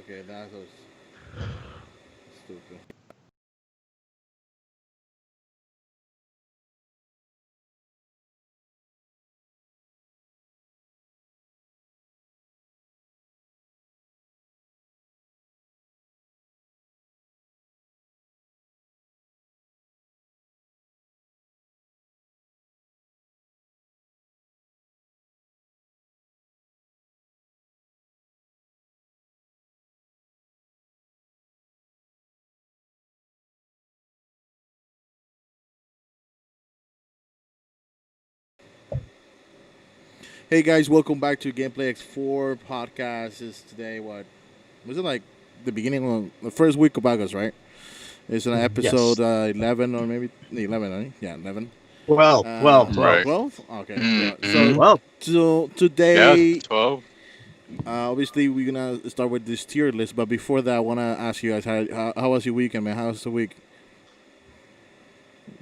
Okay, that was stupid. Hey guys, welcome back to Gameplayx4 podcast. Is today what was it like the beginning of the first week of August, right? It's an episode Yes. 11 or maybe 11, right? Yeah, 11. Well, well, 12. Right. 12? Okay. Yeah. So Mm-hmm. Well, Yeah, today, 12. obviously, we're going to start with this tier list. But before that, I want to ask you guys, how was your weekend, man? How was the week?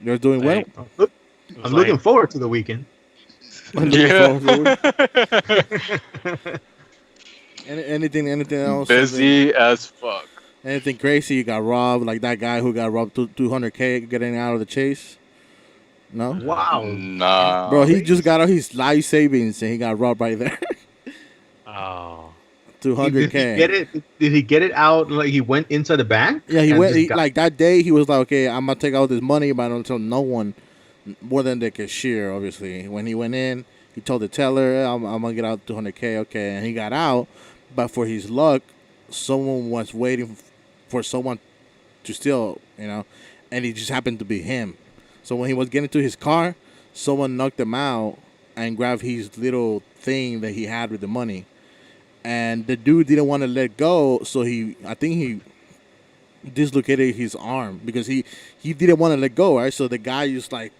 You're doing well? Like it I'm was looking like forward to the weekend. I'm looking Yeah. forward to the week. Anything else? Busy as fuck. Anything crazy? You got robbed, like that guy who got robbed 200K getting out of the chase? No, Wow. bro. Nah. He just got out his life savings and he got robbed right there. oh Two Did hundred he get k. it? Did he get it out? Like he went into the bank? Yeah, he and went. just got- Like that day, he was like, "Okay, I'm gonna take out this money, but I don't tell no one more than the cashier." Obviously, when he went in, he told the teller, I'm gonna get out 200K." Okay, and he got out, but for his luck, someone was waiting for someone to steal. And it just happened to be him. So when he was getting to his car, someone knocked him out and grabbed his little thing that he had with the money. And the dude didn't want to let go, so I think he dislocated his arm because he didn't want to let go, right? So the guy just like,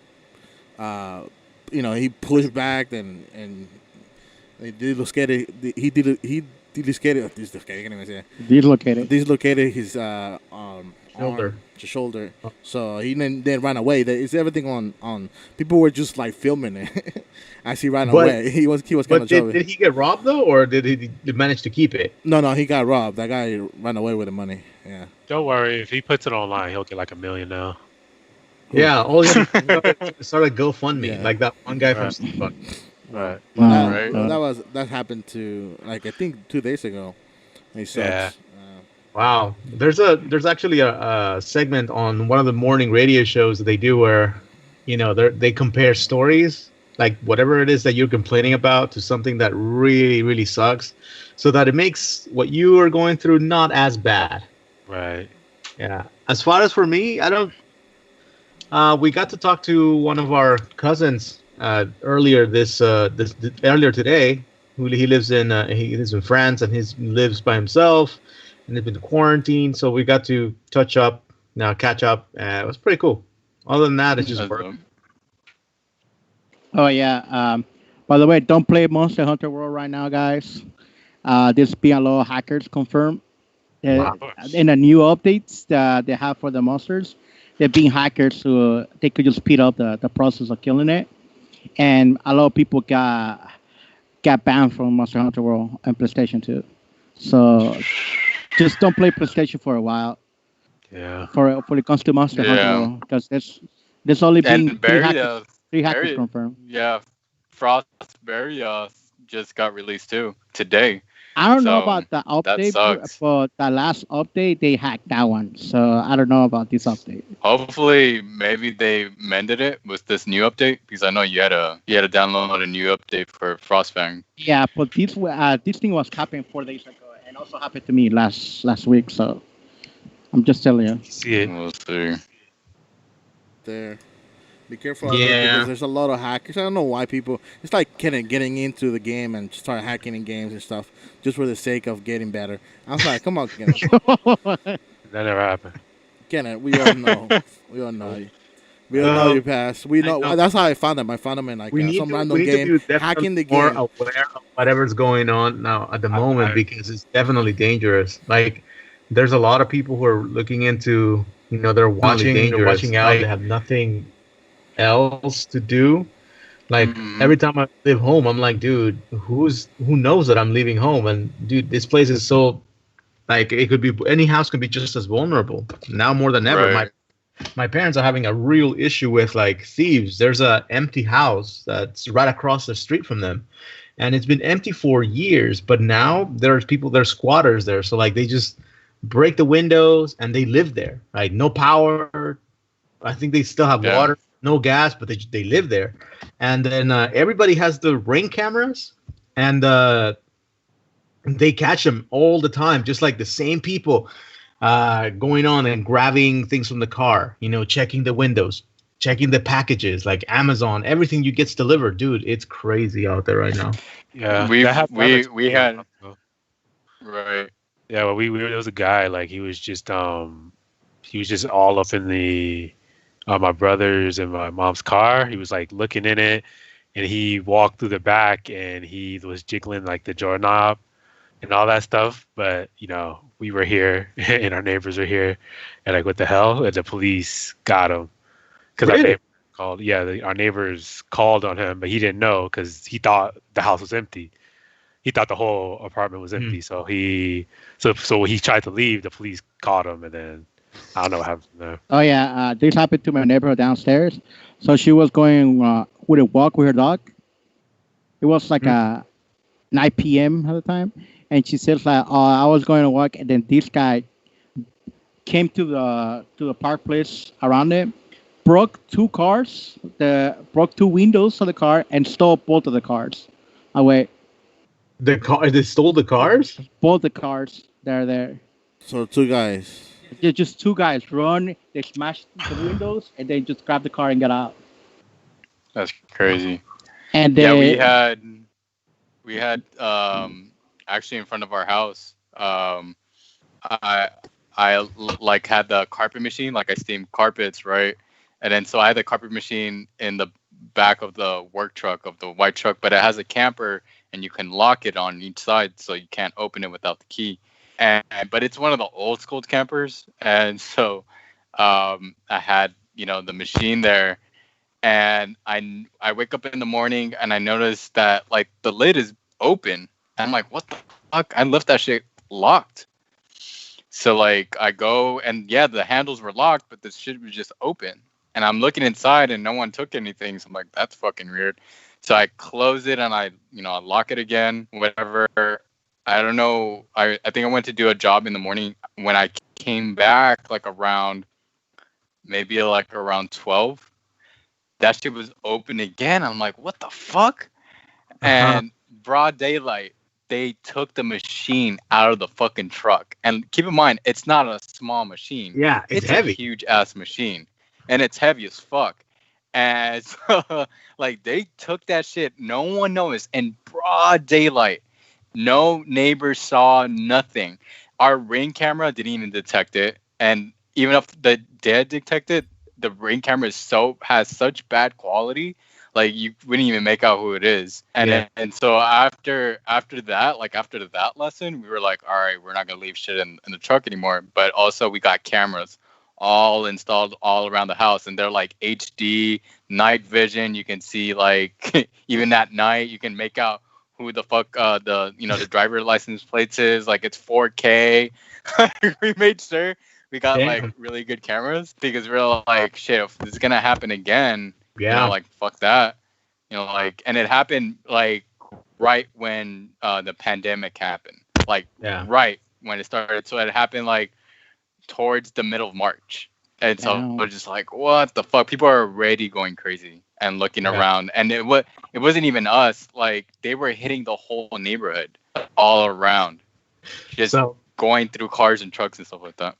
he pushed back and he dislocated. He dislocated. I can't even say. Dislocated. Dislocated his Shoulder. arm, the shoulder. So he then ran away. It's everything on. People were just like filming it as he ran But- away. He was kind But of did he get robbed though, or did he manage to keep it? No, he got robbed. That guy ran away with the money. Yeah. don't worry, if he puts it online, he'll get like $1 million now. Yeah. All he had to do was start a GoFundMe, Yeah. like that one guy from Right. Starbucks. Right. Well, Right. that happened to I think 2 days ago. He sucks. Yeah. Wow. There's actually a segment on one of the morning radio shows that they do where, they compare stories, like whatever it is that you're complaining about, to something that really, really sucks, so that it makes what you are going through not as bad. Right. Yeah. As far as for me, I don't. We got to talk to one of our cousins earlier earlier today. Who he lives in France, and he lives by himself, and he's been quarantined. So we got to catch up. It was pretty cool. Other than that, it's just work. Oh yeah. By the way, don't play Monster Hunter World right now, guys. There's been a lot of hackers confirmed. Wow. In the new updates that they have for the monsters, they're being hackers so they could just speed up the process of killing it. And a lot of people got banned from Monster Hunter World and PlayStation 2. So just don't play PlayStation for a while. Yeah. For it comes to Monster Hunter Yeah. World, because there's only been And three Barry, hackers Barry- confirmed. yeah, Frostberry just got released too today. I don't know So, about the update, sucks. but the last update they hacked that one. So I don't know about this update. Hopefully, maybe they mended it with this new update because I know you had to download a new update for Frostfang. Yeah, but this thing was happening 4 days ago, and also happened to me last week. So I'm just telling you. See it. We'll see. There. Be careful out there Yeah. because there's a lot of hackers. I don't know why people. It's like getting into the game and start hacking in games and stuff just for the sake of getting better. I was like, come on, Kenneth. That never happened. Kenneth, we all know. We all know you. We all know you passed. We know. know. That's how I found him. I found him in like some random game, hacking the more game. aware of whatever's going on now at the moment, because it's definitely dangerous. Like, there's a lot of people who are looking into, they're watching out. They have nothing else to do. Like, every time I leave home, I'm like, dude, who knows that I'm leaving home? And dude, this place is so Like it could be any house can be just as vulnerable now more than ever. Right. My parents are having a real issue with like thieves. There's a empty house that's right across the street from them, and it's been empty for years. But now there's squatters there, so like they just break the windows and they live there. Like no power. I think they still have Yeah. water, no gas, but they live there. And then everybody has the Ring cameras, and they catch them all the time, just like the same people going on and grabbing things from the car, checking the windows, checking the packages, like Amazon, everything you gets delivered. Dude, it's crazy out there right now. Yeah, We that happened we had right. Yeah, well, we there was a guy like he was just all up in the my brother's and my mom's car. He was like looking in it, and he walked through the back and he was jiggling like the doorknob and all that stuff. But we were here and our neighbors were here, and like what the hell? And the police got him because Really? our neighbor called. Yeah, our neighbors called on him, but he didn't know because he thought the house was empty. He thought the whole apartment was empty, so he tried to leave. The police caught him, and then I don't know what happened there. Oh yeah, this happened to my neighbor downstairs. So she was going with a walk with her dog. It was like 9 p.m. at the time, and she says like, "Oh, I was going to walk, and then this guy came to the park place around it, broke two windows of the car, and stole both of the cars away. The car, they stole the cars? Both the cars that are there. So 2 guys. Just 2 guys run. They smash the windows, and they just grab the car and get out. That's crazy. And Yeah, they, we had actually in front of our house. I like had the carpet machine, like I steamed carpets, right? And then so I had the carpet machine in the back of the work truck of the white truck, but it has a camper and you can lock it on each side, so you can't open it without the key. But it's one of the old school campers, and so I had the machine there, and I wake up in the morning and I notice that like the lid is open. I'm like, what the fuck? I left that shit locked. So like I go and yeah, the handles were locked, but the shit was just open. And I'm looking inside and no one took anything. So I'm like, that's fucking weird. So I close it and I lock it again, whatever. I don't know. I think I went to do a job in the morning. When I came back like around 12, that shit was open again. I'm like, what the fuck? And broad daylight, they took the machine out of the fucking truck. And keep in mind, it's not a small machine. Yeah, it's heavy. A huge ass machine. And it's heavy as fuck. And so, like, they took that shit. No one noticed. In broad daylight. No neighbors saw nothing. Our Ring camera didn't even detect it. And even if the did detect it, the Ring camera has such bad quality. Like, you wouldn't even make out who it is. And so after that lesson, we were like, all right, we're not going to leave shit in the truck anymore. But also we got cameras all installed all around the house. And they're like HD, night vision. You can see like, even at night, you can make out who the fuck the driver license plates is. Like, it's 4K. We made sure we got like really good cameras because we're like, shit, if this is going to happen again, like fuck that, like, and it happened like right when the pandemic happened, like right when it started. So it happened like towards the middle of March, and so we're just like, what the fuck? People are already going crazy and looking around, and it wasn't even us. Like, they were hitting the whole neighborhood all around, just going through cars and trucks and stuff like that.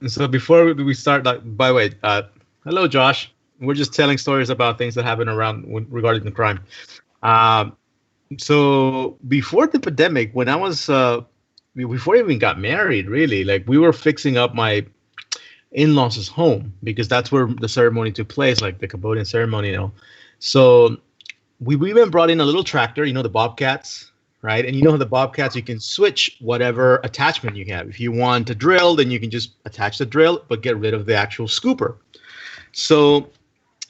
So before we start, like, by the way, hello, Josh. We're just telling stories about things that happen around regarding the crime. So before the pandemic, when I was, before I even got married, really, like, we were fixing up my in-laws' home because that's where the ceremony took place, like the Cambodian ceremony, So we even brought in a little tractor, the Bobcats, right? And the Bobcats, you can switch whatever attachment you have. If you want a drill, then you can just attach the drill, but get rid of the actual scooper. So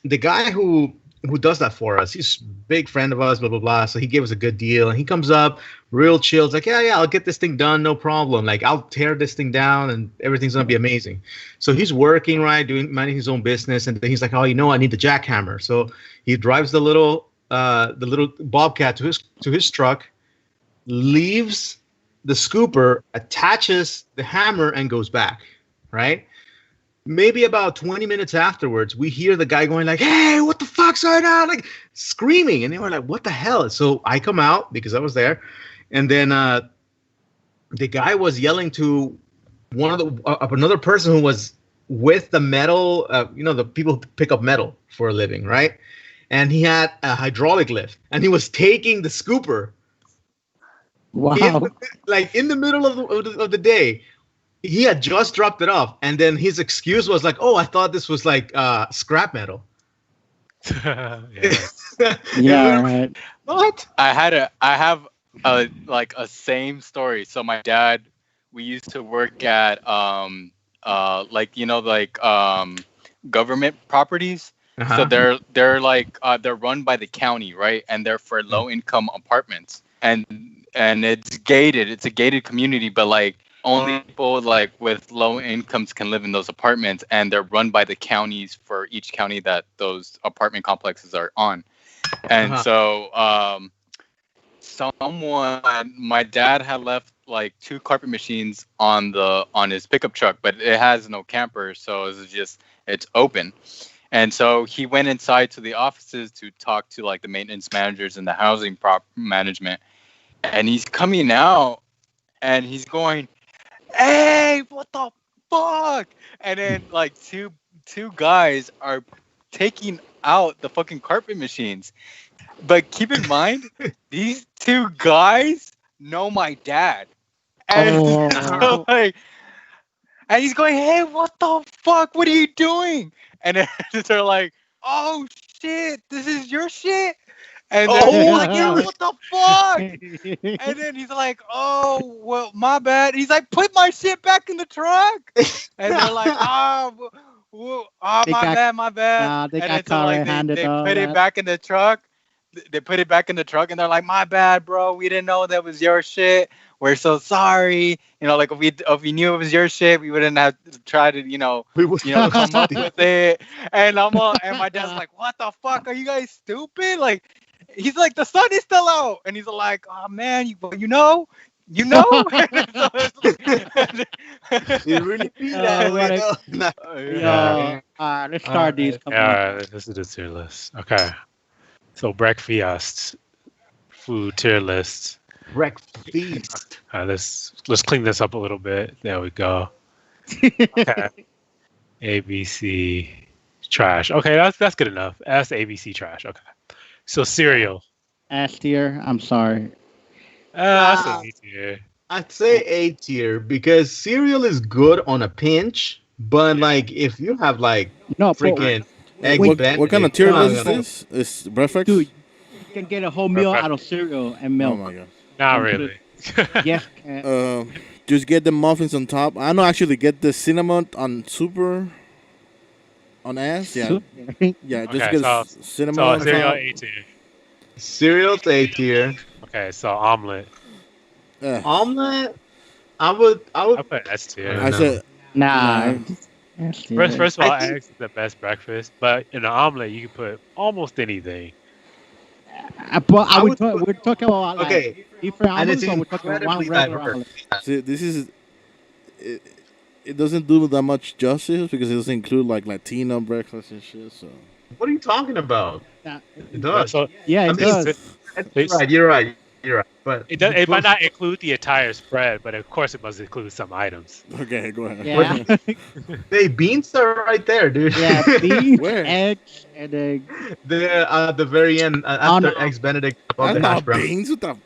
the guy who who does that for us. He's a big friend of ours, blah blah blah. So he gave us a good deal, and he comes up real chill. It's like, yeah, I'll get this thing done, no problem. Like I'll tear this thing down, and everything's gonna be amazing. So he's working right, doing managing his own business, and then he's like, oh, I need the jackhammer. So he drives the little Bobcat to his truck, leaves the scooper, attaches the hammer, and goes back. Right. Maybe about 20 minutes afterwards, we hear the guy going like, hey, what the fuck's going on? Like screaming. And they were like, what the hell? So I come out because I was there. And then the guy was yelling to one of the another person who was with the metal, the people who pick up metal for a living, right? And he had a hydraulic lift. And he was taking the scooper. Wow. In the middle of the day. He had just dropped it off, and then his excuse was like, "Oh, I thought this was like scrap metal." Yeah, right. What? I have a same story. So my dad, we used to work at government properties. Uh-huh. So they're run by the county, right? And they're for low income apartments, and it's gated. It's a gated community, but like only people like with low incomes can live in those apartments, and they're run by the counties for each county that those apartment complexes are on. And so my dad had left like 2 carpet machines on his pickup truck, but it has no camper, so it's open. And so he went inside to the offices to talk to like the maintenance managers and the housing management, and he's coming out and he's going, hey, what the fuck? And then like two guys are taking out the fucking carpet machines. But keep in mind, these 2 guys know my dad. And so, and he's going, hey, what the fuck? What are you doing? And then they're like, oh shit, this is your shit? And then he's like, yeah, what the fuck? And then he's like, oh, well, my bad. He's like, put my shit back in the truck. And they're like, my bad. They and got so like they put it back in the truck. They put it back in the truck, and they're like, my bad, bro. We didn't know that was your shit. We're so sorry. Like if we knew it was your shit, we wouldn't have tried to, come up with it. And and my dad's like, what the fuck? Are you guys stupid? Like, he's like, the sun is still out, and he's like, oh man, you know. You really feel that way. Let's start these. This is the tier list. Okay, so breakfast food tier list. Breakfast. Let's clean this up a little bit. There we go. Okay. ABC trash. Okay, that's good enough. That's ABC trash. Okay. So cereal. S tier. I'm sorry. I'd say A tier. I'd say A tier because cereal is good on a pinch, but like if you have like freaking egg Benedict, what kind of tier list is this? Is breakfast? Dude, you can get a whole meal out of cereal and milk. Oh my god. Not really. Yes. Just get the muffins on top. I know actually get the cinnamon on super. On ass, yeah, yeah. Just get cinnamon. So on cereal top. A tier. Cereal's A tier. Okay, so omelet. Omelet, I would put S tier. I said nah. First of all, eggs is the best breakfast, but in an omelet you can put almost anything. We're talking about okay, different and it's omelets, or we're talking about one regular omelet. See, this is it doesn't do that much justice because it doesn't include like Latino breakfast and shit. So what are you talking about? It does. So, yeah, it does. You're right. But it might not include the entire spread, but of course it must include some items. Okay, go ahead. Yeah. Hey, beans are right there, dude. Yeah, beans, Where? eggs, and egg. The very end after eggs Benedict above the hash brown. Beans with the...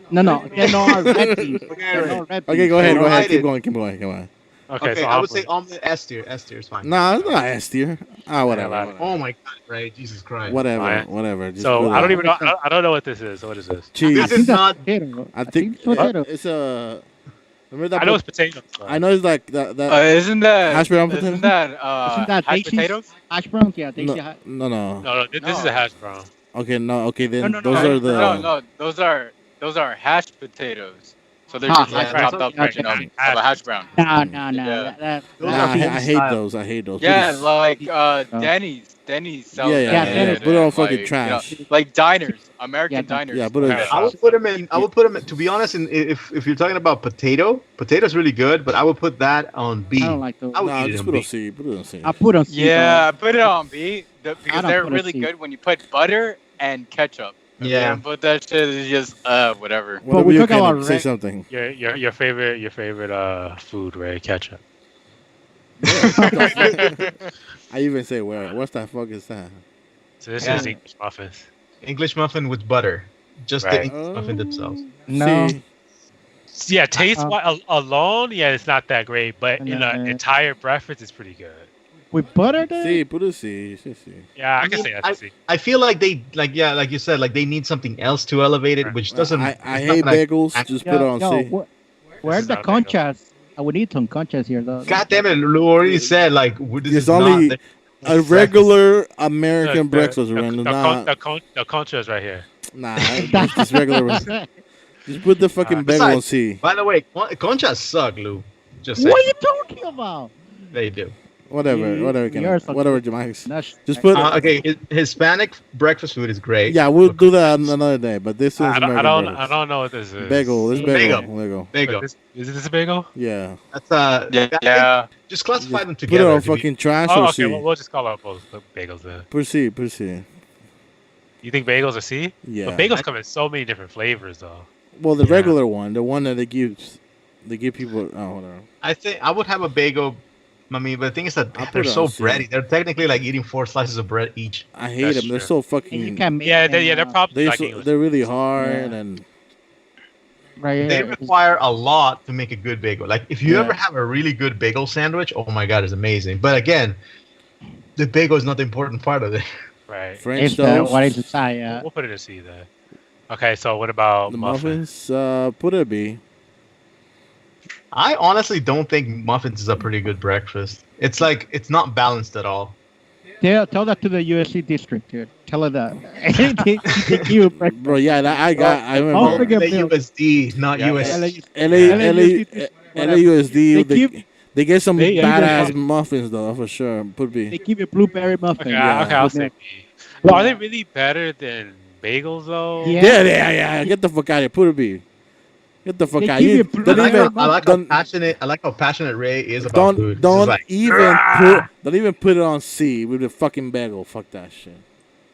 No, they're not red beans. Okay, go ahead. Keep going. Okay, so I would say omelet S tier. S tier is fine. Nah, it's not S tier. Whatever. Oh my god, Ray, Jesus Christ. Whatever. Just So I don't even know. I don't know what this is. What is this? Cheese. This is not. I think potato. it's a Remember that? I know it's potatoes. I know it's like that. Isn't that Hash brown potato? Isn't that Isn't that hashed Daisy's? potatoes? Hash browns? Yeah, Daisy. No, no, no. No, this is a No. hash brown. Okay, no. Okay, then No, those no, are the. No, those are hashed potatoes. So they're Ah, just like yeah, chopped that's up okay. version of a hash brown. No. Yeah. Those Nah, are I vegan hate style. those. I hate those. Yeah, Put like Oh. Denny's sells Yeah, that yeah, shit, Denny's. Put it on and, fucking like, trash. like diners, American Yeah, diners. yeah, put it- Okay. I would put them in. I would put them. To be honest, if you're talking about potato's really good, but I would put that on B. I don't like those. I would Nah, eat it just on put B. on C. Put it on C. I put on C. Yeah, put it on B because don't they're put a really C. good when you put butter and ketchup. Yeah. But that shit is just whatever. Whatever we you talk can about say red- something. Your favorite food, Ray? Ketchup. I even say where? What's that fuck is that? So this Yeah. is English muffins. English muffin with butter. Just the Right. English muffin themselves. No. See, Yeah, taste alone, yeah, it's not that great, but in No. an entire breakfast, it's pretty good. With butter there? C. Put a C. C. Yeah, I I can mean, say that's a C. I feel like they like you said, like they need something else to elevate it, which doesn't. I it's hate not like- bagels. Just put it on C. Where's is the not a bagel. conchas? I would need some conchas here, though. God damn it! Lou already said like this It's is only not a regular American breakfast, Ren. The Not, concha is right here. nah, it's just regular. Just put the fucking bagel Besides- on C. By the way, conchas suck, Lou. Just What saying. are you talking about? They do. Whatever, You- whatever, you're so- whatever, Jamaica. That's, Just put. Okay, Hispanic breakfast food is great. Yeah, we'll do that another day. But this is I American don't breakfast. know what this is. Bagel. This Bagel. bagel. There you go. Is this a bagel? Yeah. That's Yeah. Just classify them Put it together. on to be- fucking trash Oh, or okay. C. We'll just call out both bagels then. Put C. Put C. You think bagels are C? Yeah. But bagels come in so many different flavors, though. Well, the Yeah. regular one, the one that they give people. Oh, whatever. I think I would have a bagel. I mean, but the thing is that I'll put they're it so on C. bready. They're technically like eating 4 slices of bread each. I hate That's them. They're true. so and you fucking. can make Yeah, them, they're probably like They're English. really hard Yeah. and right They here. require a lot to make a good bagel. Like if you Yeah. ever have a really good bagel sandwich, oh my god, it's amazing. But again, the bagel is not the important part of it. Right. French It's toast. what is inside, yeah. We'll put it in C then. Okay, so what about The muffins? muffins. Put a B. I honestly don't think muffins is a pretty good breakfast. It's like it's not balanced at all. Tell that to the USC district, dude. Tell her that. they give you breakfast. Bro, yeah, I Oh, remember. forget USD, not Yeah. US. LAUSD. They They get some They- badass muffins though, for sure. Put They B. give you blueberry muffin. Okay, Yeah. okay, I'll say B. Well, are they really better than bagels though? Yeah. Yeah. Get the fuck out of here. Put a B. Get the fuck They out. give You you don't blueberry even I like don't- how passionate Ray is about food. It's don't just like, don't even put it on C with the fucking bagel. Fuck that shit.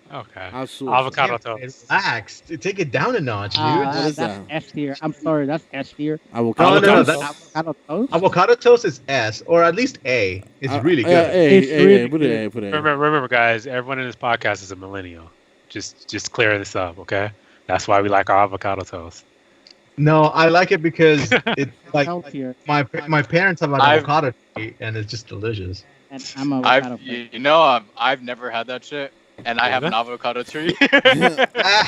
Okay. I'll sue. Avocado yeah, toast. relax. Take it down a notch, dude. What is That's that? S tier. I'm sorry, that's S tier. Avocado No, toast? that's- Avocado toast. Avocado toast is S, or at least A. It's really good. Hey, It's hey, really put it A. Put it A. Remember, guys, everyone in this podcast is a millennial. Just clearing this up, okay? That's why we like our avocado toast. No, I like it because it's like Healthier. my parents have an I've- avocado tree, and it's just delicious. And I'm a avocado I've fan. you know I've never had that shit, and I have an Really? avocado tree.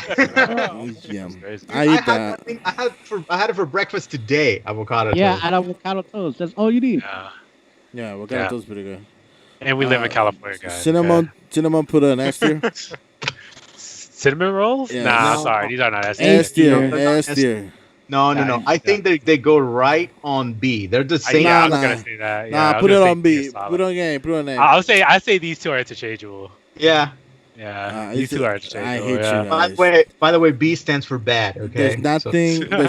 Yeah. Crazy. I eat that. I had it for breakfast today. Avocado Yeah, toast. and avocado toast. That's all you need. Yeah. Yeah, avocado Yeah. toast is pretty good. And we live in Uh, California, guys. Cinnamon put an S tier. Cinnamon rolls? Yeah, Nah, no. sorry, these are not S. S tier. they're not S tier. No. Yeah, I think they go right on B. They're the same. Yeah, I was Nah. gonna say that. Yeah, I Nah, was put it gonna say on B. is solid. Put it on game. Put it on A. I say these two are interchangeable. Yeah. Yeah, Uh, these it's- two are I interchangeable. hate you yeah. guys. By the way, B stands for bad. Okay. There's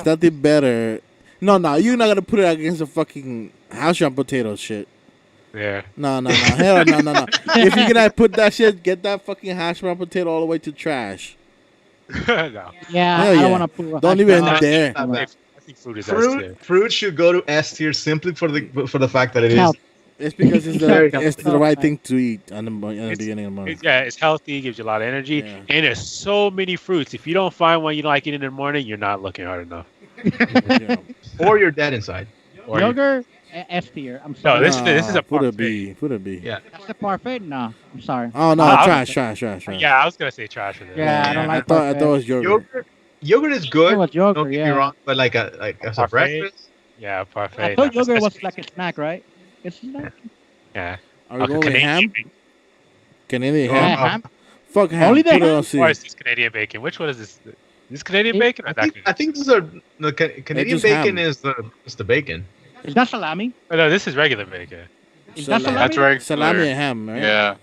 nothing better. No, you're not gonna put it against the fucking house brown potato shit. Yeah. No. Hell no. If you're gonna put that shit, get that fucking hash brown potato all the way to trash. No. Yeah, Hell I yeah. don't want to put. Don't even brown- dare. Not bad. I think food is S tier. Fruit should go to S tier simply for the fact that it is. Health. It's because it's Very the right thing to eat in the beginning of the morning. It's healthy, gives you a lot of energy, Yeah. and there's so many fruits. If you don't find one you like eating in the morning, you're not looking hard enough. Yeah. Or you're dead inside. Or you- Yogurt, S tier. I'm No, sorry. this is a put a parfait. B. Put a B. Yeah. That's a parfait? No, I'm sorry. Oh no, I trash. Yeah, I was gonna say trash for this. Yeah, I don't like I thought it was yogurt. Yogurt is good. It was yogurt, Don't get me yeah. wrong, but like as a Parfait? breakfast, Yeah, parfait. I thought not yogurt was especially- like a snack, right? It's a snack. Yeah. Are we Okay, going with Canadian ham? bacon. Canadian Oh, ham? Yeah, ham. Fuck ham. Only the Put it ham? on Or C. is this Canadian bacon? Which one is this? Is this Canadian bacon or I that think Canadian? I think these are the Canadian just bacon ham. is the bacon. Is that salami? Oh, no, this is regular bacon. Is that Salami. salami? That's right. Salami and ham, right? Yeah.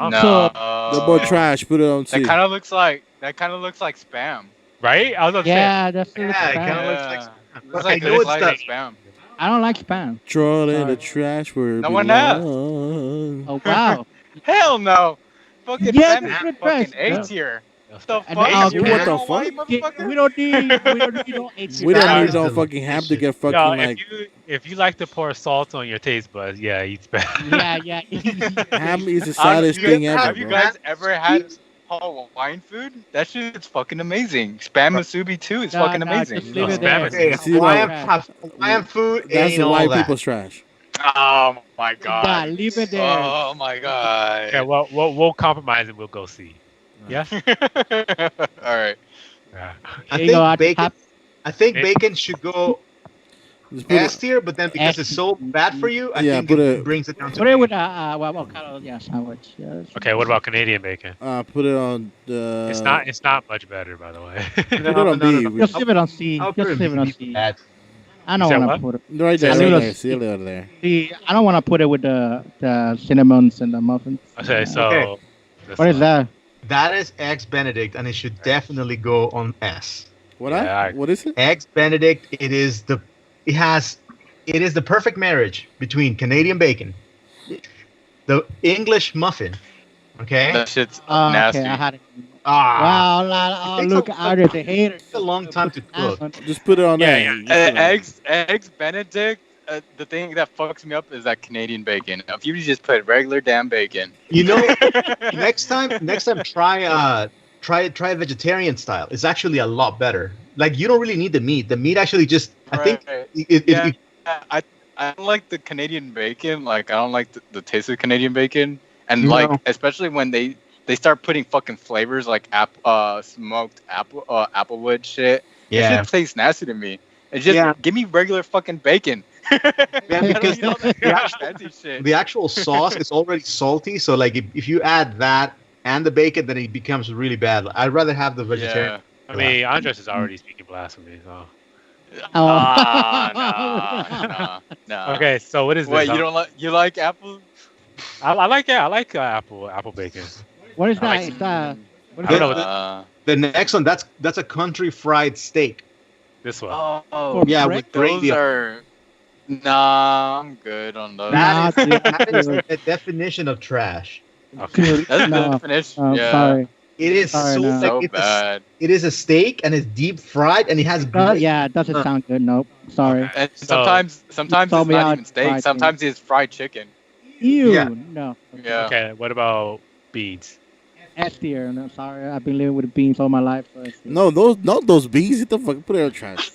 Oh, No. The more trash. Put it on C. That kind of looks like spam. Right? I was about to say. Yeah, that's Yeah, it spam. kinda looks like Yeah. But Looks I like know it's slice the of spam. I don't like spam. Throw it in the Sorry. trash where it No one asked. belongs. Oh wow. Hell no. Fucking Yeah, spam is that's fucking trash. A tier. What the And fuck? now- You what animal the white fuck? motherfucker? We don't need no eight We That don't need is no the fucking ham to get fucking No, like if you like to pour salt on your taste buds, yeah, eat spam. Yeah. ham is the Have saddest you- thing ever, Have you bro. guys ever had Hawaiian food? That shit's fucking amazing. Spam musubi too is Nah, fucking nah, amazing. just leave No, it spam there. is- Hey, See, Hawaiian food That's ain't the all white that. people's trash. Oh my god. Nah, leave it there. Oh my god. Okay, well, we'll compromise and we'll go see. Yes. All right. Yeah. I There you go, think bacon. top- I think bacon should go Just put S it, tier, but then because it's so bad for you, I Yeah, think put it it- brings it down to Put it B. with avocado, yeah, sandwich. Yeah, that's- Okay, what about Canadian bacon? put it on the. It's not much better, by the way. Put it on B. Just leave it on C. I'll Just put leave it on it C. bad. I don't Say want what? to put it. Right there, I right leave it there. on See it right there. See, I don't want to put it with the cinnamons and the muffins. Okay, so Okay. this What is one. that? That is Eggs Benedict, and it should definitely go on S. What? Yeah, What is it? Eggs Benedict. It is the perfect marriage between Canadian bacon, the English muffin. Okay. That shit's Oh, nasty. okay, I had it. Ah, Wow, It takes look, a- Arthur's a hater. it's a long time to cook. Just put it on Yeah, there. yeah. Just put it on. Eggs Benedict. The thing that fucks me up is that Canadian bacon. If you just put regular damn bacon. You know, next time try vegetarian style. It's actually a lot better. Like you don't really need the meat. The meat actually just I think Right. it, Yeah. it, I don't like the Canadian bacon. Like I don't like the taste of Canadian bacon, and No. like especially when they start putting fucking flavors like smoked applewood shit. yeah. That shit tastes nasty to me. It's just Yeah. give me regular fucking bacon. Yeah, I don't because need all that the actual- fancy shit. the actual sauce is already salty. So like if you add that and the bacon, then it becomes really bad. I'd rather have the vegetarian. Yeah. I mean, Andres is already speaking blasphemy. So Oh. Nah. okay, so what is this? Wait, you like apple? I like apple bacon. What is I that? like- Is that? What I don't know is what that? The next one that's a country fried steak. This one. Oh, Yeah, Correct. with gravy. those are. Nah, I'm good on those. That is, Nah, that is dude. a definition of trash. Okay. Dude, That's the no, definition. yeah. sorry. It is Sorry, so no. like So it's bad. it is a steak and it's deep fried and it has gravy. Yeah, it doesn't sound good. Nope. Sorry. And So- sometimes Tell it's me not how even it's steak. fried, Sometimes it's fried chicken. Ew. Yeah. No. Yeah. Okay, what about beans? S tier. No, sorry. I've been living with beans all my life. So S tier. No, those beans. Get the fuck. Put it on trash.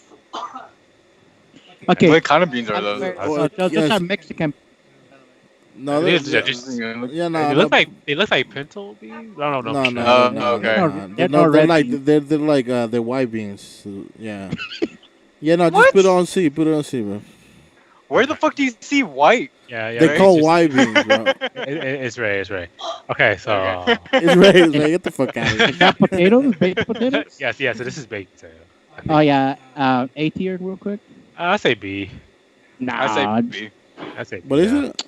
Okay. What kind of beans are those? Well, Those yes. are Mexican. No, It is they're- just- yeah, no, They no, look like pinto beans. I don't know. no, for no, sure. Oh, no, okay. no, They're They're, not they're red like beans. they're like they're white beans. Yeah. Yeah, no, just What? put it on C. Put it on C, bro. Where the fuck do you see white? Yeah, yeah. They right, call just- white beans, bro. It's Ray. It's Ray. Okay, so Okay. It's right. It's like, get the fuck out of here. Is that potatoes? Baked potatoes? yes. So this is baked potato. Oh yeah. A tier, real quick. I say B. Nah. I say B. I say. What is yeah. it?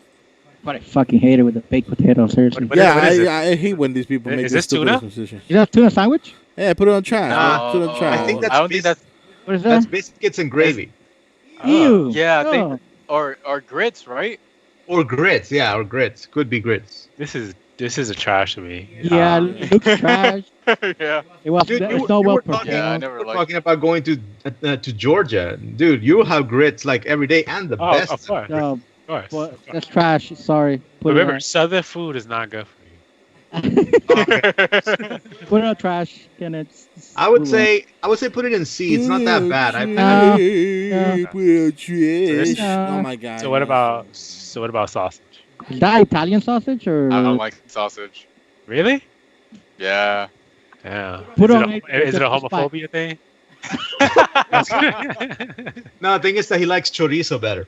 But I fucking hate it with the baked potatoes. Seriously. What Yeah, is it? I hate when these people Is make this this stupid tuna? decision. Is that tuna sandwich? Yeah, put it on trash. No, Put it on trash. I think that's I don't think that's. What is That's that? biscuits and gravy. Ew. Yeah, I Oh. think or grits, right? Or grits, yeah, or grits. Could be grits. This is a trash to me. Yeah, looks trash. yeah. It was. Dude, It's not well were talking, prepared. Yeah, I you never were liked talking about going to Georgia, dude. You have grits like every day and the Oh, best. of course. No, Of course. but that's trash. Sorry. Put Remember, it Southern food is not good for you. on, put it on trash. Can it's? I would say put it in C. It's not that bad. No. Put it on trash. No. Oh my god. So what about sausage? Is that Italian sausage or? I don't like sausage. Really? Yeah. Yeah. Put is on it it is it a just to spite. homophobia thing? No, the thing is that he likes chorizo better.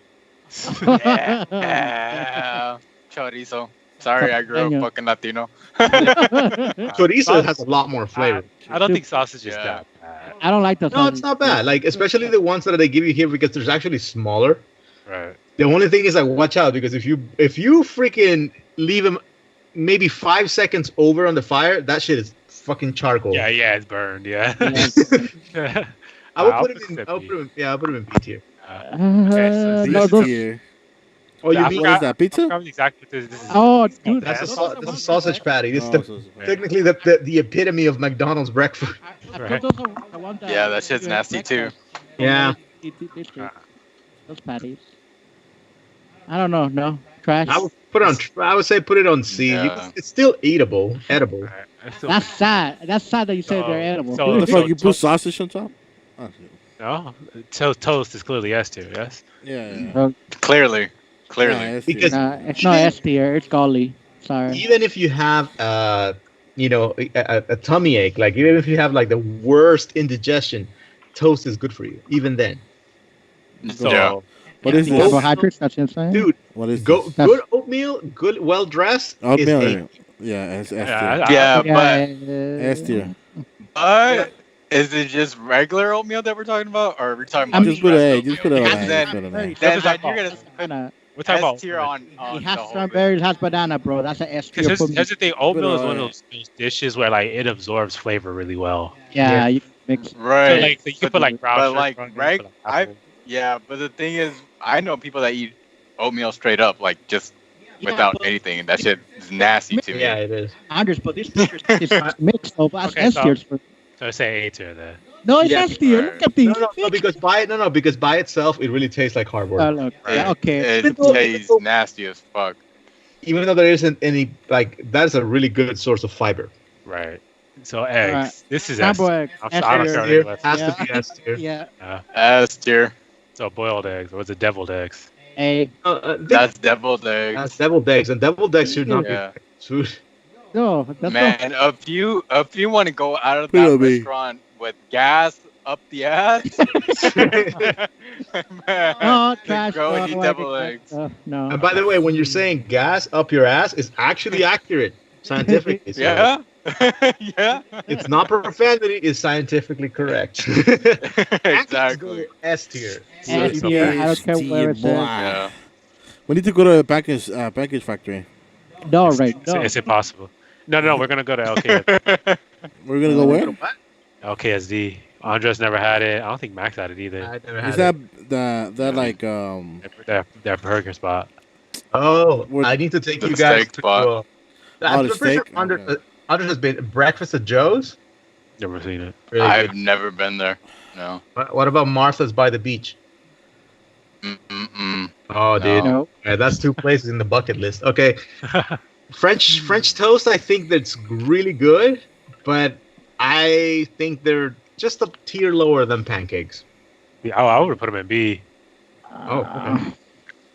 Yeah. Chorizo. Sorry, I grew up Costeño. fucking Latino. Chorizo has a lot more flavor. I don't think sausage is Yeah. that bad. I don't like the. No, it's not bad. Like especially the ones that they give you here because there's actually smaller. Right. The only thing is like watch out because if you freaking leave them maybe 5 seconds over on the fire, that shit is fucking charcoal. Yeah, it's burned. Yeah. I would I'll put it in. I'll put him in B tier. Okay, so No, This those- year. Oh, you I mean What is that, pizza? forgot exactly what this is. Oh, dude, that's a those are the that's a ones sausage that- patty. It's Oh, the, so it's bad. technically the epitome of McDonald's breakfast. I Right. thought those are the ones that- Yeah, that shit's nasty too. Yeah. Those patties. I don't know. No trash. I would put it on. I would say put it on C. Yeah. It's still edible. That's sad. That's sad that you said So- they're edible. so- What the fuck? You so- put sausage on top? Oh, no. Toast is clearly S tier. Yes. yeah. Clearly. Yeah, it's Because- It's not S tier. It's golly. Sorry. Even if you have a tummy ache, like even if you have like the worst indigestion, toast is good for you. Even then, So, Yeah. What is The this? carbohydrates. That's insane. dude, What is go this? good oatmeal, good well dressed. Oatmeal. Yeah, it's S Yeah, tier. Yeah, S tier. but is it just regular oatmeal that we're talking about, or are we talking about Just put an dressed A. Just put an oatmeal? A. Then- Just put an A. Then That's you're gonna Banana. we're talking about S tier on It the has whole strawberries. It has banana, bro. That's an S tier Because for me. here's the thing, oatmeal is one of But, those dishes where like it absorbs flavor really well. Yeah, you mix. So Right. like so you can put like brown but sugar like on it, reg- put, like, I apple. yeah, but the thing is, I know people that eat oatmeal straight up, like just without but- anything, and that shit is nasty to me. Yeah, it is. Anders, but this picture is mixed. So that's Okay, S so- tier. For... So say A tier then. No, it's Yeah. S tier. Look at these. No, because by itself, it really tastes like hardwood. Look. Right. Yeah, okay. It tastes nasty as fuck. Even though there isn't any like, that's a really good source of fiber. Right. So eggs. Alright. This is S. Scrambled egg. I'm S sorry, I don't tier. care Tier, what it has Yeah. to be S tier. Yeah. S tier. So boiled eggs, or is it deviled eggs? A. That's deviled eggs. That's deviled eggs, and deviled eggs should not Yeah. be food. No, that's Man, if you want to go out of Put it that on me. restaurant with gas up the ass, man, no trash. go bro. and eat I deviled like eggs. that. No. And by the way, when you're saying gas up your ass, is actually accurate scientifically. So Yeah, yeah, it's not profanity; it's scientifically correct. exactly. S tier. S tier. I don't care where it's at. Yeah. We need to go to a package factory. No, right. It's, No. it's impossible. No, we're gonna go to LK, We're gonna go where? LKSD. Andres never had it. I don't think Max had it either. I never Is had that it. like That burger spot. Oh, What- I need to take The you guys steak to. spot. I'm the pretty sure steak? Andres, Okay. Andres has been breakfast at Joe's. Never seen it. Really I've good. never been there. No. What about Martha's by the beach? Mm-mm. Oh, dude. No. Yeah, that's two places in the bucket list. Okay, French toast. I think that's really good, but I think they're just a tier lower than pancakes. Yeah, I would put them in B Oh, okay.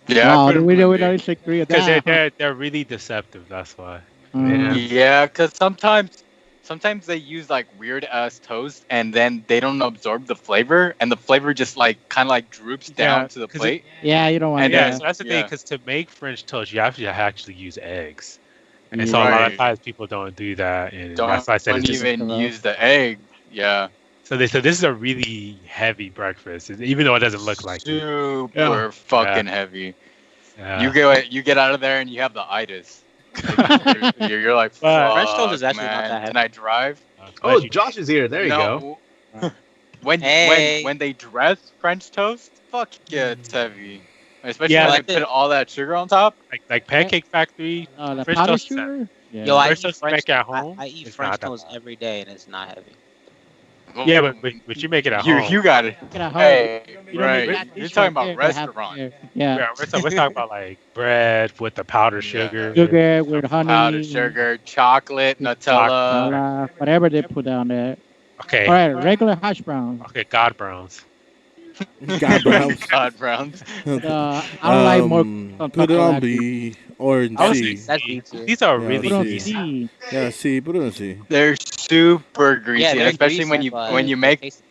Yeah. Wow, I put 'em we in don't there. disagree with because that. they're really deceptive. That's why. Yeah. Yeah, because sometimes they use like weird ass toast, and then they don't absorb the flavor, and the flavor just like kind of like droops down Yeah, to the 'cause plate. Yeah, you don't want And to. Yeah, then- so that's the thing. Yeah. Because to make French toast, you have to actually use eggs, and so a lot Right. of times people don't do that. And Don't that's why I said it's just, even use the egg. Yeah, so this is a really heavy breakfast, even though it doesn't look like it. super Yeah. fucking heavy. Yeah. You get out of there and you have the itis. You're like, But- French toast "Fuck, is actually not man, that heavy." Can I drive? Oh, Glad you- Josh is here. There you go. No. when Hey. when they dress French toast, fuck yeah, it's heavy. Especially Yeah, when like they put all that sugar on top. like Pancake Factory. The French powder toast is sugar? Yeah. Yo, I French eat toast French. make at home, I eat it's French not that toast every day, and it's not heavy. Yeah, but you make it at you home. you got it. Get a home. Hey, You don't right. need that You're dish talking right about there to have restaurant. there. Yeah. Yeah, we're talking about like bread with the powdered Yeah. sugar. Sugar with honey. Powdered sugar, chocolate, Nutella. Whatever they put down there. Okay. All right, regular hash brown. Okay, God Browns. God, bro. God Browns. I don't like more. Put it on actually. B or in I was C. That's B tier. These are Yeah, really Put on easy. easy. C. Yeah, C. Put it on C. They're super greasy, Yeah, and they're especially greasy, when you but when you they make taste-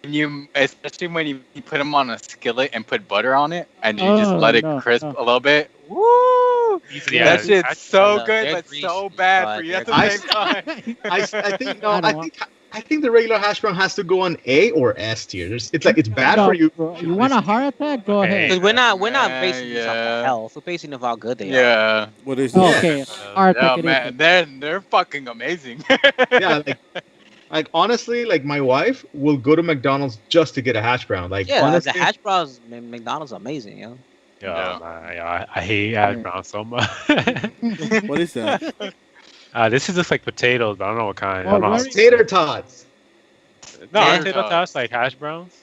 especially when you put them on a skillet and put butter on it, and you just let it crisp a little bit. Woo! Yeah, That shit's so good, they're but so greasy, bad but for you at they're the same time. I think no. I I don't think I think the regular hash brown has to go on A or S tier. It's like it's bad No, for you. bro, you want a heart attack? Go Okay. ahead. Because we're not Man, basing this off yeah. of health. We're basing it off how good they are. Yeah. What is Oh, this? okay, Uh, heart Yeah, attack. It man, they're fucking amazing. Yeah, like honestly, like my wife will go to McDonald's just to get a hash brown. Like Yeah, honestly, the hash browns, McDonald's are amazing, yo. Yeah, Yeah. man, yeah, I hate hash brown so much. What is that? This is just like potatoes, but I don't know what kind. I Oh, don't know. really? tater tots, No, Tater aren't potato tots. tots like hash browns?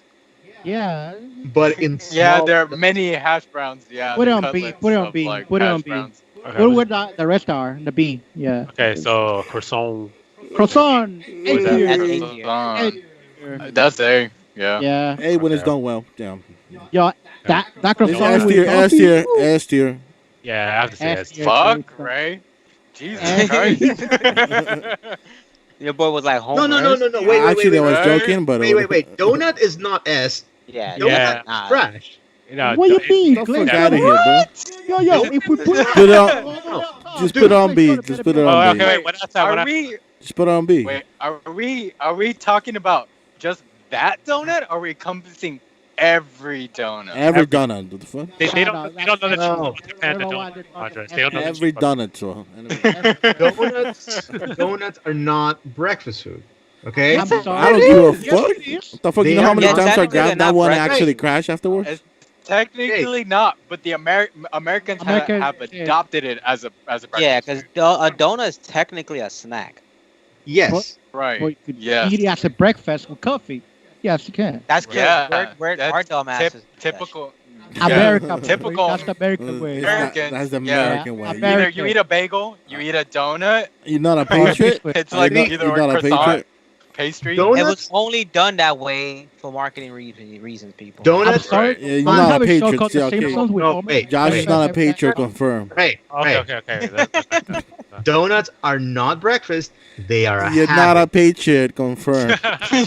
Yeah. but in Yeah, small, there are many hash browns. Yeah, Put it they're on B, cutlets put it on of, B, like, put it on hash B. browns. Okay, What would the rest are? The B. Yeah. okay, so croissant. Croissant. A What's that? tier. That's A Those tier. on- A tier. That's A. Yeah. Yeah. Hey, when it's Okay. done well. Damn. Yo, that It's croissant S with tier, S coffee. tier, Woo. S tier. Yeah, I have to say S S. tier. Fuck, Ray. Jesus Christ. Your boy was like no, Homer. no. Wait, Actually, I was wait. joking, but wait. Donut is not S. Yeah, Donut Yeah. is trash. You know, What you mean? Don't Glenn, fuck out of here, bro. Yo, if we put Put it on, just put it on B. Just put it Oh, on okay, B. wait, what else? What Are else? we? Just put it on B. Wait, are we talking about just that donut? Or are we encompassing every donut? Every donut. What the fuck? They No, don't know that no. you Japan the I don't know why donut, they're Andre. talking They don't know that Every you- donut, so. Anyway. Donuts are not breakfast food. Okay. I'm sorry. I don't give a fuck. Yes, it is. What the fuck? They You know how are many not- times I technically grabbed they're that not one and breakfast. actually crashed afterwards? It's technically not, but the Americans American- have adopted it as a breakfast. Yeah, because a donut is technically a snack. Yes. right. Or you could Yes. eat it as a breakfast with coffee. Yes, you can. That's good. Yeah, We're that's our dumbasses. typical. America. Typical. That's the American way. American. That's the Yeah. American way. American. Either you eat a bagel, you eat a donut. You're not a patriot? It's like You're not- either you're a not a croissant, patriot? pastry. Don't- It Donuts? was only done that way for marketing reasons, people. I'm Donuts. sorry. Yeah, you're I not a have a show patriot. called See, The okay. Simpsons with No, Homer. wait. Josh Wait. is not a patriot, confirmed. Hey, Okay, hey. okay. Donuts are not breakfast. They are a You're habit. not a patriot, confirmed.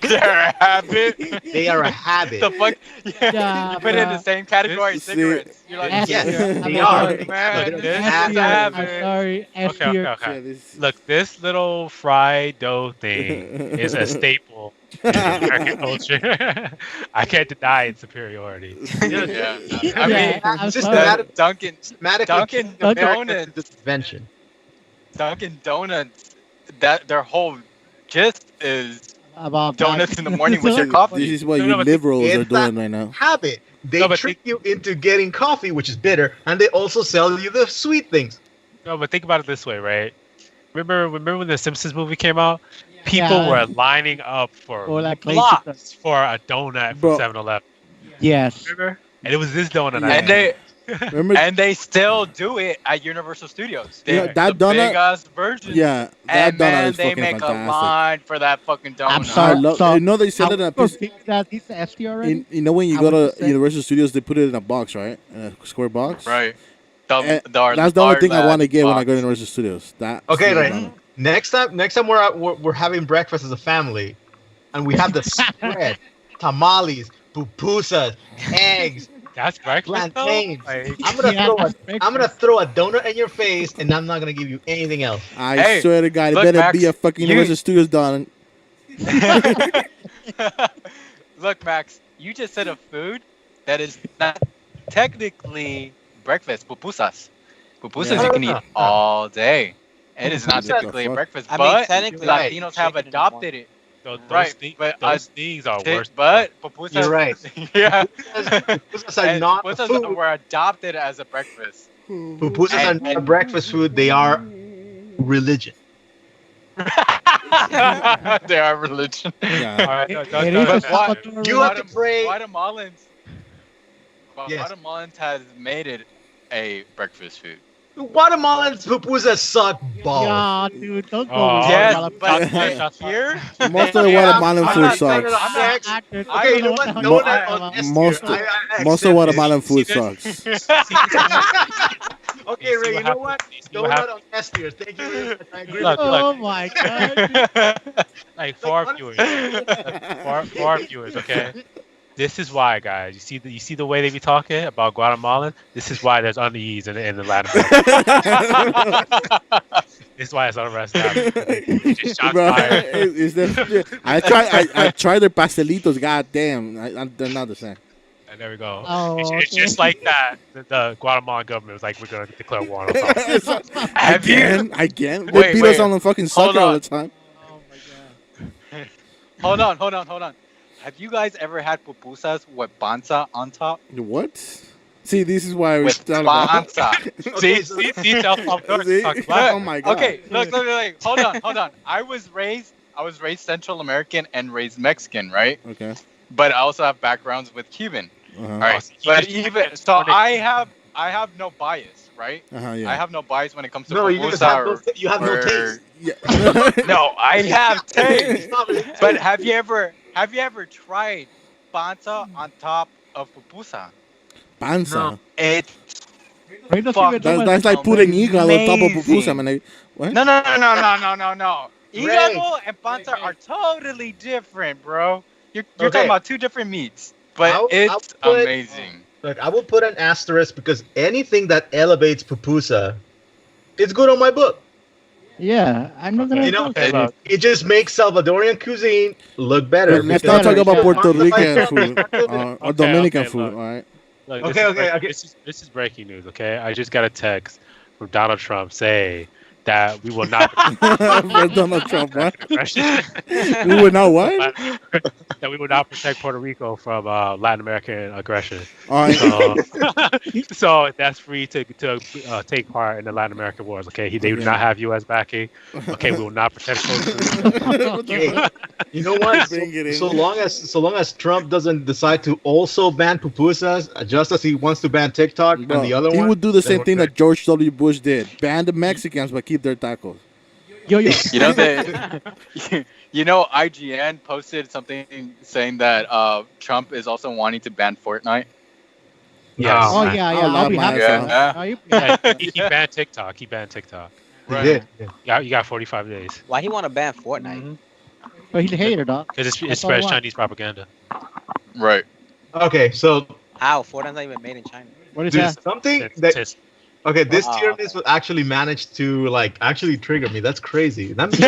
They're a habit. They are a habit. The fuck? Yeah. Yeah, You put it in the bruh. same category as See- cigarettes. You're like, S Yes, tier. they I'm are. sorry. man, Look, this S is S a tier. I'm habit. sorry. S Okay, tier. okay. Yeah, this- Look, this little fried dough thing is a staple in American culture. I can't deny its superiority. Yeah. I Yeah, mean, I'm just sorry. that- Dunkin' Systematically Dunkin' American Donuts. invention. Dunkin' Donuts. That their whole gist is About donuts that. in the morning with your This coffee. is what No, you no, but liberals are it's doing that- right now. Habit. They No, but trick you into getting coffee, which is bitter, and they also sell you the sweet things. No, but think about it this way, right? Remember when the Simpsons movie came out? People Yeah. were lining up for Or like blocks for a donut Bro. from 7-Eleven. Yes. Remember? And it was this donut. Yeah. And they Remember? and they still do it at Universal Studios. They, Yeah, that the donut- big ass version. Yeah, that And donut man, is they fucking make fantastic. a line for that fucking donut. I'm sorry. I love. So- You know they sell it in a piece. That he's the S tier already? You know when you I go would to say- Universal Studios, they put it in a box, right? In a square box. Right. And that's the only thing I want to get when I go to Universal Studios. That. Okay, single right. donut. Next time we're having breakfast as a family, and we have the spread, tamales, pupusas, eggs, That's breakfast. though? plantains. Like, I'm gonna Yeah, throw that's I'm gonna throw a donut in your face, and I'm not gonna give you anything else. I Hey, swear to God, it look, better Max, be a fucking you- Universal Studios donut. Look, Max, you just said a food that is not technically breakfast. Pupusas. Pupusas Yeah. you can eat all day. It is not What the typically a fuck? breakfast, I mean, but technically, Latinos have chicken in the adopted it. those Right, things, but those things are worse. But pupusas, You're right. yeah, Pupusas are and not a pupusas food. were adopted as a breakfast. Pupusas are and- not a breakfast food. They are religion. They are religion. Yeah. All right, no, It no, is no, a But why- Salvador You have to pray. Guatemalans. Yes. Guatemalans has made it a breakfast food. Guatemalans pupusas suck balls. Yeah, dude, don't go Oh, with Yes, Guatemala. but Shots here, Most of the Yeah, Guatemalan I'm food not saying sucks. it on sex. Actors, I Okay, don't you know know what? the No, hell on S most tier. of- I Most of accept Guatemalan food See, sucks. Okay, Ray. You know what? You have Donut on S tier. Thank you very much. I agree Look, with you. Oh my god. like for our honestly- viewers, for our viewers, okay. This is why, guys. You see the way they be talking about Guatemala. This is why there's unease in the Latin America. This is why it's unrest now. They just shots Bro, fired. I tried their pastelitos. God damn, they're not the same. And there we go. Oh, It's okay. just like that. The Guatemalan government was like, we're going to declare war on us. Have you? Again, they Wait, beat wait. us on the fucking Hold soccer all on. the time. Oh my god. Hold on. Have you guys ever had pupusas with panza on top? What? See, this is why we With started about. panza. Okay, See, El Salvador See? talks about Oh my god. Okay, look. Hold on. I was raised Central American and raised Mexican, right? Okay. But I also have backgrounds with Cuban. Uh-huh. All right. so But you- even so, I have no bias, right? Yeah. I have no bias when it comes to No, you just pupusa have no, you have no or- taste. Yeah. No, I have taste. Stop it. But have you ever tried panza on top of pupusa? Panza. No. It's Wait, let's Fuck, see what That's like putting hígado on top of Amazing. pupusa, man. What? no. Hígado and panza are totally different, bro. You're Okay. talking about two different meats, but I'll it's put- amazing. Look, I will put an asterisk because anything that elevates pupusa, it's good on my book. Yeah, I'm not gonna. You know, Okay, look. it just makes Salvadorian cuisine look better. But let's because- not talk about Yeah. Puerto Rican food or Okay, Dominican okay, food, look. all right? Look, Okay, this is okay, break- okay. This is breaking news. Okay, I just got a text from Donald Trump saying that we will not For Donald Trump, what? aggression. We would know what? That we will not protect Puerto Rico from Latin American aggression. All right. So that's free to take part in the Latin American wars. Okay, they do not have U.S. backing. Okay, we will not protect Puerto Rico. Hey, you know what? Bring it in. So long as Trump doesn't decide to also ban pupusas, just as he wants to ban TikTok Bro, and the other he one, would do the then same we're thing good. that George W. Bush did. Ban the Mexicans, but keep their tacos. Yo. You know that. IGN posted something saying that Trump is also wanting to ban Fortnite. Yes. Oh yeah, I I'll love be my happy. ass Yeah. Oh, you- Yeah, he banned TikTok. He banned TikTok. He Right. did. You got 45 days Why he want to ban Fortnite? But he's a hater, dog. because it That's all I spreads want. Chinese propaganda. Right. Okay, so How? Fortnite's not even made in China. What is dude, that? something It's- that it's- okay, this Wow. tier list would actually manage to actually trigger me. That's crazy. That means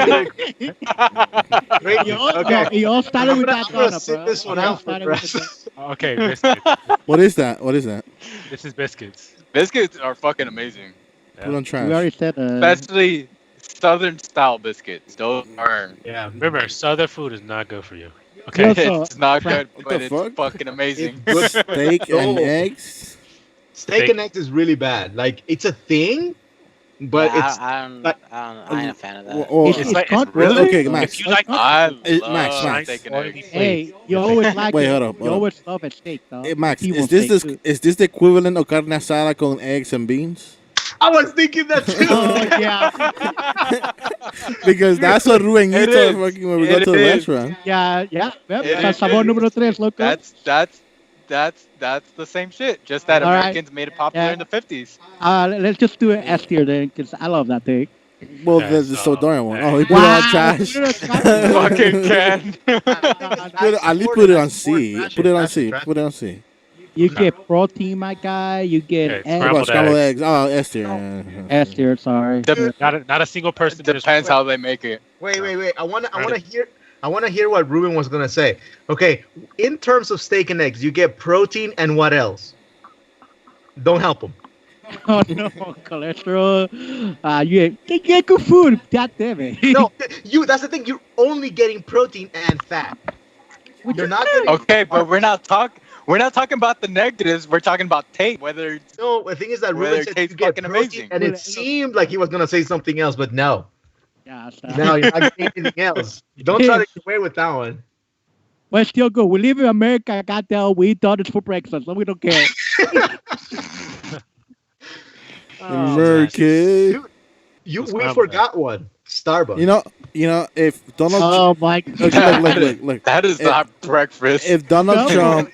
okay. It all started with that I'm gonna donut, sit bro. this one It all out for started the with rest. Okay, biscuits. What is that? What is that? This is biscuits. Biscuits are fucking amazing, Put on We trash. already said. especially Southern style biscuits. Those are. Yeah. Remember, Southern food is not good for you. Okay. Yes. Also, It's not good, What but the it's fuck? fucking amazing. Good Steak and No. eggs. Steak and eggs is really bad. Like it's a thing, but Yeah, it's I ain't a fan of that. Or, It's like- it's really- okay, Max. If you like I Hey, love Max. steak and Oily eggs. food, hey, you always like Wait, it. hold up, You hold up. always love a steak, dog. Hey, Max, People is this steak, too. is this the equivalent of carne asada con eggs and beans? I was thinking that too. Oh yeah, Because that's what Ruben It eats is. fucking when we go It to the is. restaurant. yeah. Yep. It Sa- is. Sabor número 3, loco. That's the same shit. Just that All right. Americans made it popular Yeah. in the 50s. Let's just do it S tier then, because I love that thing. Well, Okay, there's the so- Salvadorian one. Oh, he put it on trash. Fucking can. At least put it on C. Put it on C. Put it on C. You get protein, my guy. You get Okay, eggs. What about Scrambled scrambled eggs? Oh, S tier. S tier, sorry. Dep- not a single person. in this Depends how they make it. Wait. I wanna hear what Ruben was gonna say. Okay, in terms of steak and eggs, you get protein and what else? Don't help him. Oh no, cholesterol. You get good food. God damn it. No, that's the thing. You're only getting protein and fat. You're not getting. Okay, but we're not talking about the negatives. We're talking about taste. Whether it's No, the thing is that Well, Ruben it said tastes you get fucking protein, amazing. and it seemed like he was gonna say something else, but no. Yeah, No, you're not getting anything else. Don't try to get away with that one. But still good. We live in America. Goddamn, we eat donuts for breakfast, so we don't care. Oh, American. we Scrambled forgot one. Starbucks. You know, if Donald, Oh my God. look. That is If- not breakfast. If Donald No. Trump,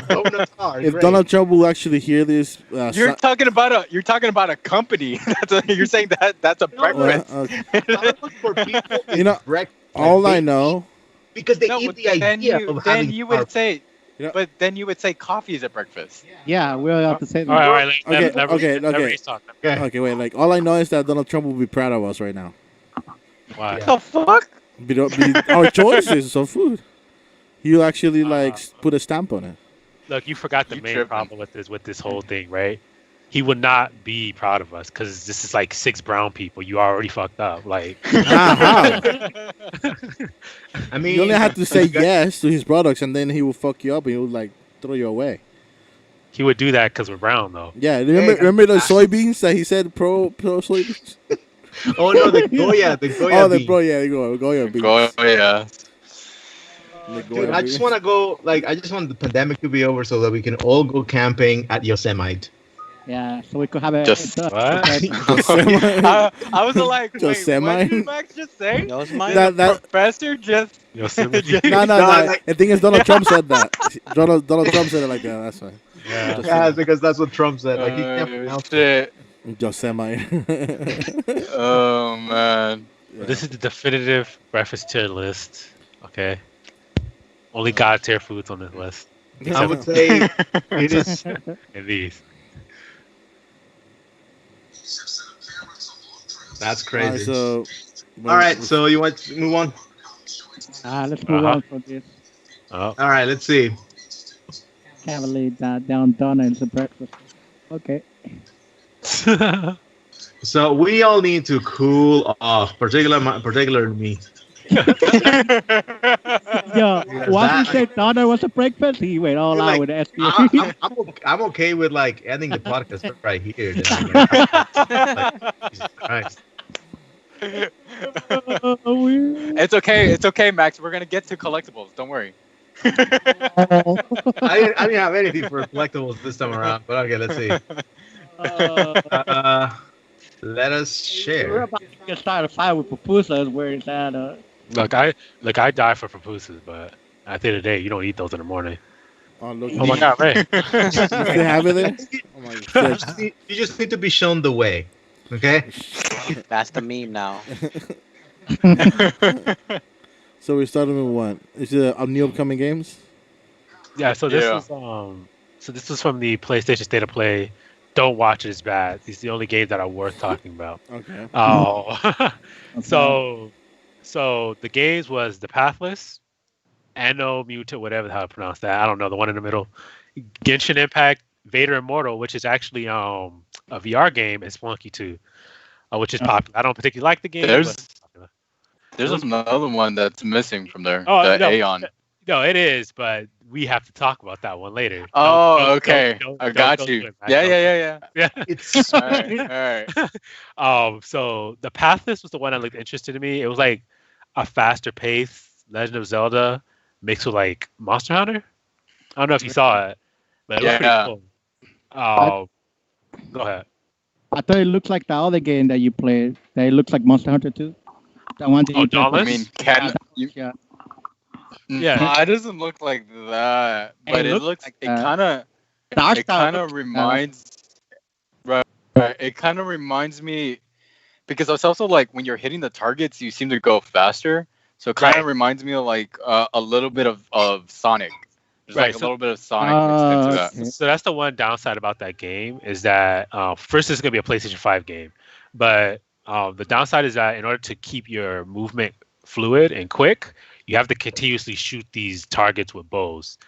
Donuts are if great. Donald Trump will actually hear this, You're talking about a company. You're saying that's a No, no, breakfast. Starbucks for people is You know, breakfast. all Like, I know, because they No, eat but the idea of having then you would Starbucks. say, You know- but then you would say coffee is a breakfast. Yeah, we'll have to say that. All right. Okay, Let okay. Reese talk. Okay. okay, wait, like all I know is that Donald Trump will be proud of us right now. Why? Yeah. The fuck? Be our choices of food. He'll actually put a stamp on it. Look, you forgot the You main tripping. problem with this whole thing, right? He would not be proud of us because this is like 6 brown people. You already fucked up. Like, How? I mean, You only have to say you guys- yes to his products, and then he will fuck you up and he will like throw you away. he would do that because we're brown, though. Yeah, remember the soybeans that he said pro soybeans? Oh no, the Goya Oh, the bean. Goya beans. Go, yeah. The Dude, Goya I just beans. want to go. Like, I just want the pandemic to be over so that we can all go camping at Yosemite. Yeah, so we could have a. Just- What? I was like, wait, Yosemite? what did Max just say? Yosemite? That Professor just. Yosemite. no, No, like- the thing is, Donald Trump said that. Donald Trump said it like that. That's fine. Yeah. Yeah, because that's what Trump said. Like, he can't pronounce it. Shit. Yosemite. Oh man. This is the definitive breakfast tier list. Okay. Only God tier foods on this list. I would say it is. And these. That's All right, crazy. so. All right, so you want to move on? Let's move on from this. Oh. All right, let's see. Heavily down donuts and breakfast. Okay. So we all need to cool off, particularly me. Yo, once that- he said donut was a breakfast, he went all out Like, with SBA. I'm okay with like ending the podcast right here. Like, Jesus Christ. It's okay. It's okay, Max. We're gonna get to collectibles. Don't worry. I didn't have anything for collectibles this time around, but okay, let's see. Let us We're share. about to get started a fight with pupusas where it's at. Look, I die for pupusas, but at the end of the day, you don't eat those in the morning. Oh, look. Oh my God, Ray. You still have it there? Oh my God. You just need to be shown the way. Okay? That's the meme now. So we're starting with what? Is it new upcoming games? Yeah, so this Yeah. is so this was from the PlayStation State of Play. Don't watch it, it's bad. These are the only games that are worth talking about. Okay. Oh, so the games was The Pathless, Anno Muta, whatever the hell I pronounce that. I don't know, the one in the middle. Genshin Impact, Vader Immortal, which is actually a VR game, and Splunky 2, which is popular. I don't particularly like the game. There's- but it's popular. There's another one that's missing from there. Oh, the no. Aeon. No, it is, but we have to talk about that one later. Oh, Don't- okay. I got go you. to it, Max. Yeah, Don't- yeah. Yeah. It's All right. All right. So the Pathless was the one that looked interesting to me. It was like a faster pace Legend of Zelda mixed with like Monster Hunter. I don't know if you saw it, but it was Yeah. pretty cool. Go ahead. I thought it looked like the other game that you played. That it looks like Monster Hunter 2. The one that Oh, you played. I Dauntless? mean, can you? Yeah. Yeah. No, it doesn't look like that, but It it looks looks. like It that. kind of. The art It style kind of looks, reminds. Right. It kind of reminds me, because it's also like when you're hitting the targets, you seem to go faster. So it kind of Right. reminds me of like a little bit of Sonic. There's Right, like a so- little bit of Sonic mixed into that. okay. So that's the one downside about that game is that first it's gonna be a PlayStation 5 game, but the downside is that in order to keep your movement fluid and quick, you have to continuously shoot these targets with bows.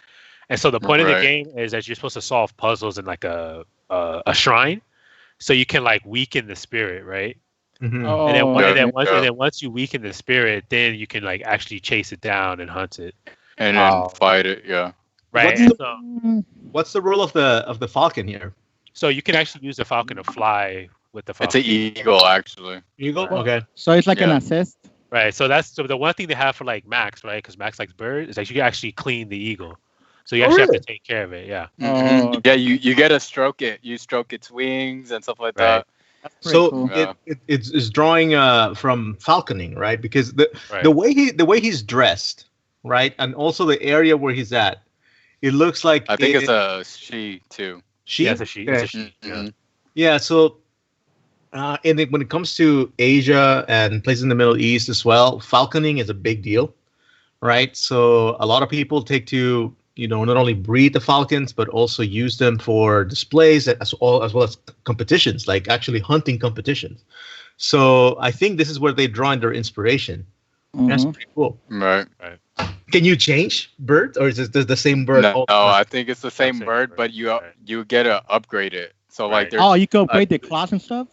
And so the point of the Right. game is that you're supposed to solve puzzles in like a shrine, so you can like weaken the spirit, right? Mhm. Oh, And then, Yeah. and then once you weaken the spirit, then you can like actually chase it down and hunt it, And then Oh. fight it, yeah. right? What's And the- so, What's the role of the Falcon here? so you can actually use the falcon to fly with the It's falcon. an eagle, actually. Eagle. Right. Okay. So it's like an Yeah. assist. Right. So that's the one thing they have for like Max, right? Because Max likes birds. Is like you can actually clean the eagle. So you Oh, actually really? have to take care of it. Yeah. Mhm. Oh. Yeah, you get to stroke it. You stroke its wings and stuff like Right. that. That's pretty So cool. Yeah. it's drawing from falconing, right? Because Right. the way he's dressed, right, and also the area where he's at, it looks like I think it's a she too. she. Yeah, it's a she. It's Okay. a she. Yeah. Mhm. Yeah. So, when it comes to Asia and places in the Middle East as well, falconing is a big deal, right? So a lot of people take to not only breed the falcons but also use them for displays as well as competitions, like actually hunting competitions. So I think this is where they draw in their inspiration. That's Mhm. pretty cool. Right. Can you change birds, or is it the same bird? No, all the time? I think it's the same Same bird, bird, but you right. you get to upgrade it. So like Right. there's Oh, you can upgrade the claws and stuff.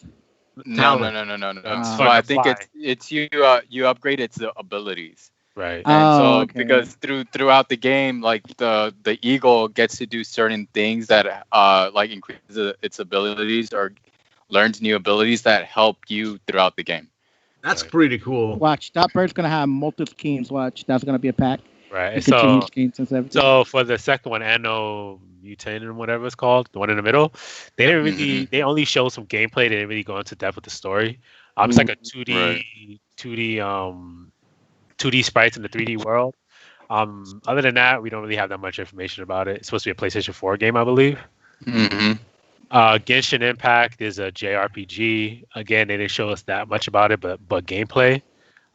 no. It's So fun I to think fly. it's you upgrade its abilities. Right. And Oh, so okay. because throughout the game, like the eagle gets to do certain things that like increases its abilities or learns new abilities that help you throughout the game. That's Right. pretty cool. Watch, that bird's gonna have multiple skins. Watch, that's gonna be a pack. Right. You And can change so, skins and everything. so for the second one, Anno Mutant and whatever it's called, the one in the middle, they didn't really. They only showed some gameplay. They didn't really go into depth with the story. It's like a 2D sprites in the 3D world. Other than that, we don't really have that much information about it. It's supposed to be a PlayStation 4 game, I believe. Mm-hmm. Genshin Impact is a JRPG. Again, they didn't show us that much about it, but gameplay.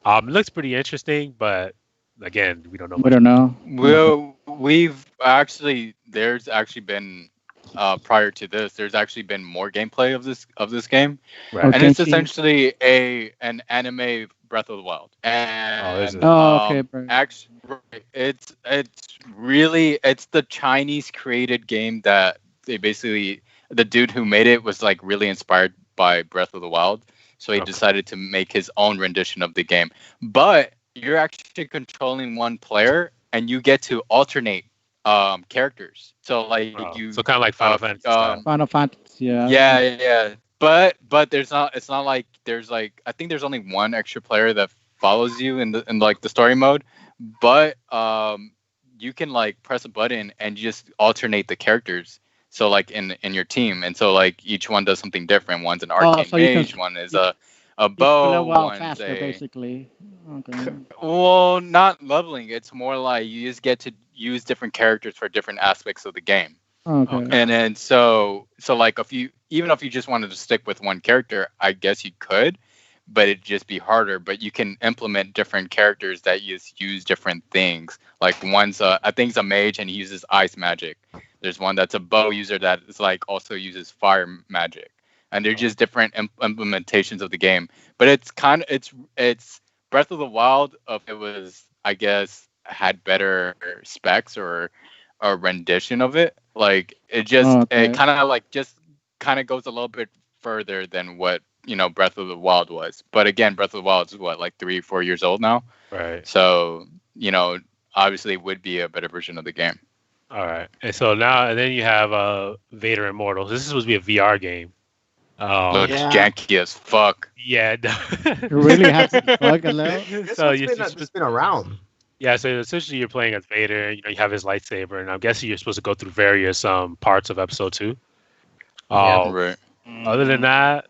It looks pretty interesting, but again, we don't know. We Much. don't know. Well, there's actually been prior to this, there's actually been more gameplay of this game, Right. and Okay. it's essentially an anime Breath of the Wild. is And it? Oh, okay, bro. actually, it's really it's the Chinese created game that they basically the dude who made it was like really inspired by Breath of the Wild, so he Okay. decided to make his own rendition of the game. But you're actually controlling one player, and you get to alternate characters. So like you, So kind of like Final Fantasy style. Final Fantasy. Yeah. yeah. But there's not. It's not like there's like I think there's only one extra player that follows you in like the story mode. But you can like press a button and just alternate the characters. So like in your team, and so like each one does something different. One's an arcane so you can- mage. One is a You can bow. level out One's faster, a basically. Okay. well, not leveling. It's more like you just get to use different characters for different aspects of the game. Okay. And then so like if you just wanted to stick with one character, I guess you could, but it'd just be harder. But you can implement different characters that use different things. Like one's I think it's a mage and he uses ice magic. There's one that's a bow user that is like also uses fire magic. And they're just different implementations of the game. But it's it's Breath of the Wild if it was, I guess, had better specs or a rendition of it. Like it just Okay. it kind of like just kind of goes a little bit further than what Breath of the Wild was. But again, Breath of the Wild is what, like 3 or 4 years old now. Right. So obviously it would be a better version of the game. All right. And so now, and then you have Vader Immortals. This is supposed to be a VR game. Looks Yeah. janky as fuck. Yeah. You really have to plug a little. So It's been around. yeah, so essentially you're playing as Vader. You have his lightsaber, and I'm guessing you're supposed to go through various parts of Episode 2. Right. Other than that,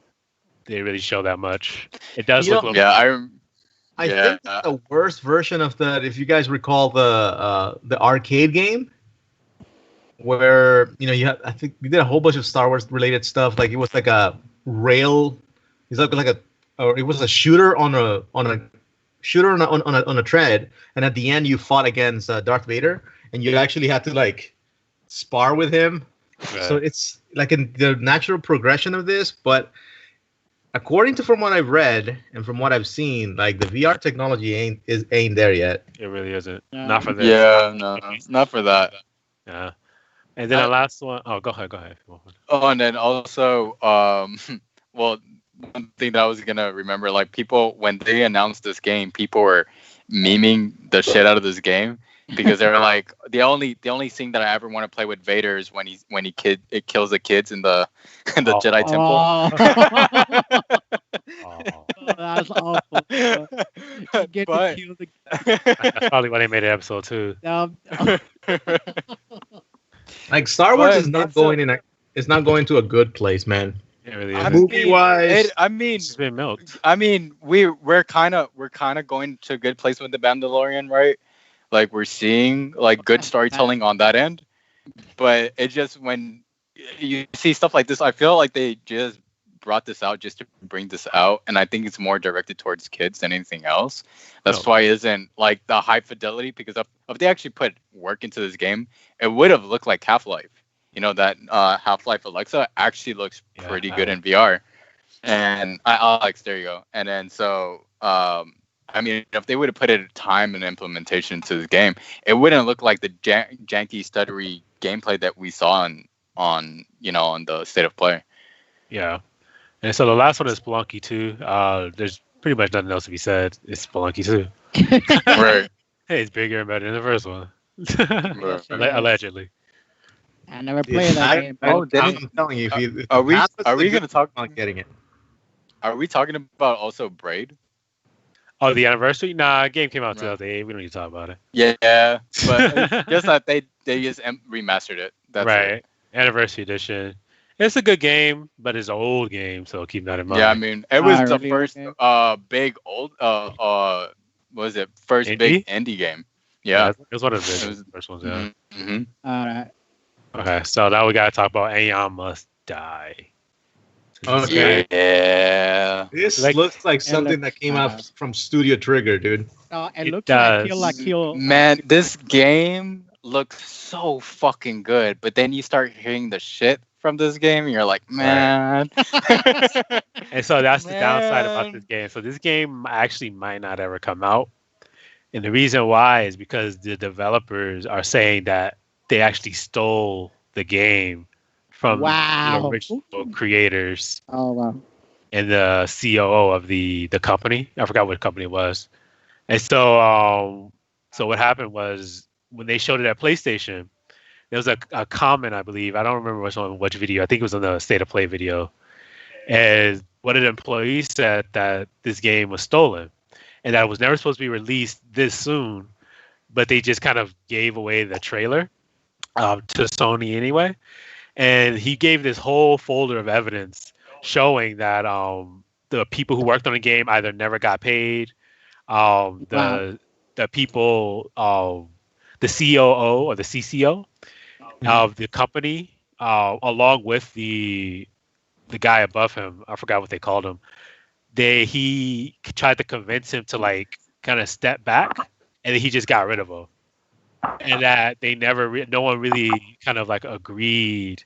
they didn't really show that much. It does You look know- a little. Yeah, I Yeah. think the worst version of that, if you guys recall the arcade game, where I think we did a whole bunch of Star Wars related stuff. Like it was like a rail, it's it was a shooter on a tread, and at the end you fought against Darth Vader, and you actually had to like spar with him. So it's like in the natural progression of this, but according to from what I've read and from what I've seen, like the VR technology ain't there yet. It really isn't. Yeah. Not for this. yeah, no, not for that. Yeah. And then the last one, oh, go ahead. Oh, and then also, well, one thing that I was gonna remember, like people when they announced this game, people were memeing the shit out of this game because they were like, the only thing that I ever want to play with Vader is when it kills the kids in the Jedi Temple. Oh, that's awful. You get But- to kill the. That's probably why they made it Episode 2. Like Star Wars But is not it's a- going to a good place, man. It really I is. Movie-wise, I mean, It's just been milked. I mean, we're kind of going to a good place with the Mandalorian, right? Like we're seeing like good storytelling on that end, but it just when you see stuff like this, I feel like they just brought this out just to bring this out, and I think it's more directed towards kids than anything else. That's No. why it isn't like the high fidelity, because if they actually put work into this game, it would have looked like Half-Life. You know that Half-Life Alexa actually looks Yeah, pretty I good would- in VR, and I like there you go. And then so I mean, if they would have put it time and implementation to the game, it wouldn't look like the janky, stuttery gameplay that we saw on on the state of play. Yeah. And so the last one is Spelunky 2. There's pretty much nothing else to be said. It's Spelunky 2. Right. Hey, it's bigger and better than the first one. Right. Allegedly. I never played that game. Oh, didn't- I'm telling you, if Are it we happens, are we then gonna talk? I'm not getting it. Are we talking about also Braid? Oh, the anniversary? Nah, game came out in No. 2008. We don't need to talk about it. Yeah, but just that they just remastered it. That's right. it. Anniversary edition. It's a good game, but it's an old game, so keep that in mind. Yeah, I mean, it was the really first okay. big old what was it? First big indie game. Yeah. It was one of the It was- first ones. Yeah. Mhm. All right. Okay, so now we gotta talk about Aeon Must Die. Okay. Yeah. This Like- looks like something looks that came out from Studio Trigger, dude. It It looks does. like kill. Man, this game looks so fucking good, but then you start hearing the shit from this game, and you're like, man. And so that's the downside about Man. this game. So this game actually might not ever come out. And the reason why is because the developers are saying that they actually stole the game from the Wow. original creators Oh wow. and the COO of the company. I forgot what company it was. And so so what happened was when they showed it at PlayStation, there was a comment, I believe. I don't remember which video. I think it was on the State of Play video. And one of the employees said that this game was stolen and that it was never supposed to be released this soon, but they just kind of gave away the trailer to Sony anyway. And he gave this whole folder of evidence showing that the people who worked on the game either never got paid, the people, the COO or the CCO of the company, along with the guy above him, I forgot what they called him. He tried to convince him to like kind of step back, and then he just got rid of him. And that they never, no one really kind of like agreed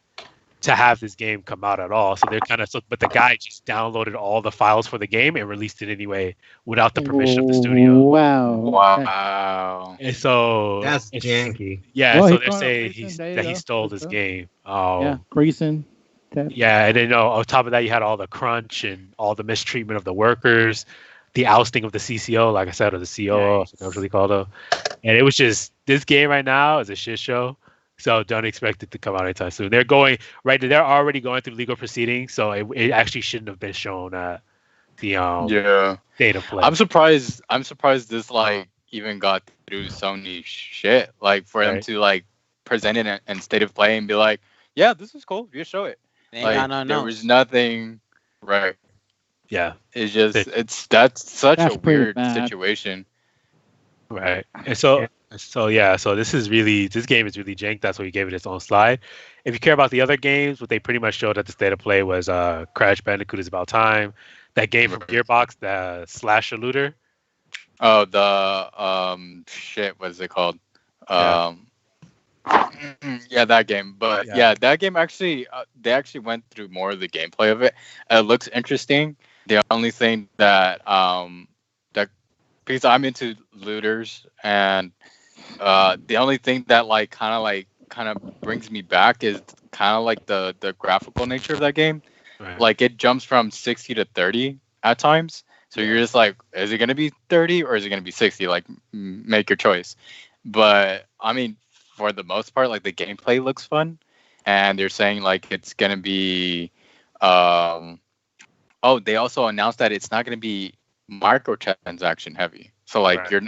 to have this game come out at all. So they're kind of, but the guy just downloaded all the files for the game and released it anyway without the permission of the studio. Wow. Wow. And so That's it's- janky. Yeah, Well, so he they're thought saying prison that he data, stole that's this all. game. Yeah. Prison. Yeah, and then on top of that, you had all the crunch and all the mistreatment of the workers, the ousting of the CCO, like I said, or the COO, I forgot what they called it. And it was just, this game right now is a shit show. So don't expect it to come out anytime soon. They're already going through legal proceedings, so it actually shouldn't have been shown at the Yeah. State of Play. I'm surprised this like even got through Sony shit. Like for them Right. to like present it in State of Play and be like, yeah, this is cool. You show it. They ain't Like got nothing there else. was nothing. Right. Yeah, It's just They- that's such That's a pretty weird bad. situation. right. And so this game is really jank. That's why we gave it its own slide. If you care about the other games, what they pretty much showed at the State of Play was Crash Bandicoot is About Time, that game from Gearbox, the slasher looter. Oh, the shit, what is it called? Yeah. Yeah, that game. But Yeah. yeah, that game actually they actually went through more of the gameplay of it. It looks interesting. The only thing that that because I'm into looters, and the only thing that like kind of brings me back is kind of like the graphical nature of that game. Right. Like it jumps from 60 to 30 at times. So you're just like, is it going to be 30 or is it going to be 60? Like, make your choice. But I mean, for the most part, like the gameplay looks fun, and they're saying like it's going to be. Oh, they also announced that it's not going to be microtransaction heavy. So like Right. you're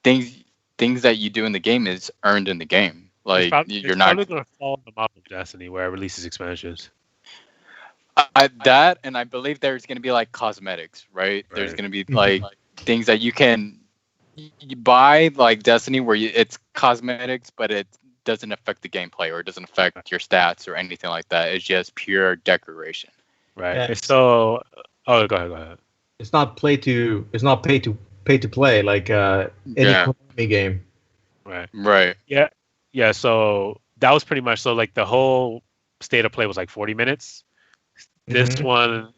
things that you do in the game is earned in the game. Like it's you're not. probably gonna fall in the model of Destiny where it releases expansions. That, and I believe there's gonna be like cosmetics, right? There's Right. gonna be like things that you can you buy, like Destiny, where it's cosmetics, but it doesn't affect the gameplay or it doesn't affect your stats or anything like that. It's just pure decoration. Right. Yeah. And so, oh, go ahead. Go ahead. It's not pay to play like any Yeah. Konami game. Right. Right. Yeah. Yeah. So that was pretty much so. Like the whole state of play was like 40 minutes. This Mhm. one,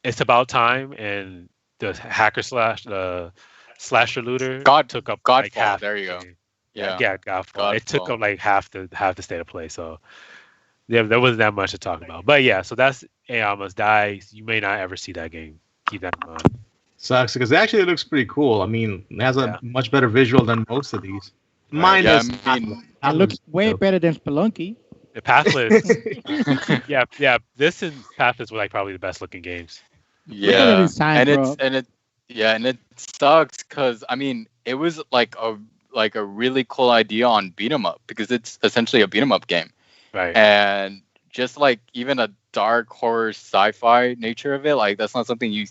it's about time, and the slasher looter took up like Godfall. half. There you go. Yeah. Yeah, Godfall. It took Godfall. up like half the state of play. So there wasn't that much to talk about. But yeah, so that's AI Must Die. You may not ever see that game. Keep that in mind. Sucks because it actually looks pretty cool. I mean, it has a much better visual than most of these. Right. Yeah, Minus, I mean, It looks way better than Spelunky. The Pathless. yeah. This and Pathless were like probably the best looking games. Look at the yeah, design, bro. and it sucks because I mean it was like a really cool idea on beat 'em up because it's essentially a beat 'em up game. Right. And just like even a dark horror sci-fi nature of it, like that's not something you've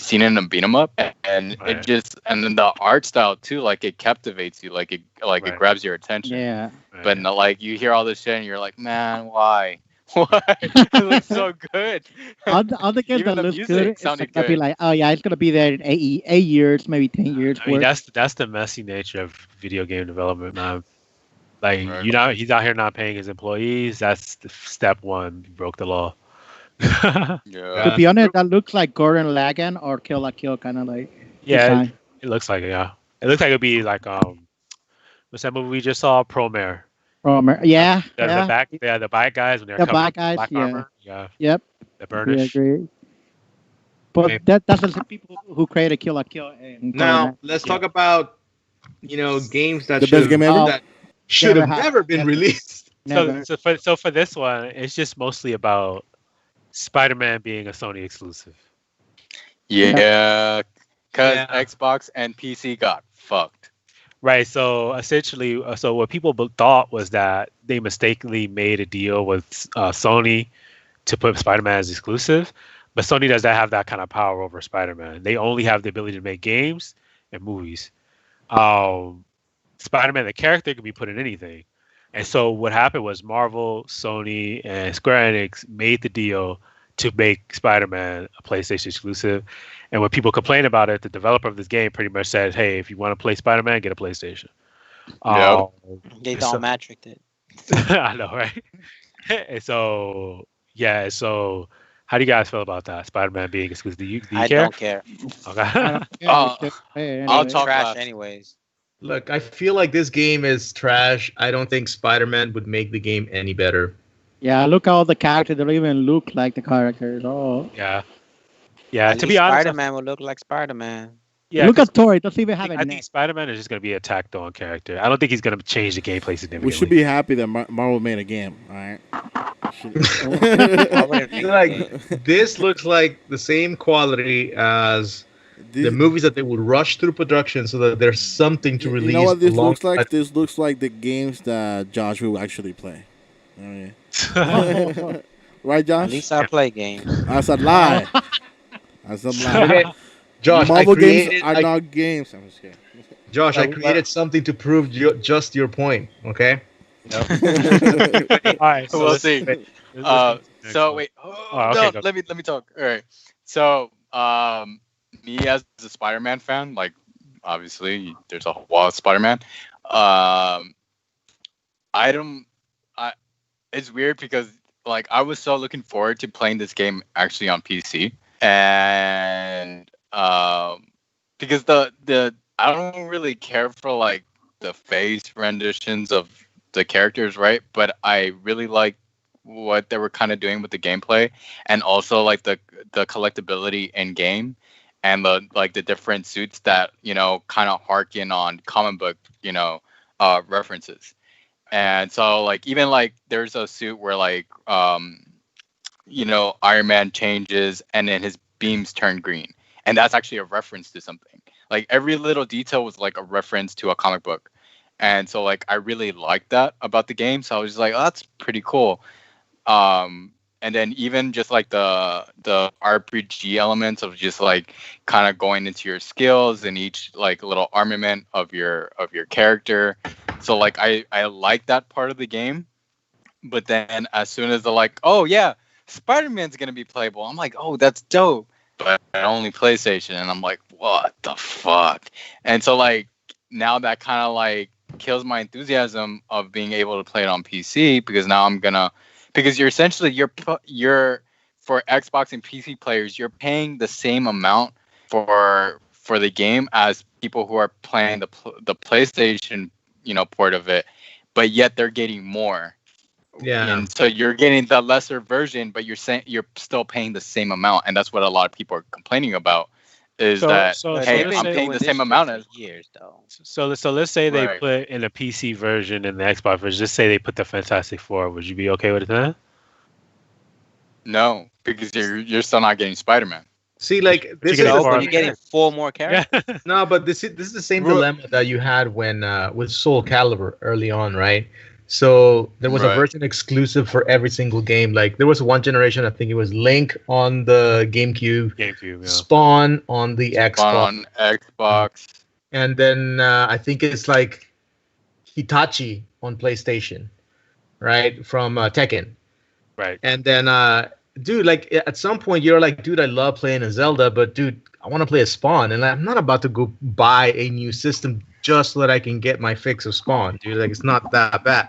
seen in a beat 'em up, and Right. it just and then the art style too, like it captivates you, like it Right. grabs your attention. Yeah. Right. But no, like you hear all this shit and you're like, man, why? Why? It looks so good. Other games Even that the looks music good, it's sounded gonna be good. like, oh yeah, it's gonna be there in 8 years, maybe 10 years. I mean, worth. that's the messy nature of video game development, man. Like Right. he's out here not paying his employees. That's step one. You broke the law. Yeah, Yeah. To be honest, that looks like Gordon Lagann or Kill la Kill kind of like design. it looks like it. Yeah, it looks like it'd be like what's that movie we just saw? Promare. Yeah, The yeah. the bad guys when they're The covered bad guys, in black yeah. armor. Yeah, Yep. the Yeah, burnish. agree. But Maybe. that's the people who created Kill la Kill. And now let's talk about games that The best game ever? that should have Never never been never. released. Never. So for this one, it's just mostly about Spider-Man being a Sony exclusive. Yeah. Because Yeah. Xbox and PC got fucked. Right. So essentially, so what people thought was that they mistakenly made a deal with Sony to put Spider-Man as exclusive, but Sony doesn't have that kind of power over Spider-Man. They only have the ability to make games and movies. Spider-Man, the character, can be put in anything. And so what happened was Marvel, Sony, and Square Enix made the deal to make Spider-Man a PlayStation exclusive. And when people complained about it, the developer of this game pretty much said, "Hey, if you want to play Spider-Man, get a PlayStation." Yep. They so- don't matric it. I know, right? And so how do you guys feel about that? Spider-Man being exclusive? Do you I care? don't care. Okay. I'll It's talk trash last. anyways. Look, I feel like this game is trash. I don't think Spider-Man would make the game any better. Yeah, look at all the characters. They don't even look like the characters. Oh, Yeah. At To least be honest, Spider-Man will look like Spider-Man. yeah. look 'cause at Thor. It doesn't even I have a think neck. Spider-Man is just going to be a tacked on character. I don't think he's going to change the gameplay significantly. We should be happy that Marvel made a game. All right. I wouldn't make Like, the game. this looks like the same quality as the movies that they would rush through production so that there's something to release. You know what this along- looks like? This looks like the games that Josh will actually play. I mean, right, At Josh? least I play games. That's a lie. That's a lie. Okay, Josh, Marvel I created, games are I, not games. I'm just kidding. Josh, I created something to prove just your point. Okay. All right. So We'll let's- see. let's- So wait, okay, no, go. let me talk. All right. So me as a Spider-Man fan, like obviously there's a wall of Spider-Man. It's weird because like I was so looking forward to playing this game actually on PC, and because the I don't really care for like the face renditions of the characters, right? But I really like what they were kind of doing with the gameplay, and also like the collectability in game, and the different suits that kind of harken on comic book references. And so like even like there's a suit where like Iron Man changes and then his beams turn green, and that's actually a reference to something. Like every little detail was like a reference to a comic book. And so like I really liked that about the game. So I was just like, oh, that's pretty cool. and then even just like the RPG elements of just like kind of going into your skills and each like little armament of your character. So like I like that part of the game. But then as soon as they're like, oh yeah, Spider-Man's gonna be playable, I'm like, oh, that's dope. But only PlayStation, and I'm like, what the fuck? And so like now that kind of like kills my enthusiasm of being able to play it on PC, because now because you're essentially you're for Xbox and PC players, you're paying the same amount for the game as people who are playing the PlayStation, port of it, but yet they're getting more. Yeah. And so you're getting the lesser version, but you're still paying the same amount, and that's what a lot of people are complaining about. Is that hey, I'm paying the same amount as years though. So let's say they Right. put in a PC version and the Xbox version. Just say they put the Fantastic Four. Would you be okay with that? no, because you're still not getting Spider-Man. See, like this get is it No, for but you're getting 4 more characters. Yeah. no, but this is the same dilemma that you had when with Soul Calibur early on, right? So there was a Right. version exclusive for every single game. Like there was one generation, I think it was Link on the GameCube, GameCube. Yeah. Spawn on the Xbox, On Xbox. and then I think it's like Hitachi on PlayStation, right? From Tekken. Right. And then, dude, like at some point you're like, dude, I love playing a Zelda, but dude, I want to play a Spawn, and I'm not about to go buy a new system just so that I can get my fix of Spawn, dude. Like it's not that bad.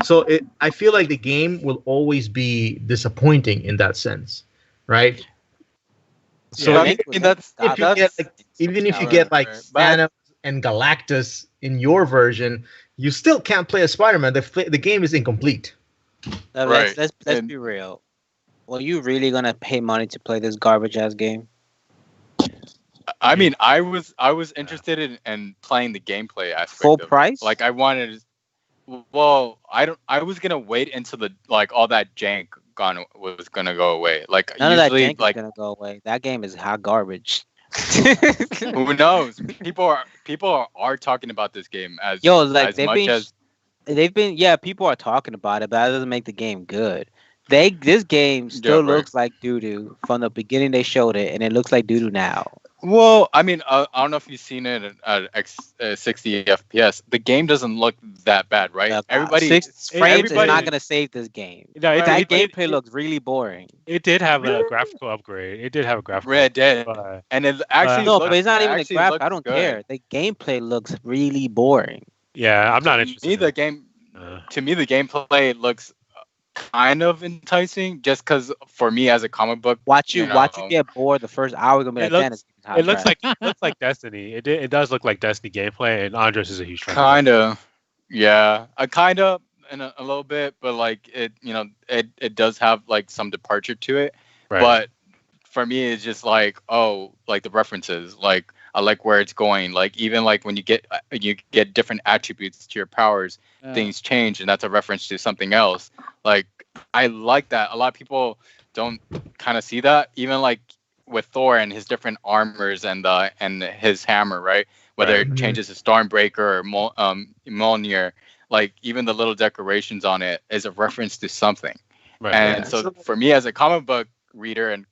So I feel like the game will always be disappointing in that sense, right? So Yeah, even I mean, that's if you get like, even if you get like But- Thanos and Galactus in your version, you still can't play as Spider-Man. The game is incomplete. No, Right. Let's And- be real. Were you really gonna pay money to play this garbage ass game? I mean, I was interested in playing the gameplay aspect. Full of it. price? Like I wanted. Well, I was gonna wait until the like all that jank was gonna go away. Like None of that usually, jank like is gonna go away. That game is hot garbage. who knows? People are talking about this game as Yo, like as much as people are talking about it, but that doesn't make the game good. This game still Yeah, right. looks like doo doo from the beginning. They showed it, and it looks like doo doo now. Well, I mean, I don't know if you've seen it at 60 FPS. The game doesn't look that bad, right? Everybody, 6 frames is everybody- not gonna save this game. No, That gameplay looks really boring. It did have a graphical upgrade. It did have a graphical. Red Dead, But and it actually No, looks, but it's not it even the actually graphic. looks I don't good. care. The gameplay looks really boring. yeah, I'm not To interested. me, in the it. game Uh, to me the gameplay looks kind of enticing, just because for me as a comic book, Watch you know, get bored the first hour. You're gonna be It like, looks- "Damn, it looks like Destiny. It does look like Destiny gameplay, and Andres is a huge fan. kind of, yeah, kind of in a little bit, but like it does have like some departure to it. Right. But for me, it's just like, oh, like the references, like I like where it's going. Like even like when you get different attributes to your powers, things change, and that's a reference to something else. Like I like that. A lot of people don't kind of see that. Even like with Thor and his different armors and his hammer, right? Whether Right. it changes to Stormbreaker or Mjolnir, like even the little decorations on it is a reference to something. Right. And Yeah. so for me as a comic book reader, and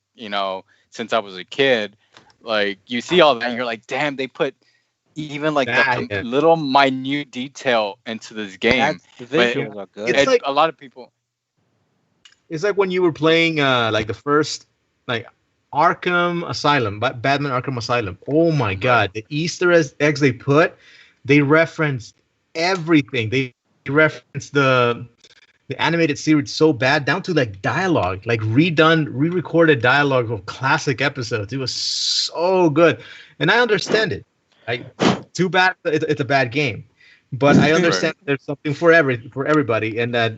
since I was a kid, like you see all that and you're like, damn, they put even like the Yeah. little minute detail into this game. The But visuals are good. It's And like- a lot of people, It's like when you were playing like the first like Arkham Asylum, Batman Arkham Asylum. Oh my God, the Easter eggs they put, they referenced everything. They referenced the animated series so bad down to like dialogue, like re-recorded dialogue of classic episodes. It was so good, and I understand it. Too bad it's a bad game. But I understand there's something for everybody, and that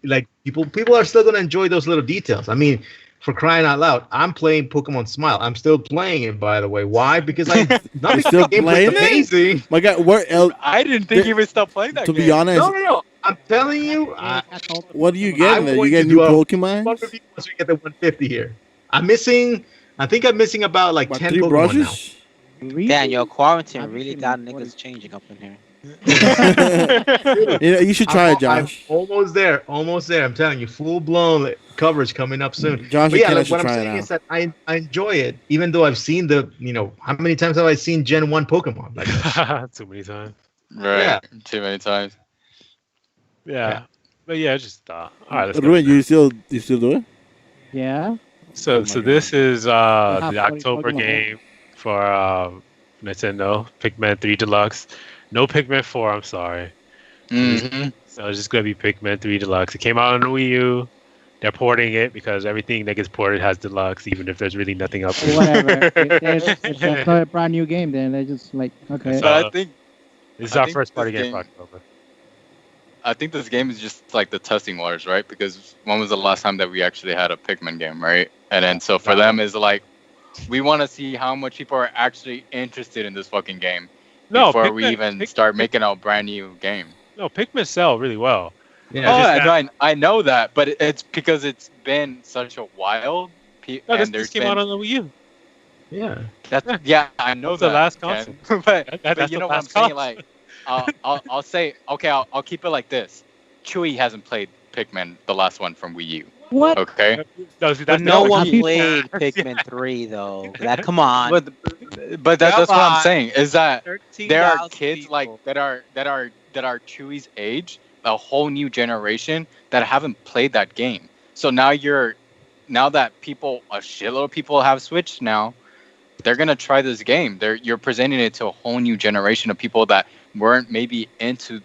like people are still gonna enjoy those little details. I mean, for crying out loud, I'm playing Pokemon Smile. I'm still playing it, by the way. Why? Because not because still the game was playing it? amazing. My God, where else? I didn't think he was still playing that To game. be honest, No. I'm telling you, what are you I'm getting? There? You going get to new do a Pokemon? one review once we get the 150 here. I think I'm missing about like About 10 3 Pokemon now. brushes? Damn, your quarantine I've really seen got it. niggas changing up in here. You should try it, I'm Josh. almost there. Almost there. I'm telling you, full blown coverage coming up soon. Josh But and yeah, Kenna like, should what I'm try it saying out. is that I enjoy it, even though I've seen how many times have I seen Gen 1 Pokemon? Like, Too many times. Right. Yeah. Too many times. Yeah. But yeah, just all right. Let's go. Ruben, you still do it? Yeah. So Oh my this God. is I have the 40 October Pokemon. game for Nintendo Pikmin 3 Deluxe. No Pikmin 4. I'm sorry. Mm-hmm. So it's just gonna be Pikmin 3 Deluxe. It came out on the Wii U. They're porting it because everything that gets ported has Deluxe, even if there's really nothing else. Whatever. If that's not a brand new game, then they just like okay. But So this is I our think first this party game for game October. I think this game is just like the testing waters, right? Because when was the last time that we actually had a Pikmin game, right? And then so for them is like we want to see how much people are actually interested in this fucking game No, before we even start making a brand new game. No, Pikmin sell really well. Yeah. Oh, just I that- know, I know that, but it's because it's been such a while, No, and this there's came been out on the Wii U. Yeah. yeah, I know That's the that, last Ken. console. but That's you the know what I'm last saying? console. Like, I'll say okay, I'll keep it like this. Chewy hasn't played Pikmin, the last one from Wii U. What? Okay, No, see, But that's no no, one he- played Yeah. Pikmin 3 though. That come on. but that's what Come I'm on. saying is that 13,000 there are kids people. like that are Chewy's age, a whole new generation that haven't played that game. So now that a shitload of people have switched now, they're gonna try this game. You're presenting it to a whole new generation of people that weren't maybe into a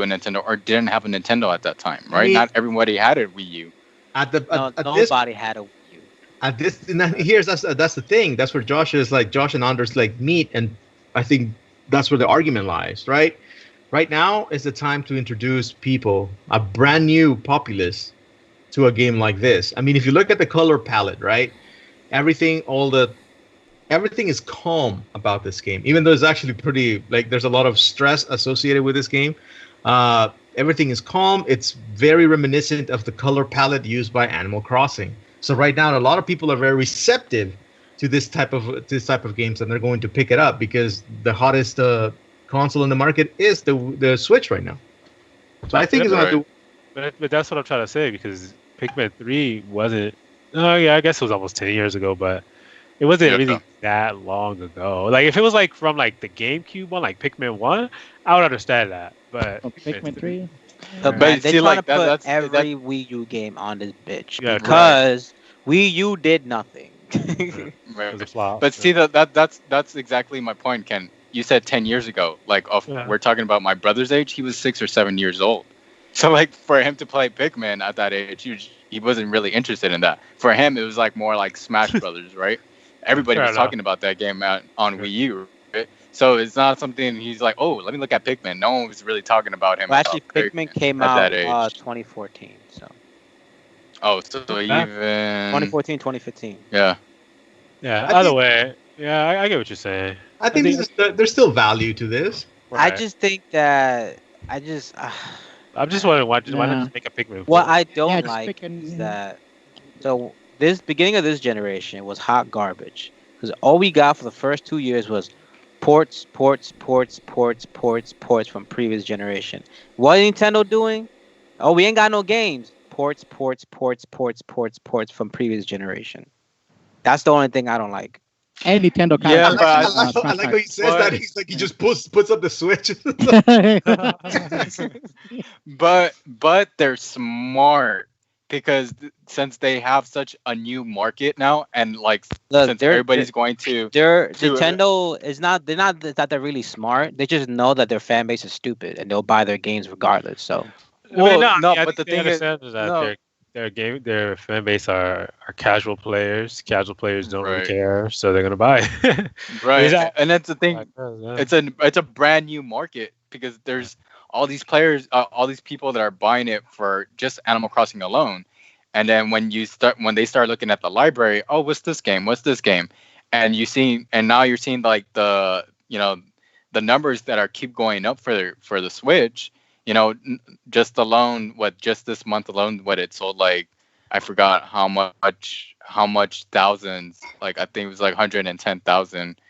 Nintendo or didn't have a Nintendo at that time, right? mean- Not everybody had a Wii U. At the No, at this nobody had a Wii U. at this and that's the thing. That's where Josh and Anders like meet, and I think that's where the argument lies, right? Right now is the time to introduce people, a brand new populace, to a game like this. I mean, if you look at the color palette, right? Everything, everything is calm about this game, even though it's actually pretty like there's a lot of stress associated with this game. Everything is calm. It's very reminiscent of the color palette used by Animal Crossing. So right now, a lot of people are very receptive to this type of games, and they're going to pick it up because the hottest console in the market is the Switch right now. So I think it's going to do. But that's what I'm trying to say because Pikmin 3 wasn't. Oh yeah, I guess it was almost 10 years ago, but it wasn't Yeah. really that long ago. Like if it was like from like the GameCube one, like Pikmin 1, I would understand that. But Oh, Pikmin 3. But But man, they see, trying like, to put that's every Wii U game on this bitch Yeah, because Wii U did nothing. it was a flop. But see that's exactly my point, Ken. You said 10 years ago. Like Yeah. we're talking about my brother's age. He was 6 or 7 years old. So like for him to play Pikmin at that age, he wasn't really interested in that. For him, it was like more like Smash Brothers, right? Everybody Fair was enough. talking about that game on Sure. Wii U. Right? So it's not something he's like, oh, let me look at Pikmin. No one was really talking about him. Well, actually, about Pikmin came at out that age. 2014, so Oh, so even 2014, 2015. yeah. Yeah. I Either think- way, yeah, I get what you're saying. I think there's still value to this. I just think that I'm just wondering why Yeah. not just make a Pikmin? what 4? I don't Yeah, just like picking- is yeah. that so this beginning of this generation was hot garbage because all we got for the first 2 years was ports from previous generation. What is Nintendo doing? Oh, we ain't got no games. Ports from previous generation. That's the only thing I don't like. And Nintendo kind Yeah, of but I like how he says that. He's like he just puts up the Switch. But they're smart because since they have such a new market now, and like Look, since everybody's going to Nintendo is not. They're not that they're really smart. They just know that their fan base is stupid and they'll buy their games regardless. So Well, no, I but the think they thing is, understand that no. their fan base are casual players. Casual players don't really Right. care, so they're gonna buy. right, Is that- and that's the thing. Yeah. It's a brand new market because there's all these players, all these people that are buying it for just Animal Crossing alone, and then when they start looking at the library, oh, what's this game? What's this game? And now you're seeing like the the numbers that are keep going up for the Switch. Just this month alone, what it sold like, I forgot how much thousands, like I think it was like 110,000.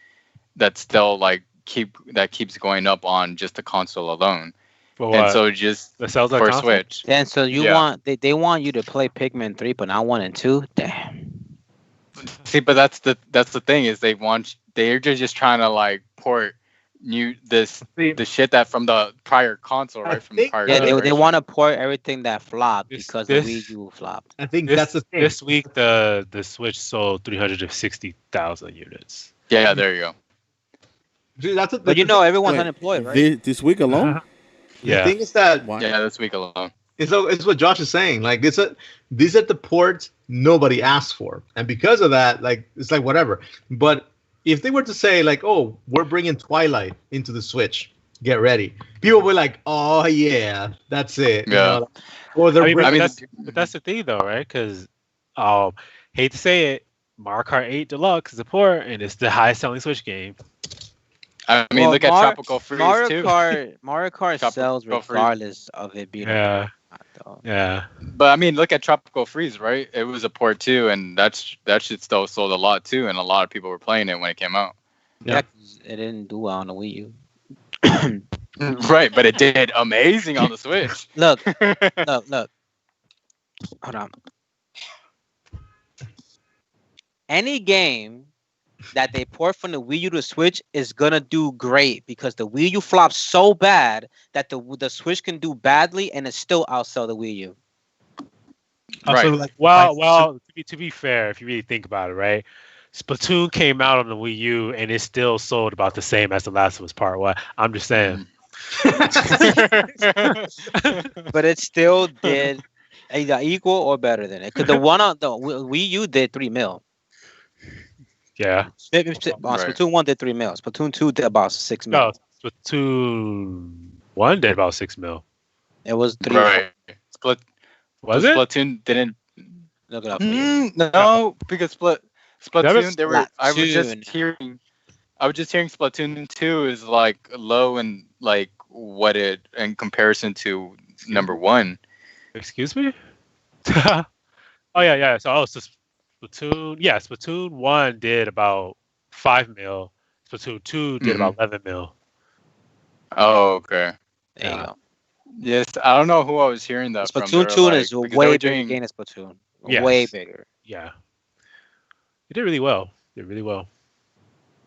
That's still like keeps going up on just the console alone. For And what? so just The sales on for console? Switch. Then so you Yeah. want they want you to play Pikmin 3, but not 1 and 2. Damn. See, but that's the thing is they're just trying to like port the shit that from the prior console, right? From the prior Yeah, they generation. want to port everything that flopped This- because this- the Wii U flopped. I think that's the thing. This week, the Switch sold 360,000 units. Yeah, there you go. Dude, that's But you know everyone's Wait, unemployed, right? This week alone? the Yeah. thing is that Why? Yeah, this week alone. it's what Josh is saying. Like these are the ports nobody asked for, and because of that, like it's like whatever. But if they were to say like, oh, we're bringing Twilight into the Switch, get ready, people were like, oh yeah, that's it. You Yeah. know? Or they're I mean, bringing, but that's the thing, though, right? Because, hate to say it, Mario Kart 8 Deluxe is a port, and it's the highest selling Switch game. I mean, Well, look at Tropical Freeze Mario too. Mario Kart Tropical sells Freeze. regardless of it being Yeah. a though. Yeah. But I mean, look at Tropical Freeze, right? It was a port too, and that shit still sold a lot too, and a lot of people were playing it when it came out. Yeah, 'cause it didn't do well on the Wii U. Right, but it did amazing on the Switch. Look. Hold on. Any game that they port from the Wii U to Switch is gonna do great because the Wii U flopped so bad that the Switch can do badly and it still outsell the Wii U. also, Right. like, Well, to be fair, if you really think about it, right? Splatoon came out on the Wii U, and it still sold about the same as The Last of Us Part 1. I'm just saying. But it still did either equal or better than it. Because the one on the Wii U did 3 mil. Yeah. Splatoon 1 did 3 mil. Splatoon 2 did about 6 mil. No, Splatoon 1 did about 6 mil. It was 3. Right. Was it? Splatoon didn't. Look it up. For you. No, because Splatoon. They were. I was just Splatoon. hearing. I was just hearing Splatoon 2 is like low and like what it in comparison to number 1. Excuse me? Oh, yeah. So Splatoon 1 did about 5 mil. Splatoon 2 did about 11 mil. Oh, okay. There you go. Yes, I don't know who I was hearing that from. Splatoon They 2 were is like- a because they way were bigger doing- game than Splatoon. Yes. Way bigger. Yeah. It did really well.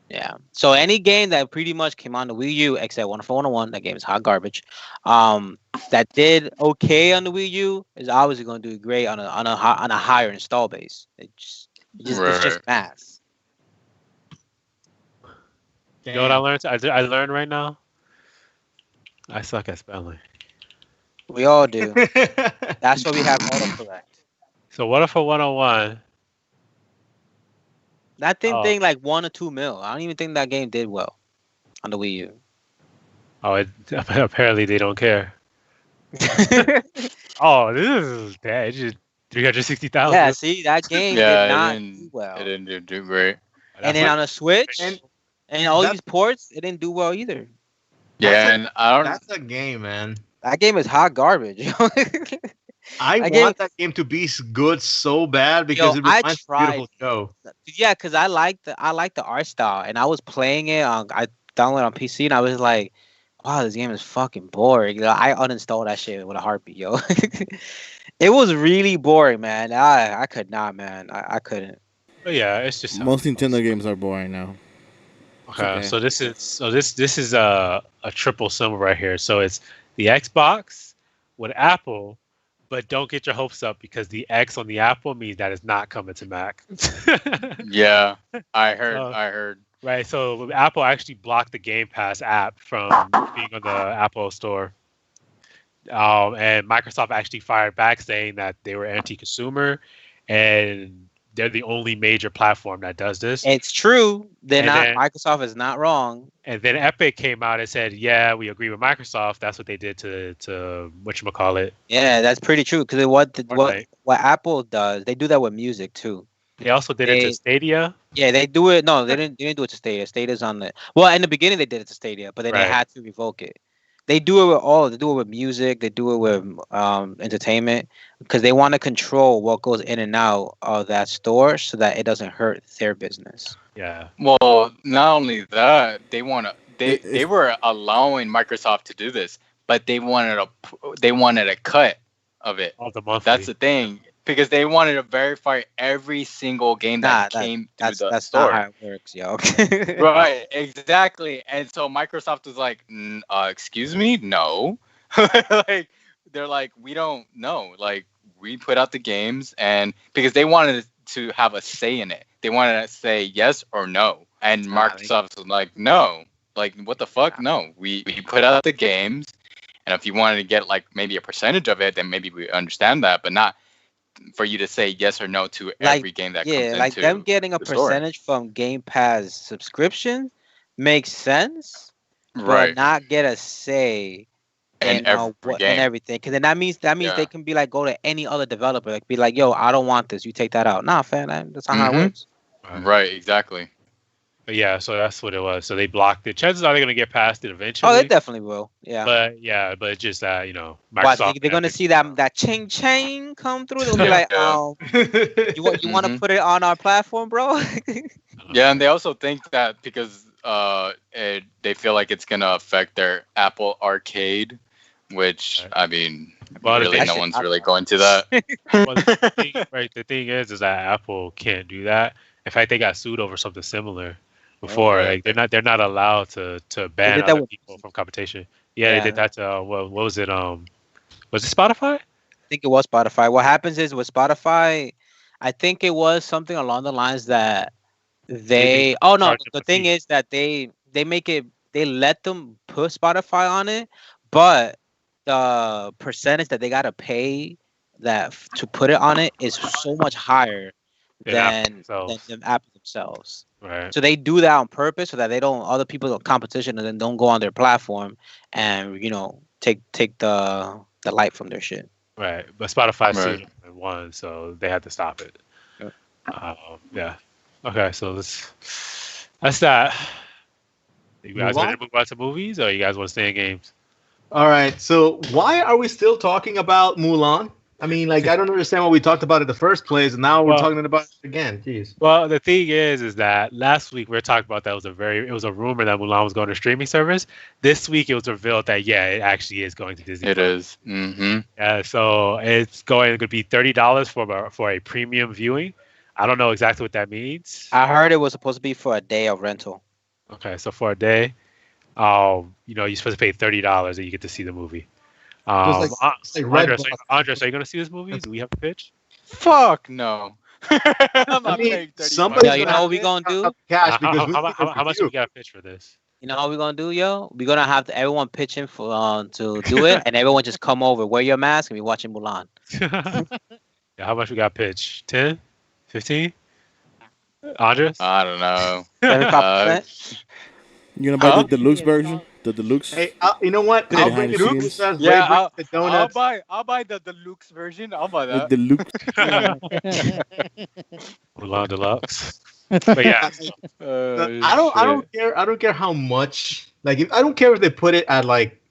Yeah. So any game that pretty much came on the Wii U except 101, that game is hot garbage. That did okay on the Wii U is obviously going to do great on a higher install base. It's just math. You know what I learned? I learned right now? I suck at spelling. We all do. That's why we have autocorrect. So what if a 101? That thing Oh. thing like 1 or 2 mil. I don't even think that game did well on the Wii U. Oh, apparently they don't care. Oh, this is bad. It's just 360,000. Yeah, see, that game Yeah, did not it do didn't. well. It didn't do great. And then on a Switch and all that- these ports, it didn't do well either. Yeah, and I don't. That's a game, man. That game is hot garbage. I want that game to be good so bad because it I reminds me of a tried. beautiful show. Yeah, because I like the art style, and I was playing it on. I downloaded on PC, and I was like, "Wow, this game is fucking boring." You know, I uninstalled that shit with a heartbeat, yo. It was really boring, man. I could not, man. I couldn't. But yeah, it's just Most Nintendo games are boring now. Okay, okay. so this is a triple symbol right here. So it's the Xbox with Apple, but don't get your hopes up because the X on the Apple means that it's not coming to Mac. Yeah, I heard. Right. So Apple actually blocked the Game Pass app from being on the Apple Store. And Microsoft actually fired back saying that they were anti-consumer and they're the only major platform that does this. It's true. And then- Microsoft is not wrong. And then Epic came out and said, "Yeah, we agree with Microsoft." That's what they did to whatchamacallit. Yeah, that's pretty true. Because what Fortnite. Apple does, they do that with music too. They also did it to Stadia. Yeah, they do it. No, they didn't do it to Stadia. Stadia's on the. Well, in the beginning they did it to Stadia, but then Right. they had to revoke it. They do it with all. They do it with music. They do it with entertainment because they want to control what goes in and out of that store so that it doesn't hurt their business. Yeah. Well, not only that, they they were allowing Microsoft to do this, but they wanted a cut of it. Of the monthly. That's the thing, because they wanted to verify every single game that came through the that's store. not how it works, yo. Right, exactly. And so Microsoft was like, excuse me, no. Like, they're like, we don't know. Like, we put out the games, and because they wanted to have a say in it, they wanted to say yes or no. And Microsoft was like, no. Like, what the fuck? No. We put out the games, and if you wanted to get like maybe a percentage of it, then maybe we understand that, but not for you to say yes or no to every game that comes into like them getting a the store. percentage from Game Pass subscription makes sense, Right. but not get a say And every game. and everything. Because then that means they can be like, go to any other developer, like be like, yo, I don't want this, you take that out. Nah, fam, that's not how it works. Right, exactly. But yeah, so that's what it was. So they blocked it. Chances are they're gonna get past it eventually. Oh, they definitely will. Yeah. But it's just that Microsoft. Microsoft. They're gonna see that ching ching come through. They'll be like, you want to put it on our platform, bro? Yeah, and they also think that because they feel like it's gonna affect their Apple Arcade, which I mean, really, no one's really going to that. Well, the thing is that Apple can't do that. In fact, they got sued over something similar before. Like they're not allowed to ban other people from competition. Yeah, they did that to what was it? Was it Spotify? I think it was Spotify. What happens is with Spotify, I think it was something along the lines that the thing is that they let them put Spotify on it, but the percentage that they gotta pay to put it on it is so much higher than the app themselves. Right. So they do that on purpose so that they don't other people competition and then don't go on their platform and take the light from their shit. Right. But Spotify sued them and won, so they had to stop it. Yeah. Okay, so that's that. You guys want to move on to movies, or you guys want to stay in games? All right. So why are we still talking about Mulan? I mean, like, I don't understand what we talked about in the first place, and now we're talking about it again. Jeez. Well, the thing is that last week we were talking about that it was a rumor that Mulan was going to streaming service. This week it was revealed that it actually is going to Disney. It is. Mm-hmm. Yeah, so it's going to be $30 for a premium viewing. I don't know exactly what that means. I heard it was supposed to be for a day of rental. Okay, so for a day, you're supposed to pay $30 and you get to see the movie. Andres, are you going to see this movie? Do we have a pitch? Fuck no. I'm not paying $30. You know what we gonna do? Cash how much do we got to pitch for this? You know what we're gonna do, yo? We're gonna have everyone pitch in for to do it, and everyone just come over, wear your mask, and be watching Mulan. Yeah, how much we got pitch? 10? 15? Andres? I don't know. 75%? You gonna buy the deluxe version? The deluxe? Hey, you know what? I'll bring the deluxe. I'll buy the deluxe version. I'll buy that. The deluxe. Mulan Deluxe. But yeah. I don't care how much. Like, I don't care if they put it at like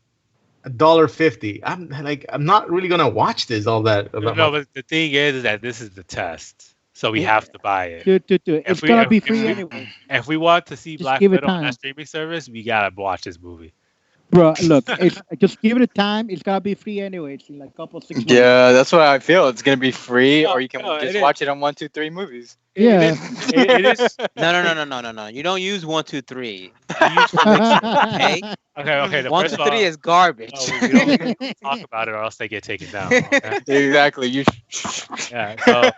$1.50. I'm not really gonna watch this all that. No, but the thing is that this is the test. So we have to buy it. Dude. It's gonna be free anyway. If we want to see Black Widow on that streaming service, we gotta watch this movie. Bro, look, just give it a time. It's gotta be free anyway. It's in like a couple 6 months. Yeah, that's what I feel. It's gonna be free, or you can just watch it on 1, 2, 3 movies. Yeah. It is. No. You don't use 1, 2, 3. You use okay. Okay. 1, 2, 3 is garbage. We don't talk about it, or else they get taken down. Okay? Exactly. Yeah.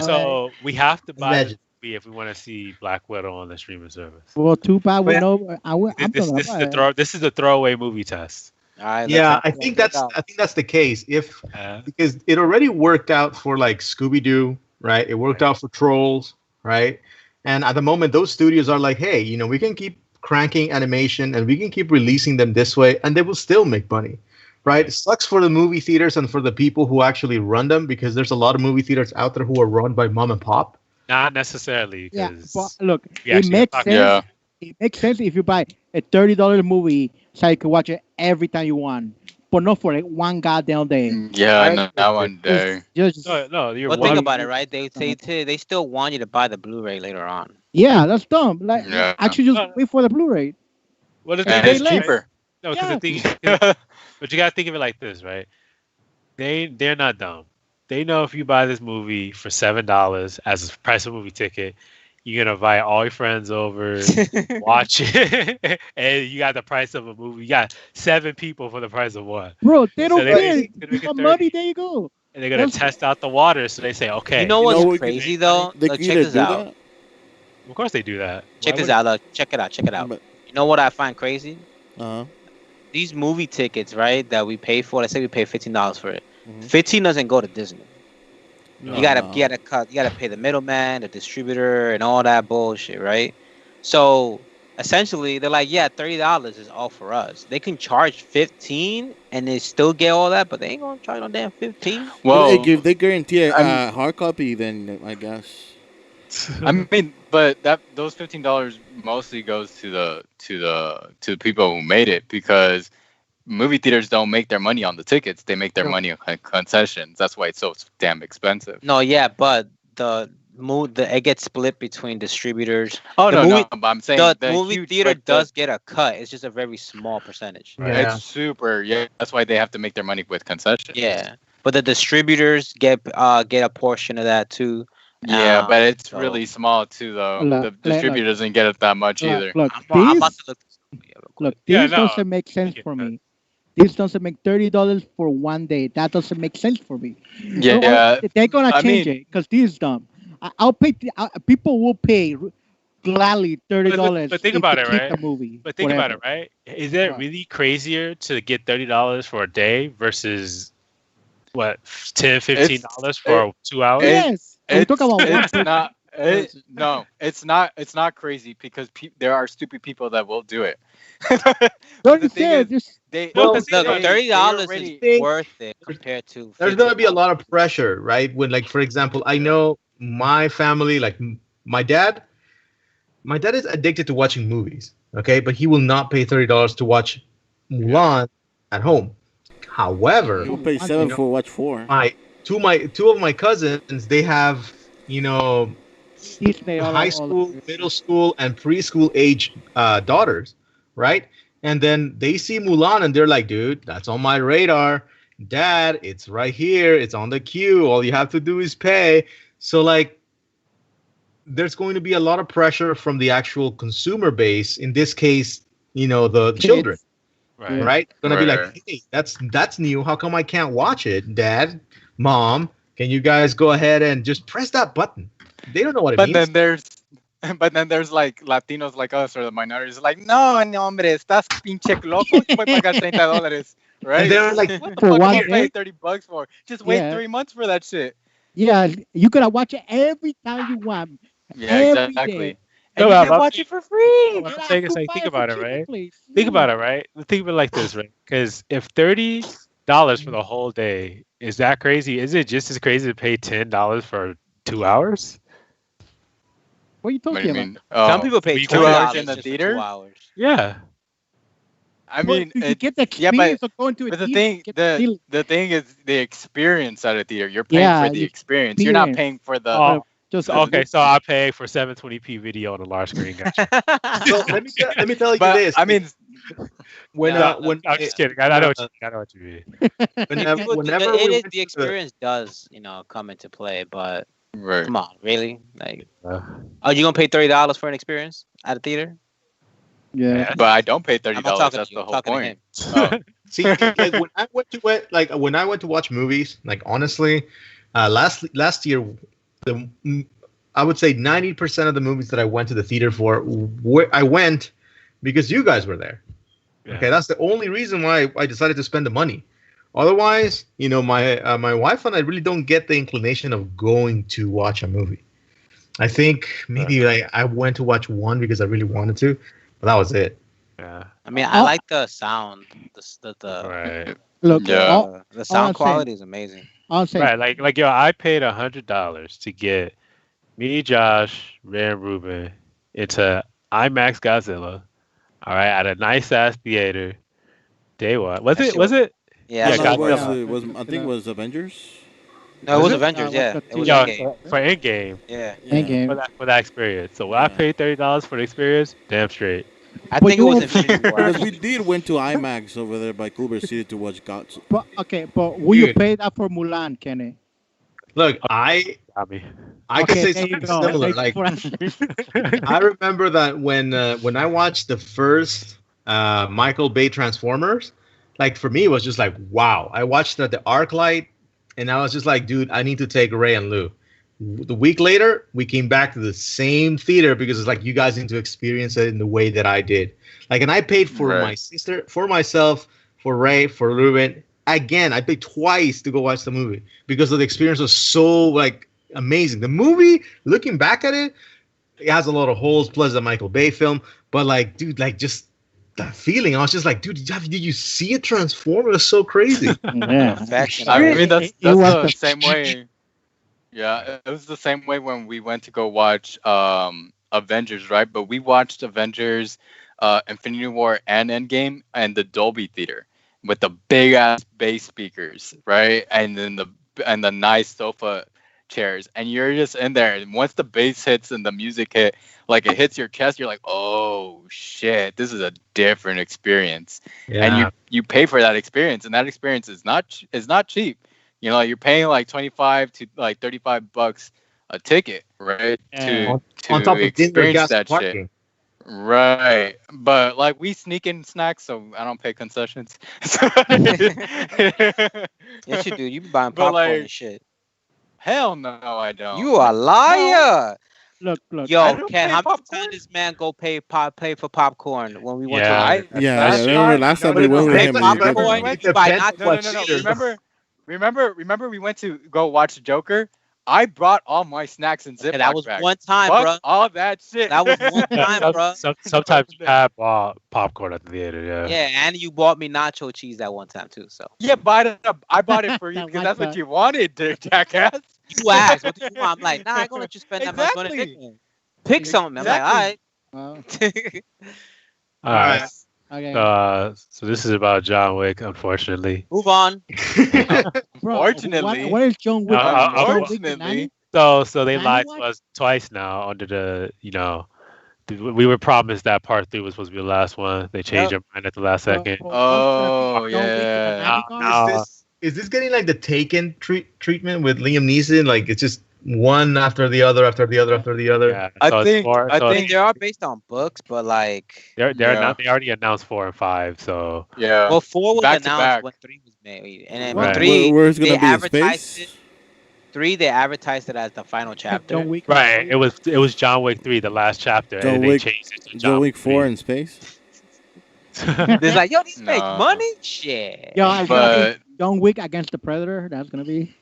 So we have to buy this movie if we want to see Black Widow on the streaming service. Well, too bad we know. This is the throwaway movie test. Yeah, I think that's the case. Because it already worked out for like Scooby-Doo, right? It worked out for Trolls, right? And at the moment, those studios are like, hey, we can keep cranking animation and we can keep releasing them this way, and they will still make money, right? It sucks for the movie theaters and for the people who actually run them, because there's a lot of movie theaters out there who are run by mom and pop. Not necessarily. Yeah, but look, it makes sense. Yeah. It makes sense if you buy a $30 movie so you can watch it every time you want, but not for like one goddamn day. Yeah, right? Not one day. No. But think about it, right? They still want you to buy the Blu-ray later on. Yeah, that's dumb. Like, actually, just wait for the Blu-ray. Well, the And thing it's is, right? cheaper. No, because the Yeah. thing, but you gotta think of it like this, right? They're not dumb. They know if you buy this movie for $7 as a price of movie ticket, you're gonna invite all your friends over, watch it, and you got the price of a movie. You got 7 people for the price of one. Bro, they So don't they care. make it You got 30, money, there you go. and they're gonna That's- test out the water. So they say, You okay, know You what's know we could crazy make money. though? They Look, could check either this do out. that. Of course they do that. Check Why this wouldn't out. Look, check it out. Check it out. But You know what I find crazy? uh These movie tickets, right? That we pay for. Let's say we pay $15 for it. Mhm. 15 doesn't go to Disney. no, You gotta no. cut. You gotta pay the middleman, the distributor, and all that bullshit, right? So essentially, they're like, yeah, $30 is all for us. They can charge 15 and they still get all that, but they ain't gonna charge no damn 15. Well, Well, if they guarantee a I'm- hard copy, then I guess. I mean, but those $15 mostly goes to the people who made it, because movie theaters don't make their money on the tickets; they make their money on concessions. That's why it's so damn expensive. No, yeah, but it gets split between distributors. Oh The no, movie- no, but I'm saying The movie huge, theater like, does get a cut. It's just a very small percentage. Yeah. It's super. Yeah, that's why they have to make their money with concessions. Yeah, but the distributors get a portion of that too. Yeah, but it's so- really small too, though. Look, The look, distributor doesn't get it that much either. Look, I'm these, about to look this up. Yeah, real quick. look, Yeah, this no, doesn't make sense get for that. me. This doesn't make $30 for one day. That doesn't make sense for me. Yeah, They're gonna I change mean- it because this is dumb. I'll pay. People will pay gladly $30. But think about it, keep right? the movie. But think about whatever. it, right? Is it What? really crazier to get $30 for a day versus what, $10-15 for 2 hours? Yes, we talk about one it's person. not. No, it's not. It's not crazy, because there are stupid people that will do it. Don't the you thing say is, just they, Well, Look, they- $30 already- is worth it compared to. There's gonna be a $15. lot of pressure, right? When, like, for example, I know my family, like my dad. My dad is addicted to watching movies. Okay, but he will not pay $30 to watch Mulan at home. However, You'll pay $7 for watch 4. two of my cousins, they have, Disney high school, middle school, and preschool age daughters, right? And then they see Mulan and they're like, dude, that's on my radar. Dad, it's right here. It's on the queue. All you have to do is pay. So, like, there's going to be a lot of pressure from the actual consumer base. In this case, the children, Right. right? Gonna be like, Right. hey, that's new. How come I can't watch it? Dad, Mom, can you guys go ahead and just press that button? They don't know what it But means. then there's like Latinos like us, or the minorities, like, no, hombre, estás pinche loco, te voy a pagar $30, right? And they're like, what the For fuck one am I paying day? $30 for? Just wait Yeah. 3 months for that shit. Yeah, you gotta watch it every time you want. Yeah, Every exactly. day. And No, you I'm can watch it for free. What I'm saying is, like, think about it, right? Think Think about it, right? Think of it like this, right? Because if $30 for the whole day is that crazy, is it just as crazy to pay $10 for 2 hours? What are you What talking do you about? mean? Some Oh, people pay you 2 hours $20 in the just for theater? 2 hours. Yeah. I Well, mean, you get the yeah, experience of going to a but the theater, thing, get the feeling. the thing is the experience at a theater. You're paying Yeah, for the the experience. You're not experience. paying for the. Oh, Just so, okay, so I pay for 720p video on a large screen. Gotcha. So let me tell you But this. I mean, when No, when I'm just kidding. I know what you mean. whenever we went the to experience does come into play, but right. come on, really? Like, Uh, you gonna pay $30 for an experience at a theater? yeah. But I don't pay $30. I'm not talking That's to you. the I'm whole talking to point. him. Oh. See, like, when I went to watch movies, like, honestly, last year, I would say 90% of the movies that I went to the theater for, I went because you guys were there. Yeah. Okay, that's the only reason why I decided to spend the money. Otherwise, my wife and I really don't get the inclination of going to watch a movie. I think maybe I went to watch one because I really wanted to, but that was it. Yeah. I mean, I like the sound. The Right. Look, Yeah. the I'm sound saying- quality is amazing. I'm saying, Right. Like yo, I paid $100 to get me, Josh, Ray, and Ruben into IMAX Godzilla. All right, at a nice ass theater. Day one. Was it? Was it? Yeah, Yeah, so God, we're- I think it was Avengers. no, it was Was it? Avengers. Yeah, what's it was the- Endgame. For Endgame. Yeah. Endgame. For that experience. So when I Yeah. paid $30 for the experience, damn straight. I But think it you was were- Infinity War. Because we actually. did went to IMAX over there by Culver City to watch Gods. But okay, but will you Dude. pay that for Mulan, Kenny? Look, I Got me. I could Okay, say there you something go. similar. Thank you Like for answering. I remember that when I watched the first Michael Bay Transformers, like for me it was just like wow. I watched the ArcLight, and I was just like, dude, I need to take Ray and Lou. The week later, we came back to the same theater because it's like you guys need to experience it in the way that I did. Like, and I paid for Right. my sister, for myself, for Ray, for Ruben. Again, I paid twice to go watch the movie because the experience was so like amazing. The movie, looking back at it, it has a lot of holes. Plus, the Michael Bay film, but like, dude, like just that feeling. I was just like, dude, did you see it transform? It was so crazy. Yeah. Perfection. I It- mean, that's it was the the- same way. Yeah, it was the same way when we went to go watch Avengers, right? But we watched Avengers, Infinity War, and Endgame, and the Dolby Theater with the big ass bass speakers, right? And then the nice sofa chairs, and you're just in there. And once the bass hits and the music hit, like it hits your chest, you're like, oh shit, this is a different experience. And you pay for that experience, and that experience is not cheap. You know, you're paying like 25 to like $35 a ticket, right? Yeah. To on top of dinner, experience gas, that shit. parking. Right. But like we sneak in snacks, so I don't pay concessions. Yes, you do. You be buying But, popcorn like, and shit. Hell no, I don't. You a liar. Look. I Yo, don't Ken, pay how many popcorn. times this man go pay for popcorn when we went Yeah. to I, Yeah, last yeah. Remember time- last time no, we no, went no, with Pay him remember- and you popcorn. remember. You buy Depends nachos. what No. theater. Remember we went to go watch Joker. I brought all my snacks in Ziploc Okay, that was bags. one time, Fuck bro. all that shit. That was one time, bro. Sometimes you No, have popcorn at the theater. Yeah. Yeah, and you bought me nacho cheese that one time too. So Yeah, I bought it for you I because like that's what that. you wanted, jackass. you asked, what do you want? I'm like, nah, I ain't gonna let you spend that much money. Exactly. Picking. Pick something. I'm like, all Well, right. All right. okay. So this is about John Wick, unfortunately. Move on. Bro, Unfortunately. what is John Wick? John Wick the Unfortunately. 90? So they Can lied you to watch? us twice now under we were promised that part 3 was supposed to be the last one. They changed their mind at the last second. Oh, John Wick the yeah. 90 car? Is this getting like the Taken treatment with Liam Neeson? Like it's just one after the other after the other after the other. Yeah, I so it's think- four- I so I it's- mean, they are based on books, but like, they're Yeah. not, they already announced 4 and 5. So Yeah. well, 4 was Back to announced back. when 3 was made, and then Right. 3 Where it's they gonna be in advertised space? it. 3 they advertised it as the final chapter. John Wick. right, it was John Wick 3, the last chapter, John and Wick- they changed it to John Wick 4 3. in space. There's like, yo, these make No. money, shit. Yo, I But John Wick against the Predator. That's gonna be.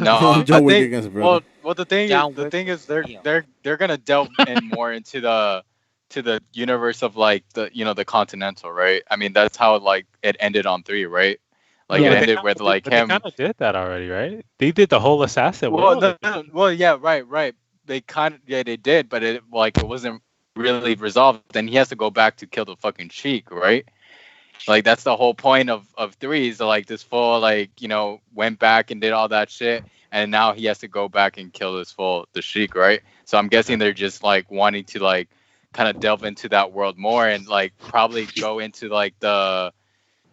no, John I Wick think, against the Predator. well, the thing John is, the Wick. thing is, Yeah. they're gonna delve in more into the universe of like the Continental, right? I mean, that's how like it ended on 3, right? Like Yeah. it But ended with like But him. They kind of did that already, right? They did the whole assassin Well, world. well, yeah, right. They they did, but it wasn't really resolved. Then he has to go back to kill the fucking Sheik, right? Like that's the whole point of 3 is like this full went back and did all that shit, and now he has to go back and kill the Sheik, right? So I'm guessing they're just like wanting to like kind of delve into that world more and like probably go into like the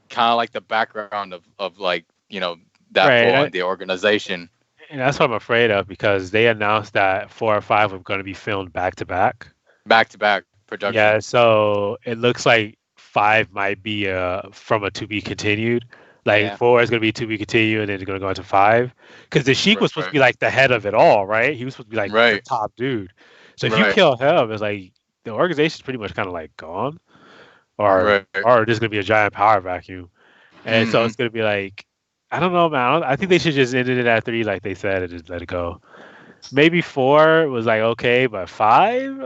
kind of like the background of like that Right, full I- on the organization. And that's what I'm afraid of because they announced that 4 and 5 were going to be filmed back to back. Back to back production. Yeah, so it looks like 5 might be from a to be continued. Like Yeah. 4 is going to be to be continued, and then it's going to go into 5. Because the Sheik was supposed to Right. be like the head of it all, right? He was supposed to be like the Right. top dude. So if you Right. kill him, it's like the organization's pretty much kind of like gone, or Right. there's going to be a giant power vacuum, and so Mhm. it's going to be like, I don't know, man. I think they should just ended it at 3, like they said, and just let it go. Maybe 4 was like okay, but 5,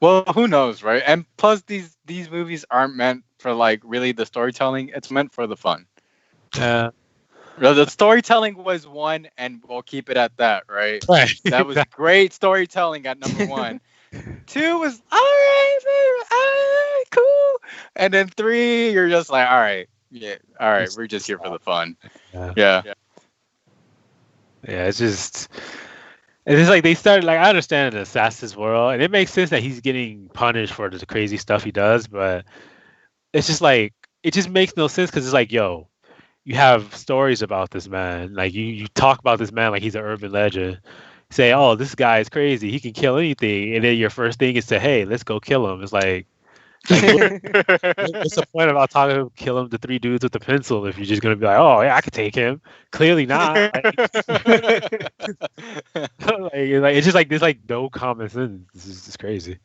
Well, who knows, right? And plus, these movies aren't meant for like really the storytelling. It's meant for the fun. yeah. The storytelling was 1, and we'll keep it at that, right? Right. That was great storytelling at number 1. 2 was all right, cool. And then 3, you're just like, all right, yeah, all right, we're just here for the fun. Yeah. Yeah. Yeah, it's just And it's like they started like I understand the Assassin's world, and it makes sense that he's getting punished for the crazy stuff he does, but it's just like it just makes no sense because it's like, yo, you have stories about this man, like you talk about this man like he's an urban legend. Say, oh, this guy is crazy, he can kill anything, and then your first thing is to, hey, let's go kill him. It's like what's the point about talking to kill him the three dudes with the pencil if you're just gonna be like, oh yeah, I could take him? Clearly not. Like it's just like there's like no common sense. This is just crazy.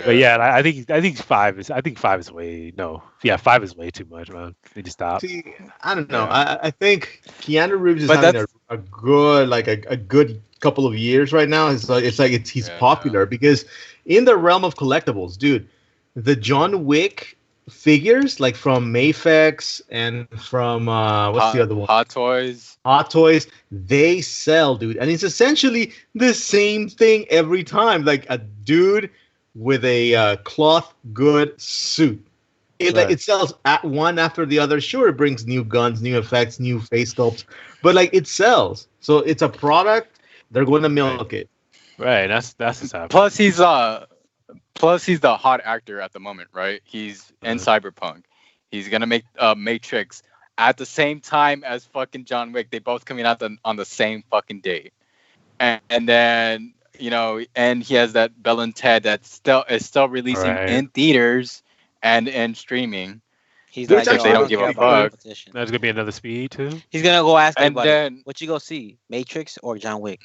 But yeah, I think 5 is way no. Yeah, 5 is way too much, man. They just stop. See, I don't know. Yeah. I think Keanu Reeves is But having a good a good couple of years right now. It's like he's Yeah. popular because in the realm of collectibles, dude, the John Wick figures like from Mayfex and from what's the other one? Hot Toys. Hot Toys, they sell, dude, and it's essentially the same thing every time. Like a dude with a cloth good suit. Right. It sells at one after the other. Sure, it brings new guns, new effects, new face sculpts, but like it sells. So it's a product. They're going to milk it. Right, that's what's happening. Plus he's the hot actor at the moment, right? He's in Cyberpunk. He's gonna make Matrix at the same time as fucking John Wick. They both coming out on the same fucking date, and then and he has that Bill and Ted that is still releasing Right. in theaters and streaming. He's Which like, actually "Yo, I don't give a care about fuck." competition." There's gonna be another Speed too. He's gonna go ask And everybody, then "What you go see, Matrix or John Wick?"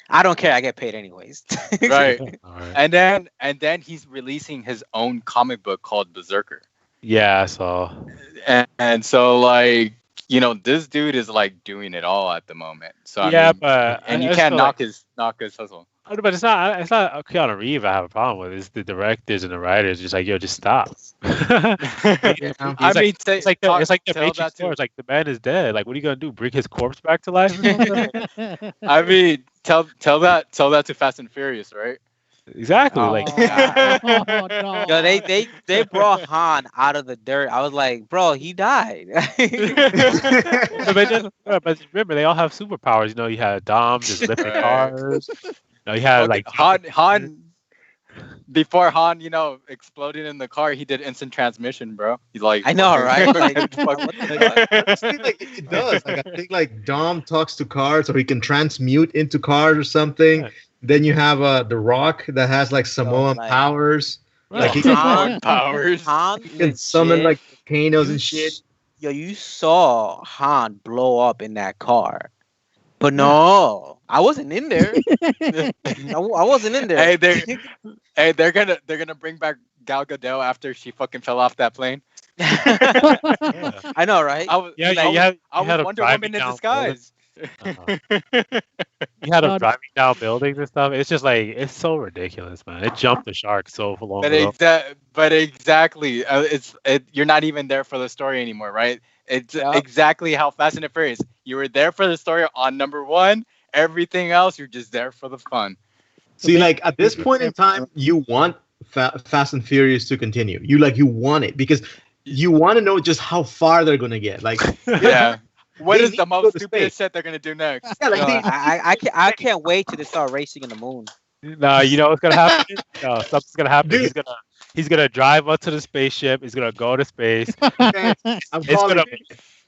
I don't care. I get paid anyways. right, All right. and then he's releasing his own comic book called Berserker. Yeah, I saw. And so like this dude is like doing it all at the moment. So I Yeah, mean, but and I you just can't feel knock his hustle. But it's not Keanu Reeves I have a problem with. It's the directors and the writers just like, yo, just stop. I mean, It's like the tell Matrix that 4. to- It's like the man is dead. Like, what are you gonna do? Bring his corpse back to life? I mean, tell that to Fast and Furious, right? Exactly. Oh, Like, God. Oh, no. Yo, they brought Han out of the dirt. I was like, bro, he died. but remember, they all have superpowers. You had Dom just lifting Right. cars. You had like Han. Before Han, exploded in the car, he did instant transmission, bro. He's like, I know, right? Like, fuck- what the fuck? Honestly, like it does. Like I think like Dom talks to cars, or he can transmute into cars or something. Yeah. Then you have the Rock that has like Samoan like- powers. Right. Like he Han powers. Han can summon legit- like volcanoes and shit. Yo, you saw Han blow up in that car, but no, I wasn't in there. I wasn't in there. They're gonna bring back Gal Gadot after she fucking fell off that plane. I know, right? I was, Yeah, I you had was a Wonder driving Woman in down disguise. you had them driving down buildings and stuff. It's just like it's so ridiculous, man. It jumped the shark so long ago. But exactly, you're not even there for the story anymore, right? It's Yep. exactly how Fast and the Furious. You were there for the story on number 1. Everything else, you're just there for the fun. See, like at this point in time, you want Fast and Furious to continue. You want it because you want to know just how far they're gonna get. Like, Yeah. What They is need the to go most to stupidest space. shit they're gonna do next? yeah, like Yo, they, I can't wait till they start racing in the moon. No, you know what's gonna happen? No, something's gonna happen. Dude. He's gonna drive up to the spaceship. He's gonna go to space. I'm It's calling gonna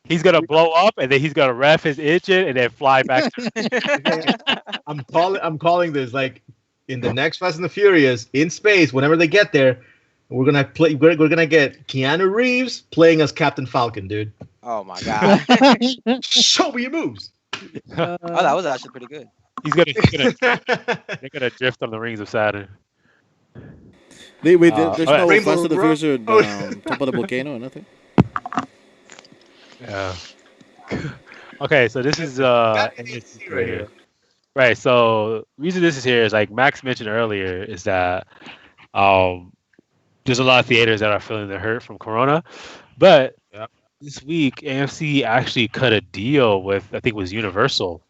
he's gonna blow up, and then he's gonna rev his engine and then fly back. I'm calling this like in the next Fast and the Furious in space. Whenever they get there, we're gonna get Keanu Reeves playing as Captain Falcon, dude. Oh my god! Show me your moves. Oh, that was actually pretty good. They're gonna drift on the rings of Saturn. There's alright. no Rainbow Fast and the Road. Furious top of the volcano or nothing. Yeah. Okay, so this is That and is this is right right here. here. Right. So reason this is here is like Max mentioned earlier is that there's a lot of theaters that are feeling the hurt from Corona, but Yep. this week AMC actually cut a deal with I think it was Universal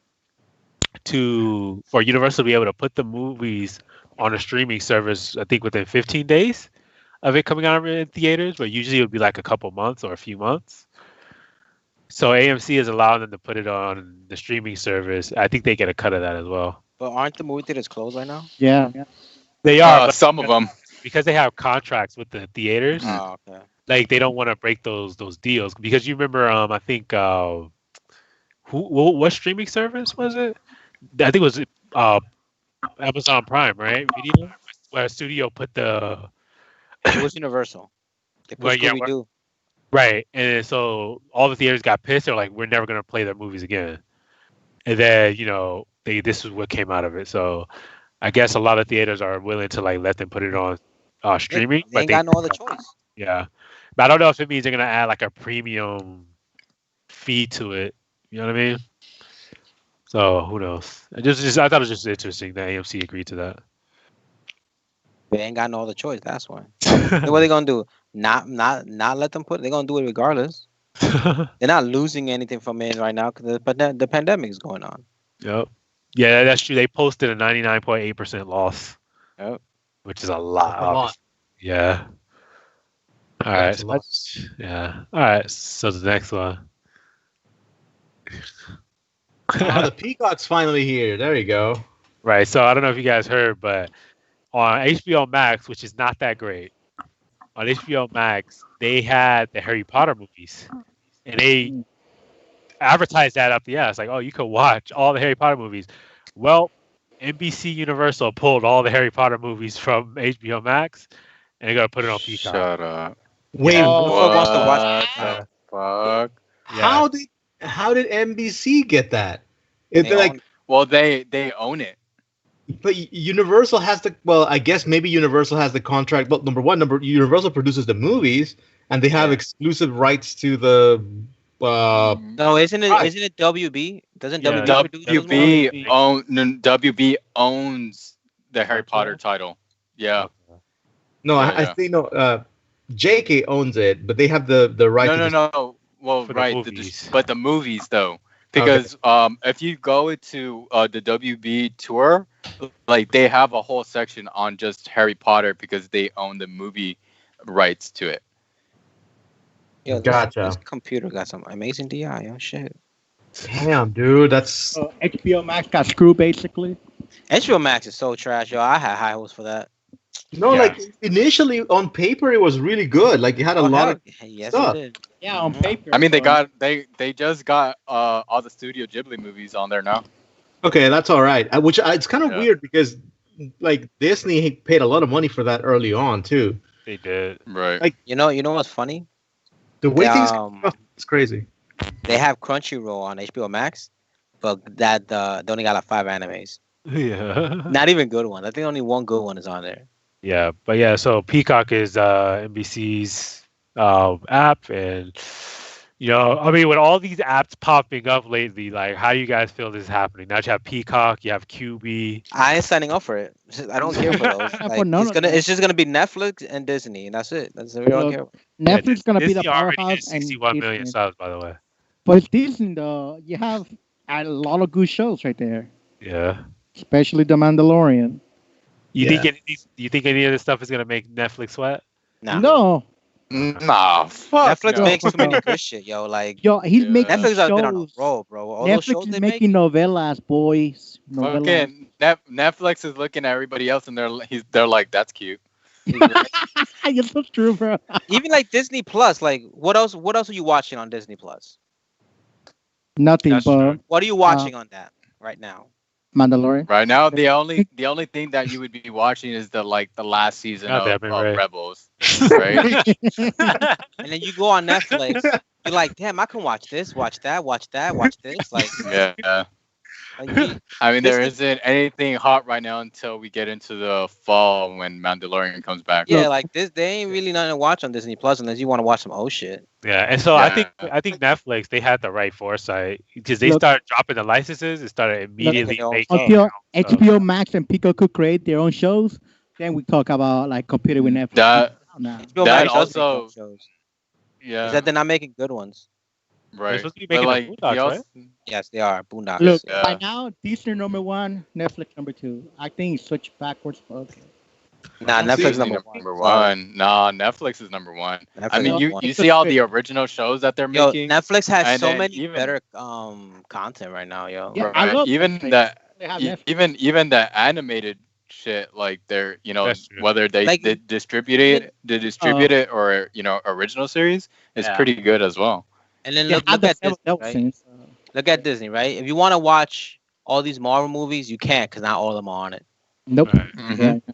for Universal to be able to put the movies on a streaming service. I think within 15 days of it coming out in theaters, but usually it would be like a couple months or a few months. So AMC is allowing them to put it on the streaming service. I think they get a cut of that as well. But aren't the movie theaters closed right now? Yeah. They are, but Some of them. because they have contracts with the theaters, Oh, okay. like they don't want to break those deals. Because you remember, I think what streaming service was it? I think it was Amazon Prime, right? Video, where a studio put the It was Universal. They put Well, yeah, Scooby Doo. right, and so all the theaters got pissed. They're like, we're never gonna play their movies again. And then this is what came out of it. So I guess a lot of theaters are willing to like let them put it on streaming, They but ain't got no other choice. yeah. But I don't know if it means they're gonna add like a premium fee to it. You know what I mean? So who knows? I thought it was just interesting that AMC agreed to that. They ain't got no other choice. That's why. Then what they gonna do? Not let them put. They're gonna do it regardless. They're not losing anything from it right now because the pandemic is going on. Yep. Yeah, that's true. They posted a 99.8% loss. Yep. Which is a lot. That's a lot. Yeah. All right. That's a lot. Yeah. All right. So the next one. The Peacock's finally here. There you go. Right. So I don't know if you guys heard, but on HBO Max, which is not that great, on HBO Max, they had the Harry Potter movies, and they advertised that up the ass, like, oh, you could watch all the Harry Potter movies. Well, NBC Universal pulled all the Harry Potter movies from HBO Max, and they got to put it on Peacock. Shut up. Wait, Who what? wants to watch the fuck? Yeah. How did NBC get that? They It's like, own- Well, they own it. but Universal has the. Well, I guess maybe Universal has the contract. But Universal produces the movies, and they have Yeah. exclusive rights to the. No, isn't it? Right. Isn't it WB? Doesn't Yeah, WB produce those movies? WB owns the Harry Potter title. Yeah. No, Yeah, I yeah. think no. JK owns it, but they have the right. No. Well, For the right. movies. But the movies, though. Because if you go to the WB tour, like they have a whole section on just Harry Potter because they own the movie rights to it. Yeah, Gotcha. This computer got some amazing DI. Oh shit. Damn, dude, that's. HBO Max got screwed basically. HBO Max is so trash, yo. I had high hopes for that. No, Yeah. like initially on paper it was really good. Like it had a lot of. Yes, stuff. it did. Yeah, on Mhm. paper. I mean, so- they just got all the Studio Ghibli movies on there now. Okay, that's all right. It's kind of Yeah. weird because like Disney paid a lot of money for that early on too. They did. Right. Like- You know what's funny? The way things Um, it's crazy. They have Crunchyroll on HBO Max, but that they only got like 5 animes. Yeah. Not even good ones. I think only one good one is on there. Yeah, but yeah, so Peacock is NBC's app, and I mean, with all these apps popping up lately, like, how do you guys feel this is happening? Now you have Peacock, you have QB. I ain't signing up for it. I don't care for those. For Like, none it's of gonna. them. It's just gonna be Netflix and Disney, and that's it. That's what I don't Look, care. Netflix gonna be the Disney already powerhouse, did and 61 million Disney. subs, by the way. But it's Disney though. You have a lot of good shows right there, Yeah. especially The Mandalorian. You think any of this stuff is gonna make Netflix sweat? Nah. No, Nah, fuck. Netflix no. makes too many good shit, yo. Like yo, he's Yeah. making Netflix has been on a shows. roll, bro. All those Netflix shows is they making novellas, boys. Novellas. Fucking Netflix is looking at everybody else and they're like, that's cute. make. It's so true, bro. Even like Disney Plus. Like what else? What else are you watching on Disney Plus? Nothing That's but true. What are you watching on that right now? Mandalorian. Right now, the only thing that you would be watching is the last season God of damn it, Ray. Rebels, right? And then you go on Netflix. You're like, damn, I can watch this, watch that, watch this. Like, Yeah. like I mean, there Disney- isn't anything hot right now until we get into the fall when Mandalorian comes back. yeah, like this. They ain't really nothing to watch on Disney Plus unless you want to watch some old shit. Yeah, and so I Yeah. think Netflix, they had the right foresight because they Look- started dropping the licenses and started immediately Look- making. Until So- HBO Max and Pico could create their own shows, then we talk about like competing with Netflix. That- Now. HBO That Max does make also- good shows. Yeah, Is that they're not making good ones? right. supposed to be But making the Boondocks, he also- Yes, they are. Boondocks. Look, Yeah. by now Disney #1, Netflix #2. I think it's such backwards. But okay. Nah, Let's see. Netflix Disney number number one. Sorry. one. Nah, Netflix is number one. I Netflix mean, number you one. you see all the original shows that they're Yo, making, Netflix has and so then many even better content right now, yo. Yeah, Like, I right, love even Netflix. the They have e- Netflix. even the animated shit, like they're That's true. whether they Like, distribute it or original series is Yeah. pretty good as well. and then They look have the at seven Disney, right? Dolphins. Look at Disney, right? If you want to watch all these Marvel movies, you can't because not all of them are on it. Nope. Right. Mhm. Yeah.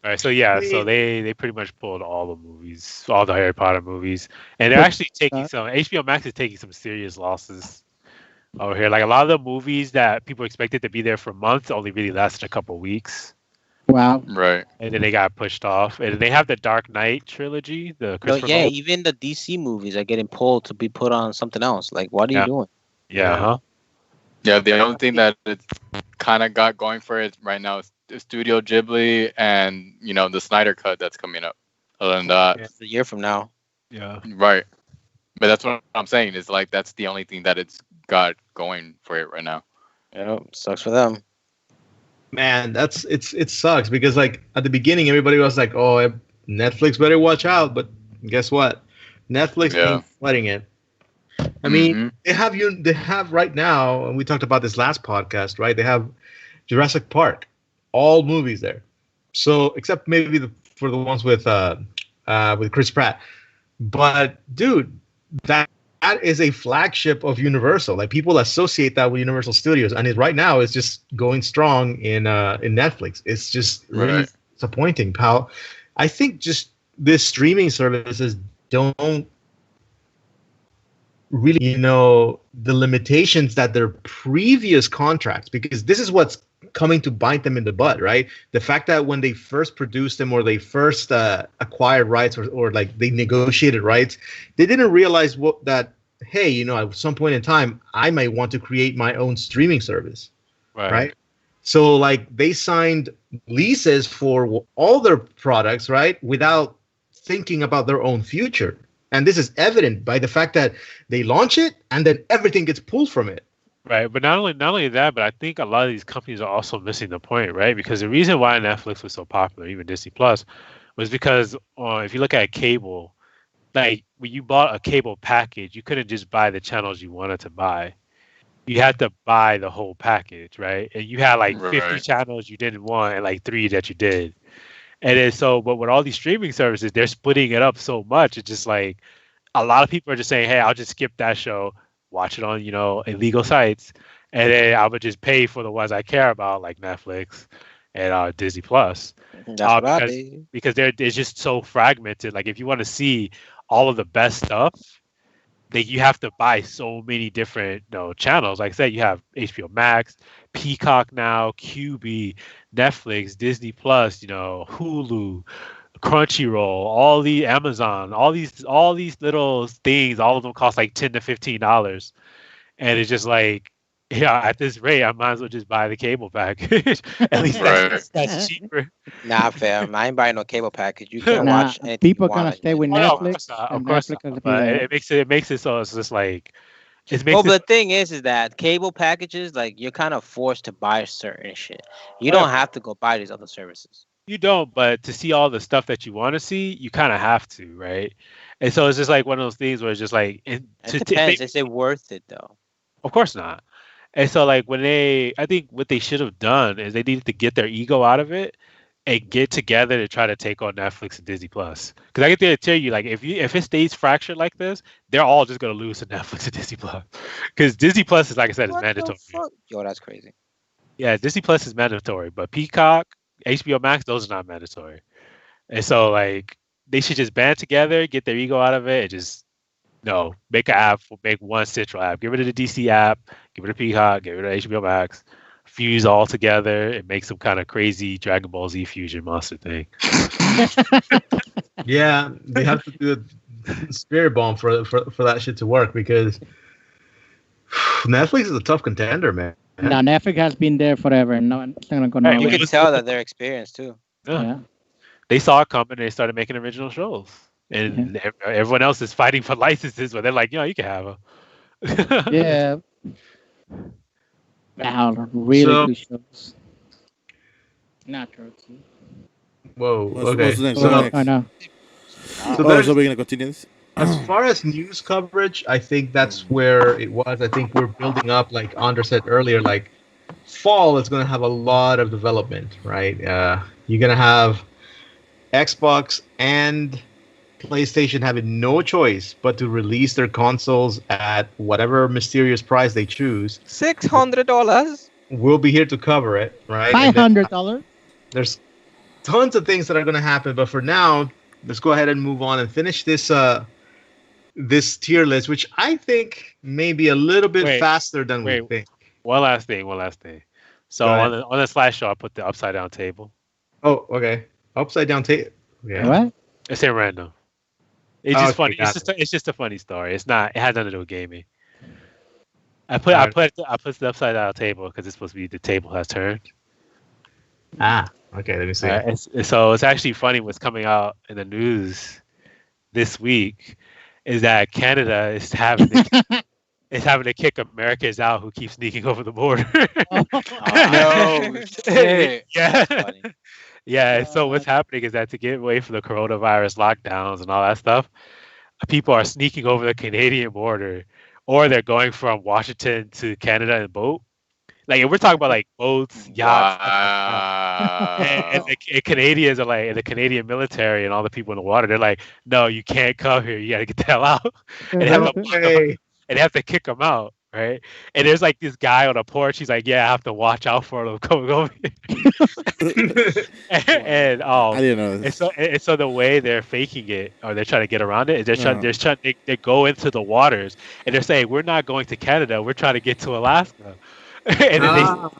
All right, so yeah, so they pretty much pulled all the movies, all the Harry Potter movies, and they're actually taking some. HBO Max is taking some serious losses over here. Like a lot of the movies that people expected to be there for months only really lasted a couple weeks, Wow. Right. and then they got pushed off. And they have the Dark Knight trilogy, the Yo, Christopher yeah, Nolan. even the DC movies are getting pulled to be put on something else. Like, what are you Yeah. doing? Yeah, huh? Yeah, the only thing that it's kind of got going for it right now is Studio Ghibli and the Snyder Cut that's coming up. Other than that, Yeah. It's a year from now. Yeah. right. But that's what I'm saying is like that's the only thing that it's got going for it right now. Sucks for them. Man, it sucks because like at the beginning everybody was like, "Oh, Netflix better watch out," but guess what? Netflix Yeah. ain't flooding it. I mean, Mhm. they have right now, and we talked about this last podcast, right? They have Jurassic Park, all movies there. So except maybe for the ones with Chris Pratt, but dude, that is a flagship of Universal. Like people associate that with Universal Studios, and right now it's just going strong in Netflix. It's just really Right. disappointing, pal. I think just this streaming services don't really the limitations that their previous contracts, because this is what's coming to bite them in the butt, right? The fact that when they first produced them or they first acquired rights or like they negotiated rights, they didn't realize that hey, at some point in time I might want to create my own streaming service, right? So like they signed leases for all their products, right, without thinking about their own future. And this is evident by the fact that they launch it and then everything gets pulled from it. Right, but not only that, but I think a lot of these companies are also missing the point, right? Because the reason why Netflix was so popular, even Disney Plus, was because if you look at cable, like when you bought a cable package, you couldn't just buy the channels you wanted to buy. You had to buy the whole package, right? And you had like 50 Right. channels you didn't want and like 3 that you did. And then but with all these streaming services, they're splitting it up so much. It's just like a lot of people are just saying, "Hey, I'll just skip that show, watch it on illegal sites, and then I would just pay for the ones I care about, like Netflix and Disney Plus." That's what I because did. because they're just so fragmented. Like if you want to see all of the best stuff, you have to buy so many different channels. Like I said, you have HBO Max, Peacock now, QB, Netflix, Disney Plus, Hulu, Crunchyroll, all the Amazon, all these little things, all of them cost like $10 to $15, and it's just like, yeah, at this rate, I might as well just buy the cable package. At least Right. that's cheaper. Nah, fam. I ain't buying no cable package. You can't Nah, watch anything people you gonna want. stay with Oh, no, of Netflix. course not. Of and course Netflix not. gonna be But there. it makes it so it's just like it makes Well, it. the thing is that cable packages, like you're kind of forced to buy certain shit. You Oh, yeah. don't have to go buy these other services. You don't, but to see all the stuff that you want to see, you kind of have to, right? And so it's just like one of those things where it's just like, It depends. Is it worth it though? of course not. And so like I think what they should have done is they needed to get their ego out of it and get together to try to take on Netflix and Disney Plus. Because I get there to tell you, like if it stays fractured like this, they're all just gonna lose to Netflix and Disney Plus. Because Disney Plus is, like I said, is What the mandatory. fuck? Yo, that's crazy. Yeah, Disney Plus is mandatory, but Peacock, HBO Max, those are not mandatory. And so like they should just band together, get their ego out of it, and just make an app, make one central app. Get rid of the DC app, get rid of Peacock, get rid of HBO Max, fuse all together, and make some kind of crazy Dragon Ball Z fusion monster thing. Yeah, they have to do a spirit bomb for that shit to work because Netflix is a tough contender, man. Now Netflix has been there forever. No, it's not gonna go Right, You nowhere. can tell that they're experienced too. Yeah. They saw it coming and they started making original shows. And everyone else is fighting for licenses, but they're like, you can have them. Yeah. Wow, really So- good shows. Not true. Whoa. What's, Okay. what's next? So, What's next? I know. so Oh, there's so we're gonna continue this. as far as news coverage, I think that's where it was. I think we're building up, like Andre said earlier, like fall is going to have a lot of development, right? You're going to have Xbox and PlayStation having no choice but to release their consoles at whatever mysterious price they choose. $600. We'll be here to cover it, right? And then $500. there's tons of things that are going to happen, but for now, let's go ahead and move on and finish this tier list, which I think may be a little bit faster than we think. One last thing. So on the slideshow, I put the upside down table. Oh, okay. Upside down table. Yeah. What? It's in random. It's just funny. It's just a funny story. It's not. It has nothing to do with gaming. I put the upside down table because it's supposed to be the table has turned. Ah, okay. Let me see. So it's actually funny. What's coming out in the news this week is that Canada is having to kick Americans out who keep sneaking over the border. No shit. Yeah. Yeah. So what's happening is that to get away from the coronavirus lockdowns and all that stuff, people are sneaking over the Canadian border, or they're going from Washington to Canada in a boat. Like, if we're talking about like boats, yachts, Wow. and Canadians are like, and the Canadian military and all the people in the water, they're like, no, you can't come here. You got to get the hell out. And they have to kick them out, right? And there's like this guy on a porch. He's like, yeah, I have to watch out for them coming over here. and I didn't know this. and so the way they're faking it, or they're trying to get around it, is they go into the waters and they're saying, we're not going to Canada. We're trying to get to Alaska. And then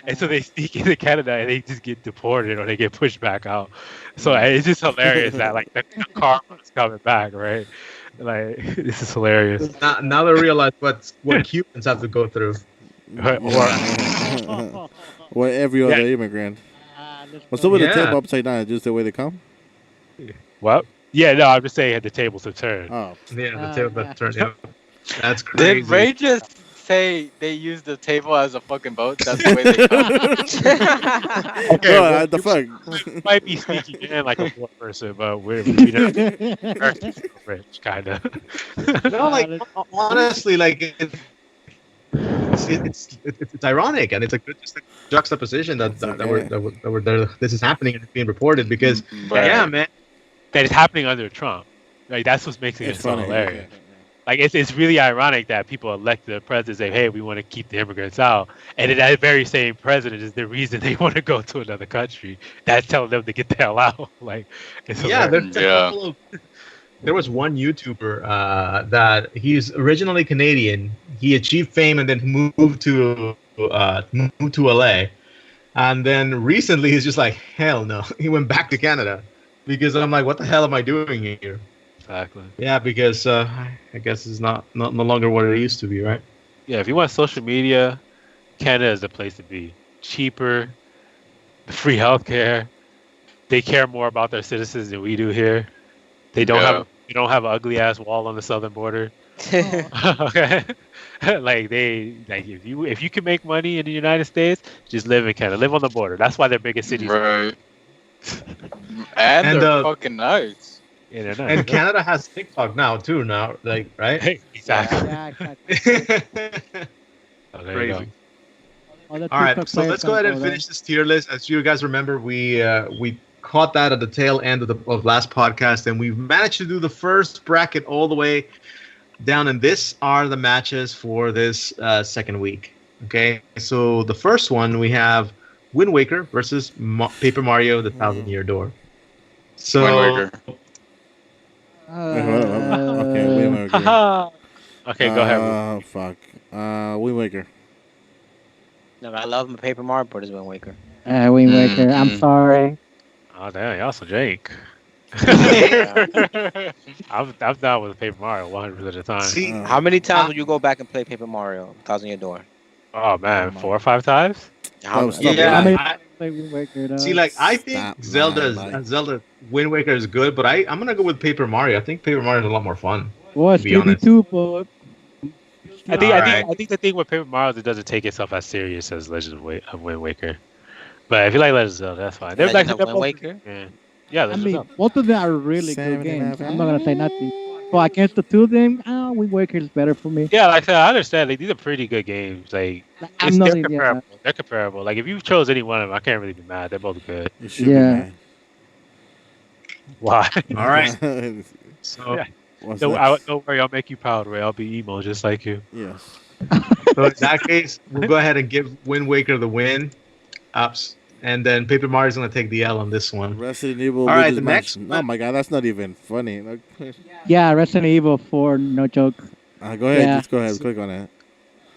and so they sneak into Canada and they just get deported or they get pushed back out. So it's just hilarious that like the karma is coming back, right? Like, this is hilarious. Now they realize what Cubans have to go through. Or every other immigrant. What's up with the table upside down? Just the way they come? What? Yeah, no, I'm just saying the tables have turned. Oh. Yeah, the table have turned. Yeah. That's crazy. Did Ray just say they use the table as a fucking boat? That's the way they come. Okay, what the fuck? Might be sneaking in like a poor person, but we don't rich, kind of. No, like honestly, like it's ironic and it's a good just a juxtaposition that this is happening and it's being reported because yeah, man, that is happening under Trump. Like, that's what makes it so hilarious. Like, it's really ironic that people elect the president and say, hey, we want to keep the immigrants out. And then that very same president is the reason they want to go to another country. That's telling them to get the hell out. Like, it's there was one YouTuber that he's originally Canadian. He achieved fame and then moved to LA. And then recently he's just like, hell no. He went back to Canada because I'm like, what the hell am I doing here? Exactly. Yeah, because I guess it's no longer what it used to be, right? Yeah, if you want social media, Canada is the place to be. Cheaper, free healthcare. They care more about their citizens than we do here. They don't have an ugly ass wall on the southern border. Okay. If you can make money in the United States, just live in Canada. Live on the border. That's why their biggest cities. Right. And they're fucking nice. Yeah, they're nice. And Canada has TikTok now too. Now, like, right? Exactly. Crazy. All right, so let's go ahead and finish this tier list. As you guys remember, we caught that at the tail end of last podcast, and we managed to do the first bracket all the way down. And this are the matches for this second week. Okay, so the first one we have Wind Waker versus Paper Mario: The Thousand Year Door. So. Wind Waker. Okay, Wind Waker. Okay, go ahead. Fuck. Wind Waker. No, I love my Paper Mario, but it's Wind Waker. Wind Waker. I'm sorry. Oh damn, y'all so Jake. I'm down with Paper Mario 100% of the time. See, how many times will you go back and play Paper Mario: Thousand Year Door? Oh man, 4 or 5 times. See, like, I think Zelda Wind Waker is good, but I'm gonna go with Paper Mario. I think Paper Mario is a lot more fun. What? To be honest. I think the thing with Paper Mario is it doesn't take itself as serious as Legend of Wind Waker. But if you like Legend of Zelda, that's fine. They're Legend like of they're Wind both, Waker. yeah, I Legend of mean, Zelda. both of them are really good 79 games. I'm not gonna say nothing. But against the two of them, Wind Waker is better for me. Yeah, like I said, I understand. Like these are pretty good games. Like Like, I'm not they're in. comparable. They're comparable. Like if you chose any one of them, I can't really be mad. They're both good. You should Yeah. Why? be All right. mad. So, Yeah. What's Don't, next? don't worry, I'll make you proud, Ray. I'll be emo just like you. Yes. so in that case, we'll go ahead and give Wind Waker the win. Ups. And then Paper Mario's going to take the L on this one. Resident Evil. All right, Luigi's the next Mansion. Oh my god, that's not even funny. Like, Yeah, Resident Evil 4, no joke. go ahead. Yeah. Just go ahead. Click on it.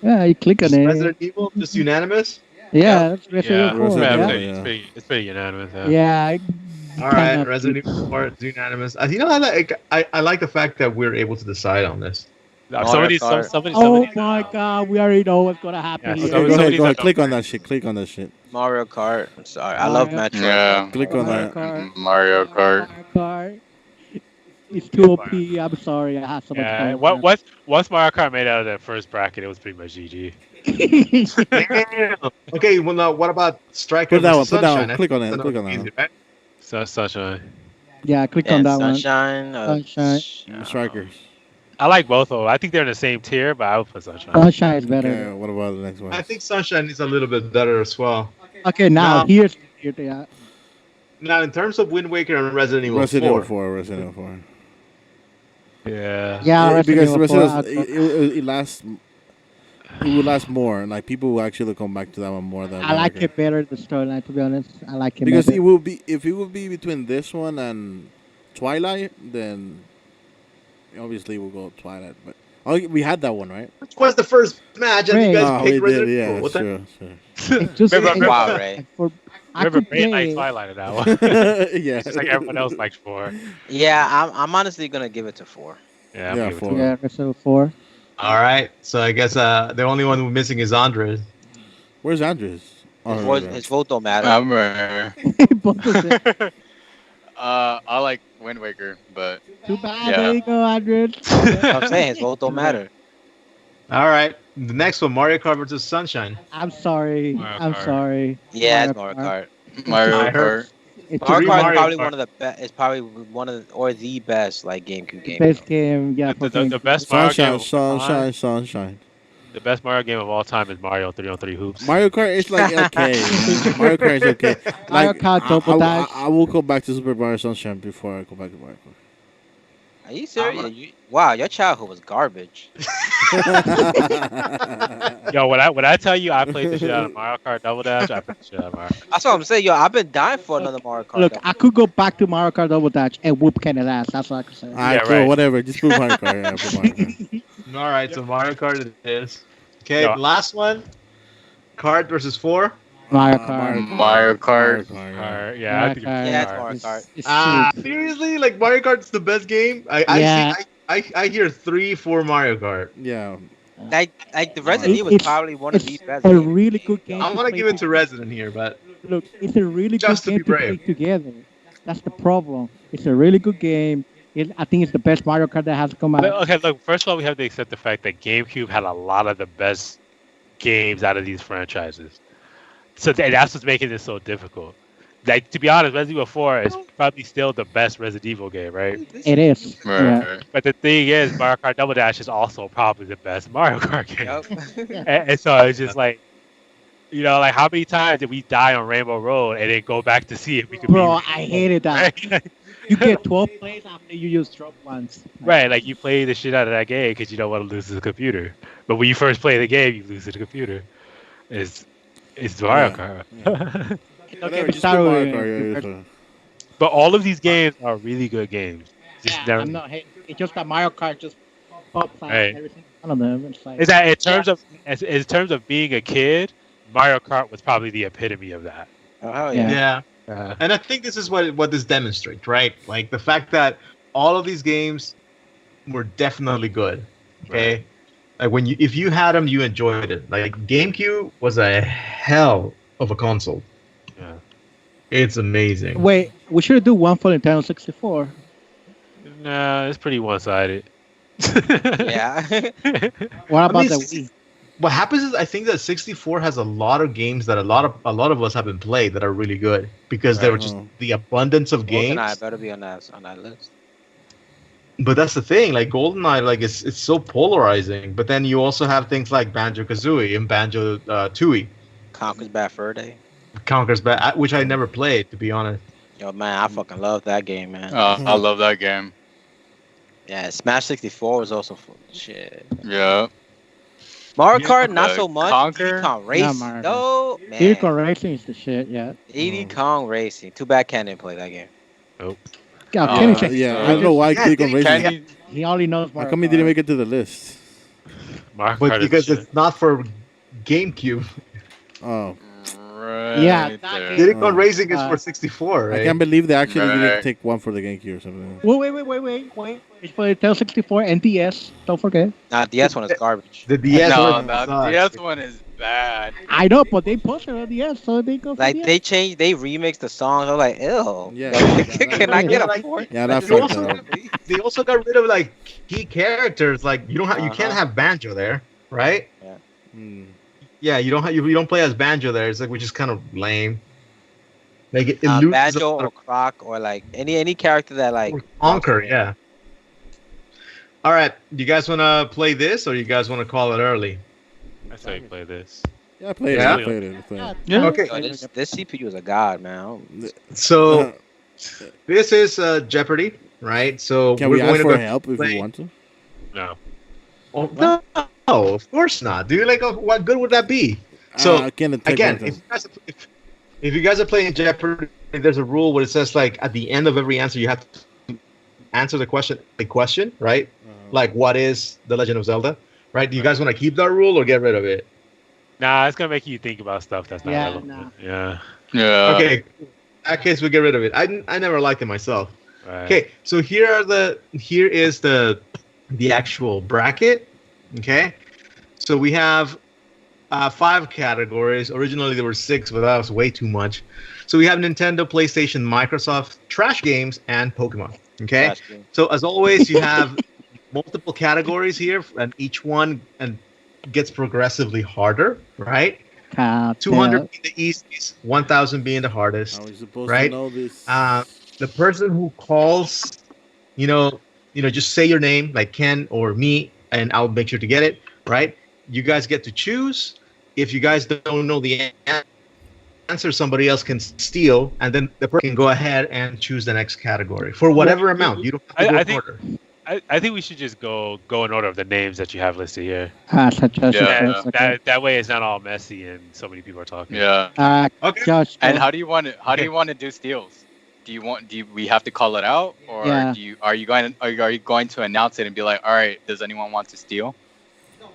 Yeah, you click on it. Resident Evil, just unanimous? Yeah, that's Resident Evil 4. Resident Yeah, Evil, It's, yeah. it's pretty unanimous. yeah. All right, Cannot Resident beat. Evil 4 is unanimous. You know, I like the fact that we're able to decide on this. Somebody, Kart. Oh my god, we already know what's gonna happen Yeah, here. so- Go ahead. somebody's Go ahead. at Click the- on that shit. Click on that shit. Mario Kart. I'm sorry. I love Mario. Metroid. Yeah. Click on Mario that. Kart. Mario Kart. Mario Kart. It's too OP. I'm sorry. I have so much Yeah, fun. once Mario Kart made out of that first bracket, it was pretty much GG. Damn. Okay, well, now what about Striker Put that one. versus Put that Sunshine? one. Click on That's it. Click on easy, that. right? So Sunshine. Yeah, click Yeah, on that Sunshine. Sunshine. Strikers. I like both of them. I think they're in the same tier, but I would put Sunshine. one. Sunshine is better. Okay. What about the next one? I think Sunshine is a little bit better as well. Okay, now No. here's here they are. Now, in terms of Wind Waker and Resident Evil Resident 4, Evil 4. Resident Evil 4. Yeah. Yeah, Resident because Evil 4, Resident Evil, it lasts. It will last more. Like people will actually come back to that one more than. I like Mario Kart. it better the storyline. To be honest, I like it Because better. it will be if it will be between this one and Twilight, then obviously we'll go Twilight. But we had that one, right? which was the first match, and you Right. guys Oh, we picked Resident did. Evil. Yeah, What the- sure. It's just Remember- Wow, Ray. I Remember, could Ray liked play. Twilight in that one. Yeah. It's just like everyone else likes 4. Yeah, I'm honestly gonna give it to 4. Yeah, I'm Yeah, good with 4. it. Yeah, Resident Evil 4. All right, so I guess the only one we're missing is Andres. Where's Andres? Oh, His, right vote, there. his vote don't matter. I'm right. Both of them. I like Wind Waker, but Too bad. Yeah. There you go, Andres. I'm saying his vote don't matter. All right, the next one, Mario Kart versus Sunshine. I'm sorry. Mario I'm Kart. sorry. Yeah, it's Mario Kart. Mario I heard- Kart. It's Mario Three Kart is Mario probably Kart. one of the best. It's probably one of the, or the best like GameCube the game. best game. Yeah, for The GameCube. best Mario game Sunshine, of all time, sunshine. the best Mario game of all time is Mario 3-on-3 Hoops. Mario Kart is like okay. Mario Kart is okay. Mario Like, Kart Double Dash. I will go back to Super Mario Sunshine before I go back to Mario Kart. Are you serious? Wow, your childhood was garbage. Yo, when I tell you I played the shit out of Mario Kart Double Dash, I played the shit out of Mario Kart. That's what I'm saying. Yo, I've been dying for another Mario Kart. Look, though. I could go back to Mario Kart Double Dash and whoop Kenny's ass. That's what I could say. Alright, Yeah, cool, right. whatever. Just put Mario Kart. Yeah, put Mario Kart. All right, so Mario Kart it is. Okay, Yeah. last one, Kart versus 4. Mario Kart. Mario Kart. yeah. Yeah, I think Mario it's Yeah, it's Mario Mario It's, Kart. it's cheap. Seriously, like Mario Kart's the best game. Yeah. I hear 3 for Mario Kart. Yeah. Like the Resident Evil is It's- probably one of the It's best. a games. really good game. I'm gonna play give it to Resident here, but Look, it's a really Just to good be game to play brave. together. That's the problem. It's a really good game. I think it's the best Mario Kart that has come out. But, okay, look, first of all, we have to accept the fact that GameCube had a lot of the best games out of these franchises. So that's what's making this so difficult. Like, to be honest, Resident Evil 4 is probably still the best Resident Evil game, right? It is. Right. Yeah. But the thing is, Mario Kart Double Dash is also probably the best Mario Kart game. Yup. And so it's just like, you know, like how many times did we die on Rainbow Road and then go back to see if we could Bro, beat I hated that. right? You get 12 plays after you use drop once. Right, like you play the shit out of that game because you don't want to lose to the computer. But when you first play the game, you lose to the computer. It's Mario Kart. Don't Whatever, get me just put started Mario with Kart. it. Yeah, But all of these games are really good games. Just Yeah, never. I'm not hating. It's just that Mario Kart just pops out Right. every single one of them. It's like, Is that in terms of in terms of being a kid, Mario Kart was probably the epitome of that. Oh hell Yeah. yeah. yeah. And I think this is what this demonstrates, right? Like the fact that all of these games were definitely good. Okay, like if you had them, you enjoyed it. Like GameCube was a hell of a console. Yeah. It's amazing. wait, we should do one for Nintendo 64. Nah, it's pretty one-sided. Yeah. What about mean, the s- Wii? what happens is I think that 64 has a lot of games that a lot of us haven't played that are really good because there were Right. just the abundance of GoldenEye games. better be on that list. But that's the thing, like GoldenEye, like it's so polarizing. But then you also have things like Banjo Kazooie and Banjo Tooie, Conker's Bad Fur Day. Conker's Bad, which I never played to be honest. Yo, man, I fucking love that game, man. I love that game. Yeah, Smash 64 was also shit. Yeah. Mario Yeah, Kart, not so much. Conker? Diddy Kong Racing, Mario no, man. Diddy Kong Racing is the shit, yeah. Diddy Kong Racing. Too bad Ken didn't play that game. Yeah, Oh, Kenny yeah. said- Yeah, I don't know why Yeah, Diddy Kong Racing. Kenny, he only knows How Mario come he didn't Kart. make it to the list? Mario But Kart is because shit. it's not for GameCube. Oh, right Yeah, that there. game- Diddy Kong Racing is Uh, for 64, right? I can't believe they actually didn't Right. take one for the GameCube or something. Wait. It's for the Nintendo 64 NDS. Don't forget. Nah, DS one is garbage. The DS No, one the sucks. DS one is bad. I know, but they pushed it on DS, so they go for Like DS. they remixed the songs. I was like, ew. Yeah, Can I get a like- port? Yeah, that You fucked also, up. they also got rid of like key characters. Like you can't Uh-huh. have Banjo there, right? Hmm. Yeah, you don't play as Banjo there. It's like which is kind of lame. Like it loses Banjo a lot or Croc or like any character that like of Conquer, yeah. All right, you guys want to play this, or you guys want to call it early? I say play this. Yeah, I played Yeah? it. I played it. I played it. Yeah. Okay. Yo, this CPU is a god, man. So this is Jeopardy, right? So Can we're we ask going to for go help if play- we want to? No. Oh, no, of course not, dude. Like, what good would that be? So again, again, if you guys are playing Jeopardy, there's a rule where it says like at the end of every answer you have to answer the question, right? Like, what is The Legend of Zelda, right? Do you guys want to keep that rule or get rid of it? Nah, it's gonna make you think about stuff that's not Yeah, relevant. nah. Yeah. Yeah. Okay, in that case we get rid of it. I never liked it myself. Right. Okay, so here is the actual bracket. Okay, so we have 5 categories. Originally there were 6, but that was way too much. So we have Nintendo, PlayStation, Microsoft, trash games, and Pokemon. Okay, Trash game. so as always you have multiple categories here, and each one gets progressively harder. Right, 200 being the easiest, 1,000 being the hardest. How are we supposed Right? to know this? The person who calls, just say your name, like Ken or me, and I'll make sure to get it, right? You guys get to choose. If you guys don't know the answer, somebody else can steal, and then the person can go ahead and choose the next category for whatever amount. You don't have to go I in think- order. I think we should just go in order of the names that you have listed here. Such as Yeah. That way it's not all messy and so many people are talking. Yeah. Okay. Josh. And go. how do you want to do steals? Do we have to call it out, or Yeah. are you going to announce it and be like, all right, does anyone want to steal?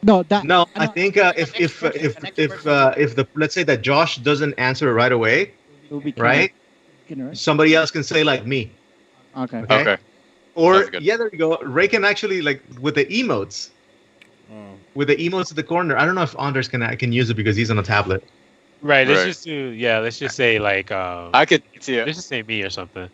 No, that. No, I know. think An if next person, if an next if person. if the let's say that Josh doesn't answer right away, It will be right? Kenny, right? Somebody else can say like me. Okay. Okay. Okay. Or Sounds good. yeah, there you go. Ray can actually like with the emotes. Oh. With the emotes at the corner. I don't know if Anders can use it because he's on a tablet. Right. Let's Right. just do. Yeah. Let's just say like. I could see it. Let's just say me or something.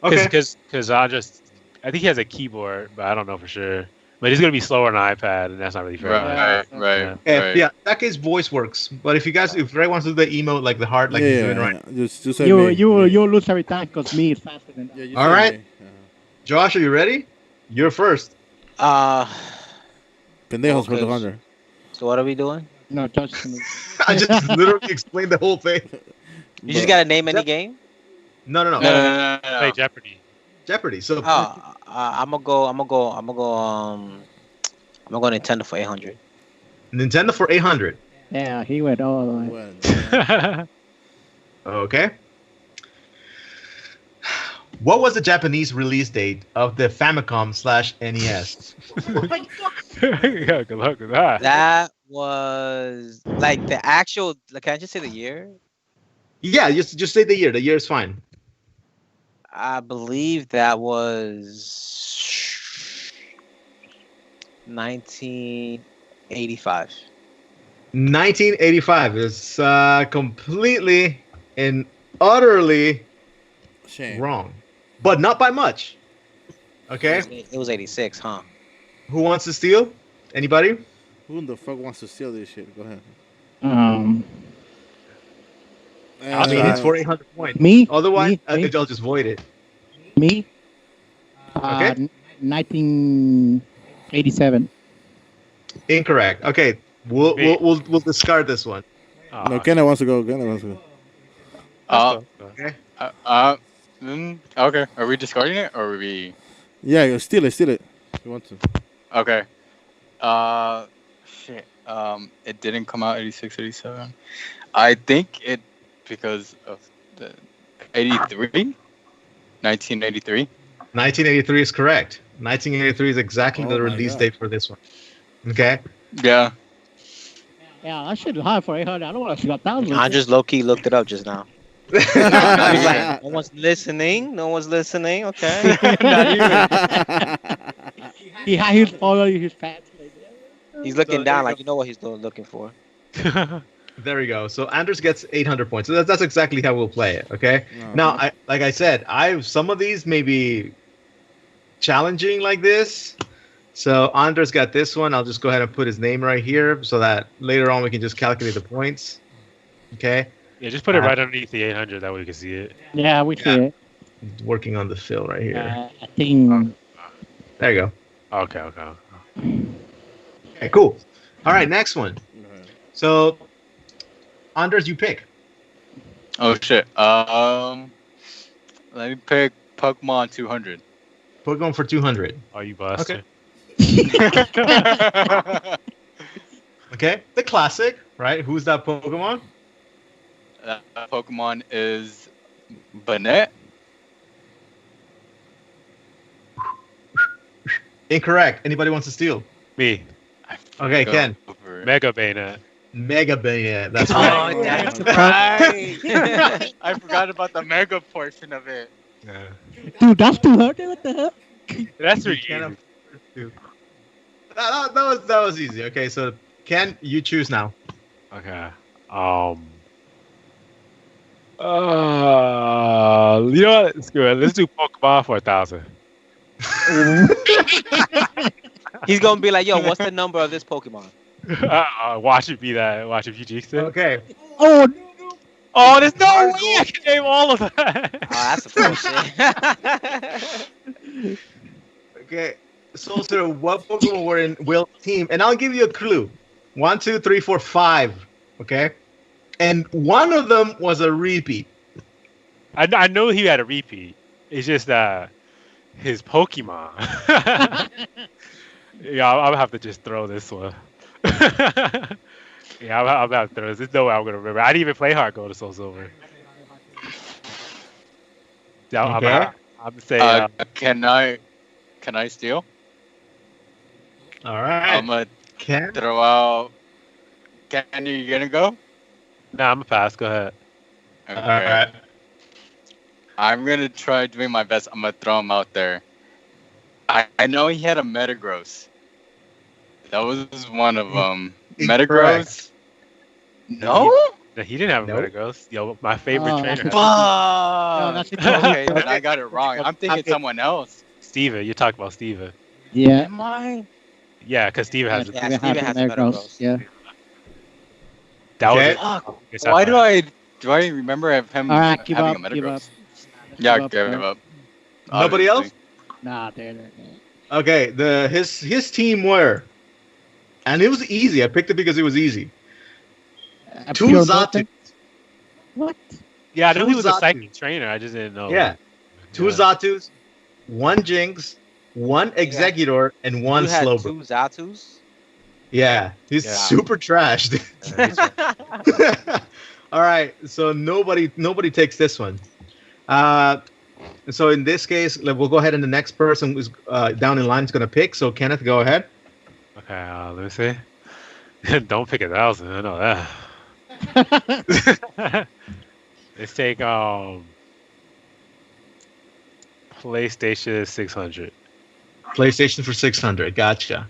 Okay. Because I think he has a keyboard, but I don't know for sure. But he's gonna be slower on an iPad, and that's not really fair. Right. Yeah. Right. Okay, Right. yeah, that case voice works. But if Ray wants to do the emote like the heart, like he's doing right. Just say You me. you lose every time because me is faster than that. Yeah, you All say right. me. Josh, are you ready? You're first. Pendejos for Okay. the 100. So what are we doing? No, Josh. I just literally explained the whole thing. You just gotta name any game. No. No, no, no, no, no, Play no. Jeopardy. Jeopardy. So I'm gonna go Nintendo for 800. Nintendo for 800. Yeah, he went all the way. Well, Okay. What was the Japanese release date of the Famicom/NES? Yeah, good luck with that. That was like the actual. Like, can I just say the year? Yeah, just say the year. The year is fine. I believe that was 1985. 1985 is completely and utterly shame. wrong, but not by much. Okay, It was 86, huh? who wants to steal? Anybody? Who the fuck wants to steal this shit? Go ahead. Um, I mean, it's for 800 points. Me? Otherwise, Me? I'll just void it. Me? Okay. 1987. Incorrect. Okay, we'll discard this one. No, Kenneth wants to go. Kenneth wants to go. Okay. Okay. Are we discarding it or are we? Yeah, you steal it. Steal it. If you want to. Okay. Shit. It didn't come out 86, 87. I think it because of the 83, 1983. 1983 is correct. 1983 is exactly Oh the my release God. date for this one. Okay. Yeah. Yeah, I should hire for 800. I don't want to see a thousand. I just low key looked it up just now. I was like, no one's listening. No one's listening. Okay. He had his photo in his pants. He's looking So, down there like you know what he's looking for. There we go. So Anders gets 800 points. So that's exactly how we'll play it. Okay. No. Now, like I said, some of these may be challenging like this. So Anders got this one. I'll just go ahead and put his name right here so that later on we can just calculate the points. Okay. Yeah, just put it right underneath the 800. That way we can see it. Yeah, we see Yeah. it. Working on the fill right here. I think. There you go. Okay. Okay, cool. All right, next one. So, Anders, you pick. Oh shit. Let me pick Pokemon 200. Pokemon for 200. Are you busted? Okay. The classic, right? Who's that Pokemon? That Pokemon is Banette. Incorrect. Anybody wants to steal? Me. Okay, Go Ken. over it. Mega Bayonet. Mega Bayonet. That's Oh, right. that's right. I forgot about the Mega portion of it. Yeah. Dude, that's 200. What the hell? That's really Ken, easy. that was easy. Okay, so Ken, you choose now. Okay. You know what? Screw it. Let's do Pokemon for 1,000. He's gonna be like, yo, what's the number of this Pokemon? Watch it be that. Watch if you jinx it. Okay. Oh, Oh, there's no way I can name all of that. Oh, that's a bullshit. Okay. So what Pokemon were in Will's team? And I'll give you a clue. 1, 2, 3, 4, 5. Okay. And one of them was a repeat. I know he had a repeat. It's just his Pokemon. Yeah, I'll have to just throw this one. Yeah, I'm about to throw this. There's no way I'm gonna remember. I didn't even play Heart Gold or Soul Silver. Yeah, Okay. I'm saying. Can I steal? All right. I'm gonna Ken. throw out. Can you gonna go? Nah, I'm a pass. Go ahead. Okay. All right. I'm gonna try doing my best. I'm gonna throw him out there. I know he had a Metagross. That was one of them. Metagross? No? No, he didn't have Nope. a Metagross. Yo, my favorite Oh, trainer. that's Fuck! that's it. Okay, then I got it wrong. I'm thinking someone else. Steven. You're talking about Steven. Yeah. Am I? Yeah, because Steven has Yeah, We Steven have has the Metagross. Metagross. Yeah. that Okay. was Fuck. it's Why not do I remember of him All right, give having up. a Give Metagross? up. Yeah, Give up, give bro. up. Nobody Obviously. Nah, there. Okay. His team were, and it was easy. I picked it because it was easy. Two Pure Zatu. Gold? What? Yeah, I knew he was a Zatu. psychic trainer. I just didn't know. Yeah. Two Zatus, one Jinx, one Executor, and one You had Slowbro. 2 Zatus. Yeah, he's Yeah. super trashed. All right, so nobody takes this one. So in this case, we'll go ahead and the next person who's down in line is going to pick. So Kenneth, go ahead. Okay, let me see. Don't pick 1,000. I know that. Let's take PlayStation 600. PlayStation for 600. Gotcha.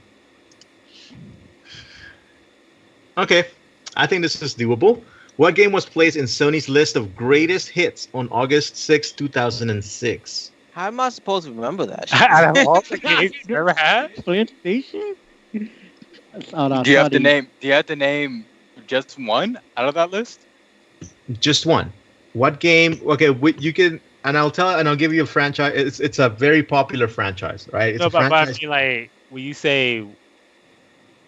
Okay, I think this is doable. What game was placed in Sony's list of greatest hits on August 6, 2006? How am I supposed to remember that shit? Out of all the games you ever had? PlayStation? Do you have to name? Do you have to name just one out of that list? Just one. What game? Okay, you can, and I'll give you a franchise. It's a very popular franchise, right? It's No, a but I franchise. mean, like, when you say,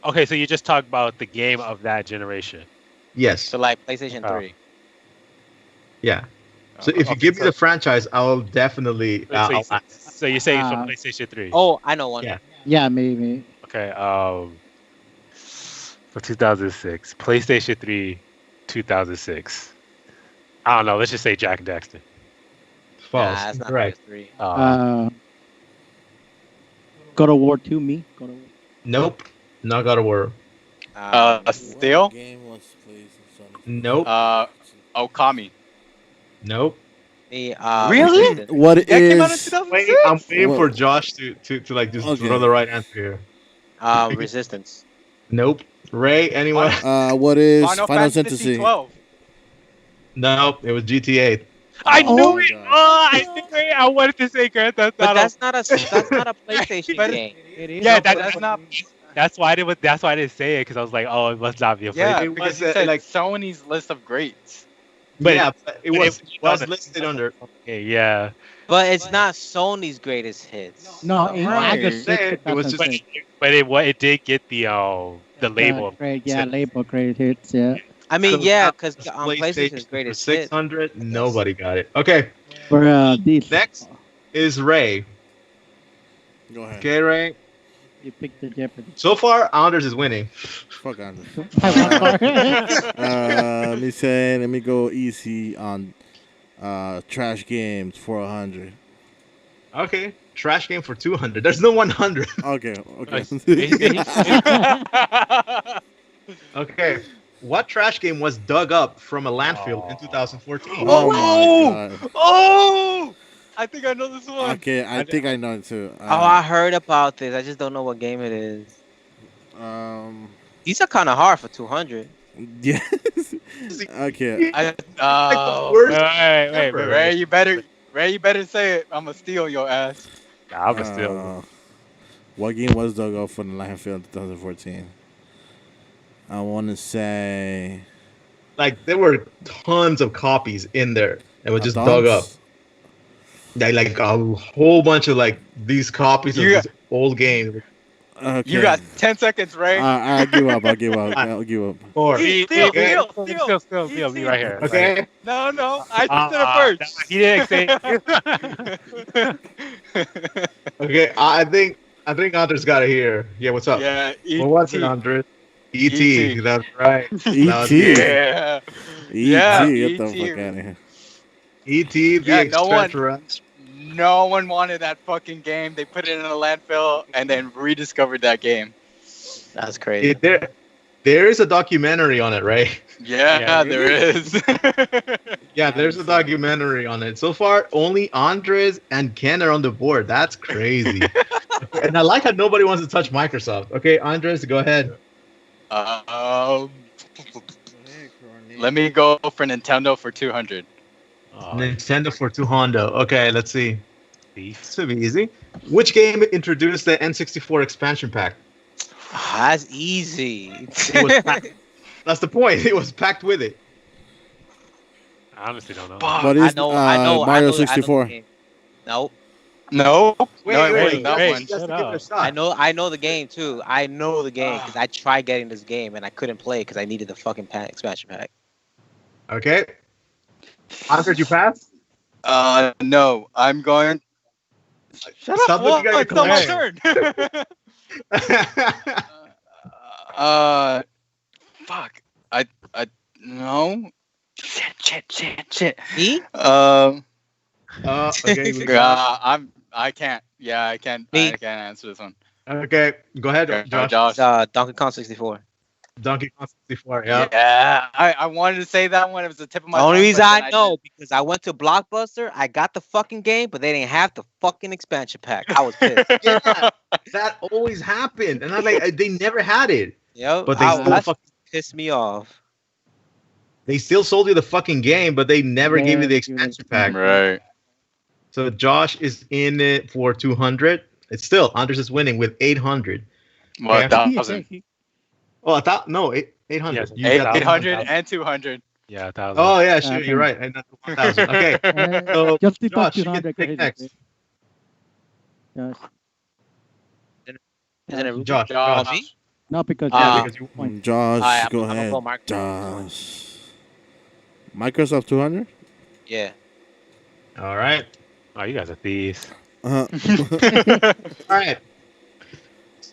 okay, so you just talk about the game of that generation. Yes. So like PlayStation Oh. 3. Yeah. So if you Okay, give me the franchise, I'll definitely. So you say from Uh, PlayStation 3. Oh, I know one. Yeah. Yeah, maybe. Okay. For 2006, PlayStation 3, 2006. I don't know. Let's just say Jack and Daxter. False. Nah, that's not Correct. PS3. God of War 2, me. God of War. Nope. Not God of War. Steel. Game was played in Sony. Nope. Okami. Nope. Me, Really? Resistance. What That came out in is? 2006. I'm waiting What- for Josh to like just Okay. throw the right answer here. Resistance. Nope. Ray, anyone? What is Final Final Fantasy Fantasy? 12. Nope. It was GTA. I Oh knew my it. God. Oh, I knew it. I wanted to say Grand Theft But Auto. that's not a PlayStation But- game. It is. Yeah, No, but that's not. That's why I didn't. That's why I didn't say it, because I was like, oh, it must not be a Yeah, PlayStation. It because was, you said like- Sony's list of greats. But yeah, but it but was, it was was- listed under. Okay, yeah. But it's not Sony's greatest hits. No, in Right. August Say 6th, it, it was just- 2006. But it did get the label. Label great hits. Yeah. I mean, So yeah, that because was on PlayStation's for greatest hits. 600. Nobody got it. Okay. For this. Next is Ray. Go ahead. Okay, Ray. You picked the Jeopardy. So far, Anders is winning. Fuck Anders. Let Let me say. Let me go easy on trash games for 100. Okay. Trash game for 200. There's no 100. Okay. Okay. What trash game was dug up from a landfill in 2014? Oh my god. Oh! I think I know this one. Okay, I think I know it too. Oh, I heard about this. I just don't know what game it is. These are kind of hard for 200. Yes. Okay. Worst Wait. Ray, you better say it. I'ma steal your ass. I'm still. What game was dug up from the landfill in 2014? I want to say. Like, there were tons of copies in there. It was just dug up. Like a whole bunch of like these copies of this old game. Okay. You got 10 seconds, Ray. I'll give up. I'll give up. Four. Steal, Okay. steal. Me right here. Okay. No, I said it first. He didn't say. Okay. I think Andres got it here. Yeah. What's up? Yeah, What was it, Andres? E.T. E.T.. That's right. E.T. Yeah. E.T. Yeah, Get the E.T.. fuck out of here. E.T. the Yeah, no one- extraterrestrial. No one wanted that fucking game. They put it in a landfill and then rediscovered that game. That's crazy. There is a documentary on it, right? Yeah, there is. Yeah, there's a documentary on it. So far, only Andres and Ken are on the board. That's crazy. And I like how nobody wants to touch Microsoft. Okay, Andres, go ahead. Let me go for Nintendo for 200. Nintendo for 200. Okay, let's see. Thief. This will be easy. Which game introduced the N64 expansion pack? That's easy. It was packed. That's the point. It was packed with it. I honestly don't know. Fuck. What I is know. Mario I know the 64? game. Nope. No, Wait, no, it wait, wasn't that wait. one. You guys Shut can give it a up. shot. I know the game too. I know the game because I tried getting this game and I couldn't play because I needed the fucking expansion pack. Okay. Andres, you pass? No, I'm going. Shut Stop up! looking at your It's not my turn. Fuck. I no. Shit. Me? Okay. I can't. Yeah, I can't. Me? I can't answer this one. Okay. Go ahead, Josh. Josh. Donkey Kong 64. Donkey Kong 64. Yeah. Yeah, I wanted to say that one. It was the tip of my. The only tongue, reason but I then know because I went to Blockbuster, I got the fucking game, but they didn't have the fucking expansion pack. I was pissed. Yeah, that always happened, and I like they never had it, Yo, but they still that fucking, pissed me off. they still sold you the fucking game, but they never gave you the expansion pack. Right. So Josh is in it for 200. It's still Anders is winning with 800. Well, Yeah. 1,000. Oh, no, 800. Yes, You got 800 1,000. and 200. Yeah, 1,000. Oh yeah, sure. Okay. You're right. And not 1,000. Okay. So Just deduct Josh, you 200 get to pick credits. next. Yes. Isn't it Josh. Josh. me? No, because Yeah, Uh, because you point. Josh, I'm go gonna ahead. go Microsoft. Josh. Microsoft 200. Yeah. All right. Oh, you guys are thieves. All right.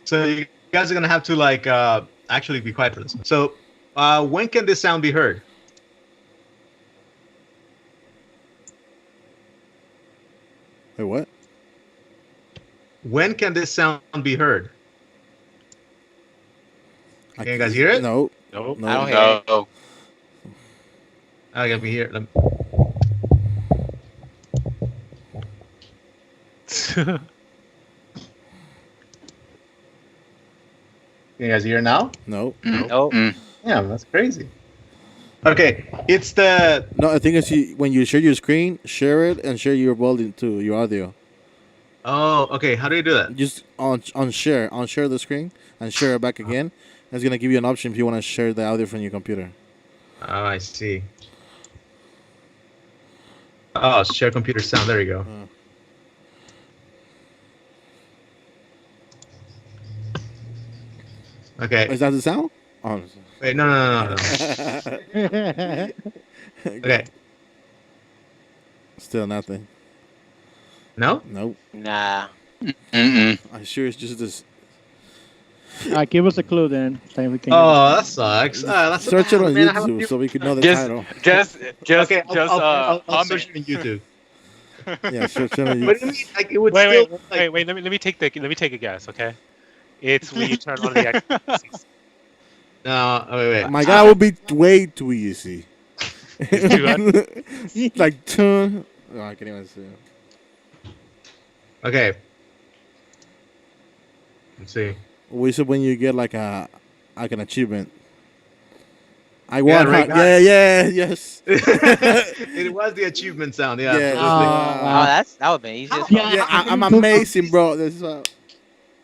So you guys are gonna have to like actually be quiet for this one. So when can this sound be heard? Wait, what? When can this sound be heard? I Can you guys hear it? No, Nope. no. I don't hear No. I gotta be here. Can you guys hear it now? No, Nope. Yeah, that's crazy. Okay, it's the no. I think it's when you share your screen, share it and share your volume too, your audio. oh, okay. How do you do that? Just on share the screen and share it back again. It's gonna give you an option if you want to share the audio from your computer. Oh, I see. Oh, share computer sound. There you go. Okay. Is that the sound? Oh. Wait, no. Okay. Still nothing. No? Nope. Nah. I'm sure it's just this. Give us a clue then. So we can Oh, that sucks. That's Search it on man, I have a YouTube few- so we can know the Just, title. just, Okay, I'll hum search it. it on YouTube. Yeah, search it on But I YouTube. mean, like, it would Wait, still wait, like, wait. Let me take a guess. Okay, it's when you turn on the Xbox. No, wait. My God, would be way too easy. It's 200? Like two. Oh, I can't even see. Okay. Let's see. We said when you get like an achievement. I Yeah, won. right, huh? got Yes. It was the achievement sound, yeah. Yeah. absolutely. Oh, that would have been easy. as Yeah. fuck. I'm amazing, bro. This is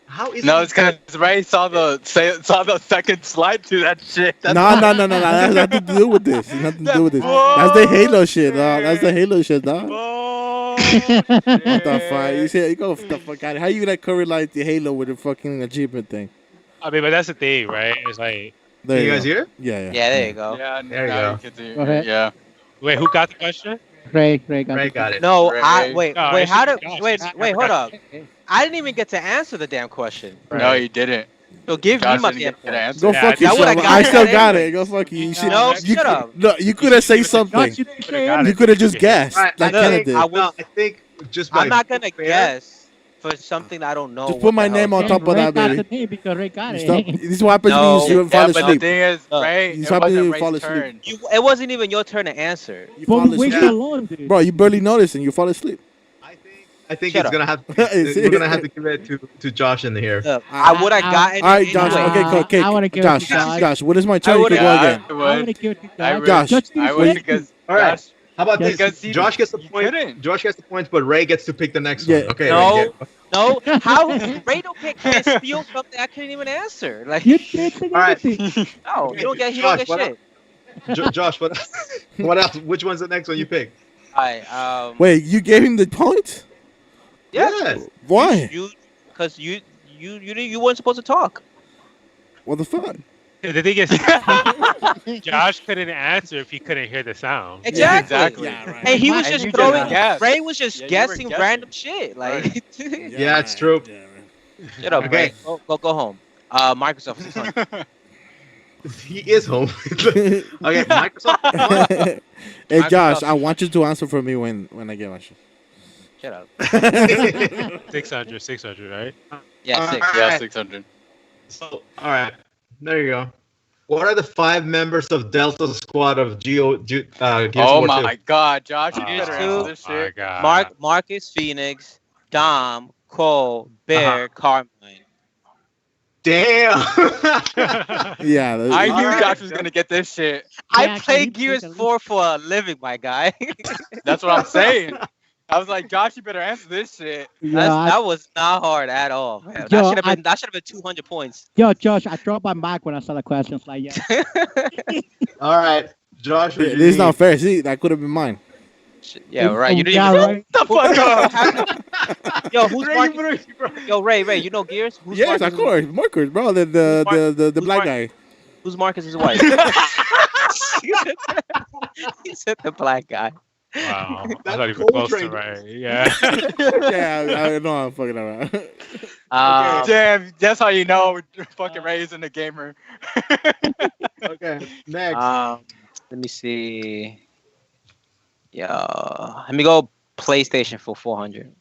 How is No, it it's because Ray saw the second slide to that shit. That's no. That has nothing to do with this. It's nothing to do with this. That's the Halo shit, dog. That's the Halo shit, dog. Oh, What the fuck? You say you go the fuck out. How you gonna correlate the Halo with the fucking achievement thing? I mean, but that's the thing, right? It's like, There Can you go. guys hear it? Yeah. Yeah, there you go. Yeah, There you now go. can do- Go ahead. Yeah. wait, who got the question? Ray Ray got got it. No, Ray. wait, No, wait. it How should did? be Wait, Josh. hold up. I didn't even get to answer the damn question. No, you didn't. So give Josh me my didn't damn get an point. answer. Go Yeah, fuck that would've yourself. got I it still got anyway. it. Go fuck you. You should. No, you shut could- up. No, you could have said something. Josh, you didn't Could've say got You it. could have just guessed, Alright, like I Kenneth think, did. no, I think just by I'm not gonna fair- guess for something I don't know. Just what put my the hell name on it top is. of Ray that, got baby. the name because Ray got You it. stop. This is what happens No. when you fall Yeah, but the asleep. thing is, Look, Ray, you it stop wasn't being Ray's fall asleep. turn. It wasn't even your turn to answer. You But fall we wait asleep. so long, dude. Bro, you barely notice and you fall asleep. I think Shut it's up. gonna have Is we're gonna it? have to give it to Josh in here. Look, I would have gotten All right, it Josh. anyway. Okay. I wanna give it to Josh. Josh. Josh, when is my turn? You would've- can go Yeah, again. I I want to would. give it to I Josh. would. Josh, Josh, I you would said- because All right. Josh, How about Yes. this? Because you- Josh gets the you point. couldn't. Josh gets the points, but Ray gets to pick the next Yeah. one. Okay. No. Ray, No, how Rado can't steal something I couldn't even answer. Like, You did the All right. everything. no, you don't get. He don't Josh, get what shit. Josh, what? What else? Which one's the next one you pick? Alright, Wait, you gave him the point? yeah, Why? because you weren't supposed to talk. What the fuck? The thing is, Josh couldn't answer if he couldn't hear the sound. Exactly. Yeah, right. And he was And just you throwing. just guessed. Ray was just Yeah, you were guessing guessing. random shit. Like, Yeah, it's true. Yeah, right. shut up, Okay. Ray. Go home. Microsoft 600. He is home. Okay, Microsoft. Hey, Josh, Microsoft. I want you to answer for me when I get my shit. Shut up. 600, right? Yeah, 6. Yeah, Alright. 600. So, all right, there you go. What are the 5 members of Delta Squad of Gears Oh of War my 2? God, Josh, you Gears better 2. answer this My shit. God. Marcus Phoenix, Dom, Cole, Bear, Carmine. Damn. Yeah. I knew Alright. Josh was gonna get this shit. I Yeah, play can you Gears please 4 for a living, my guy. That's what I'm saying. I was like, Josh, you better answer this shit. That was not hard at all, man. Yo, That should have been 200 points. Yo, Josh, I dropped my mic when I saw the questions. Like, yeah. All right, Josh. This is not fair. See, that could have been mine. Yeah, right. You didn't Yeah, even right. The fuck up. Yo, who's Marcus? Yo, Ray, you know Gears? Who's Yes, Marcus? of course, Marcus, bro. The Who's black Mar- guy. Who's Marcus's wife? He said the black guy. Wow. I That's thought you were Cold close to Train. right. Yeah. Yeah, I know I'm fucking around. Damn, that's how you know fucking Ray isn't a gamer. Okay, next. Let me see. Yeah, let me go PlayStation for 400.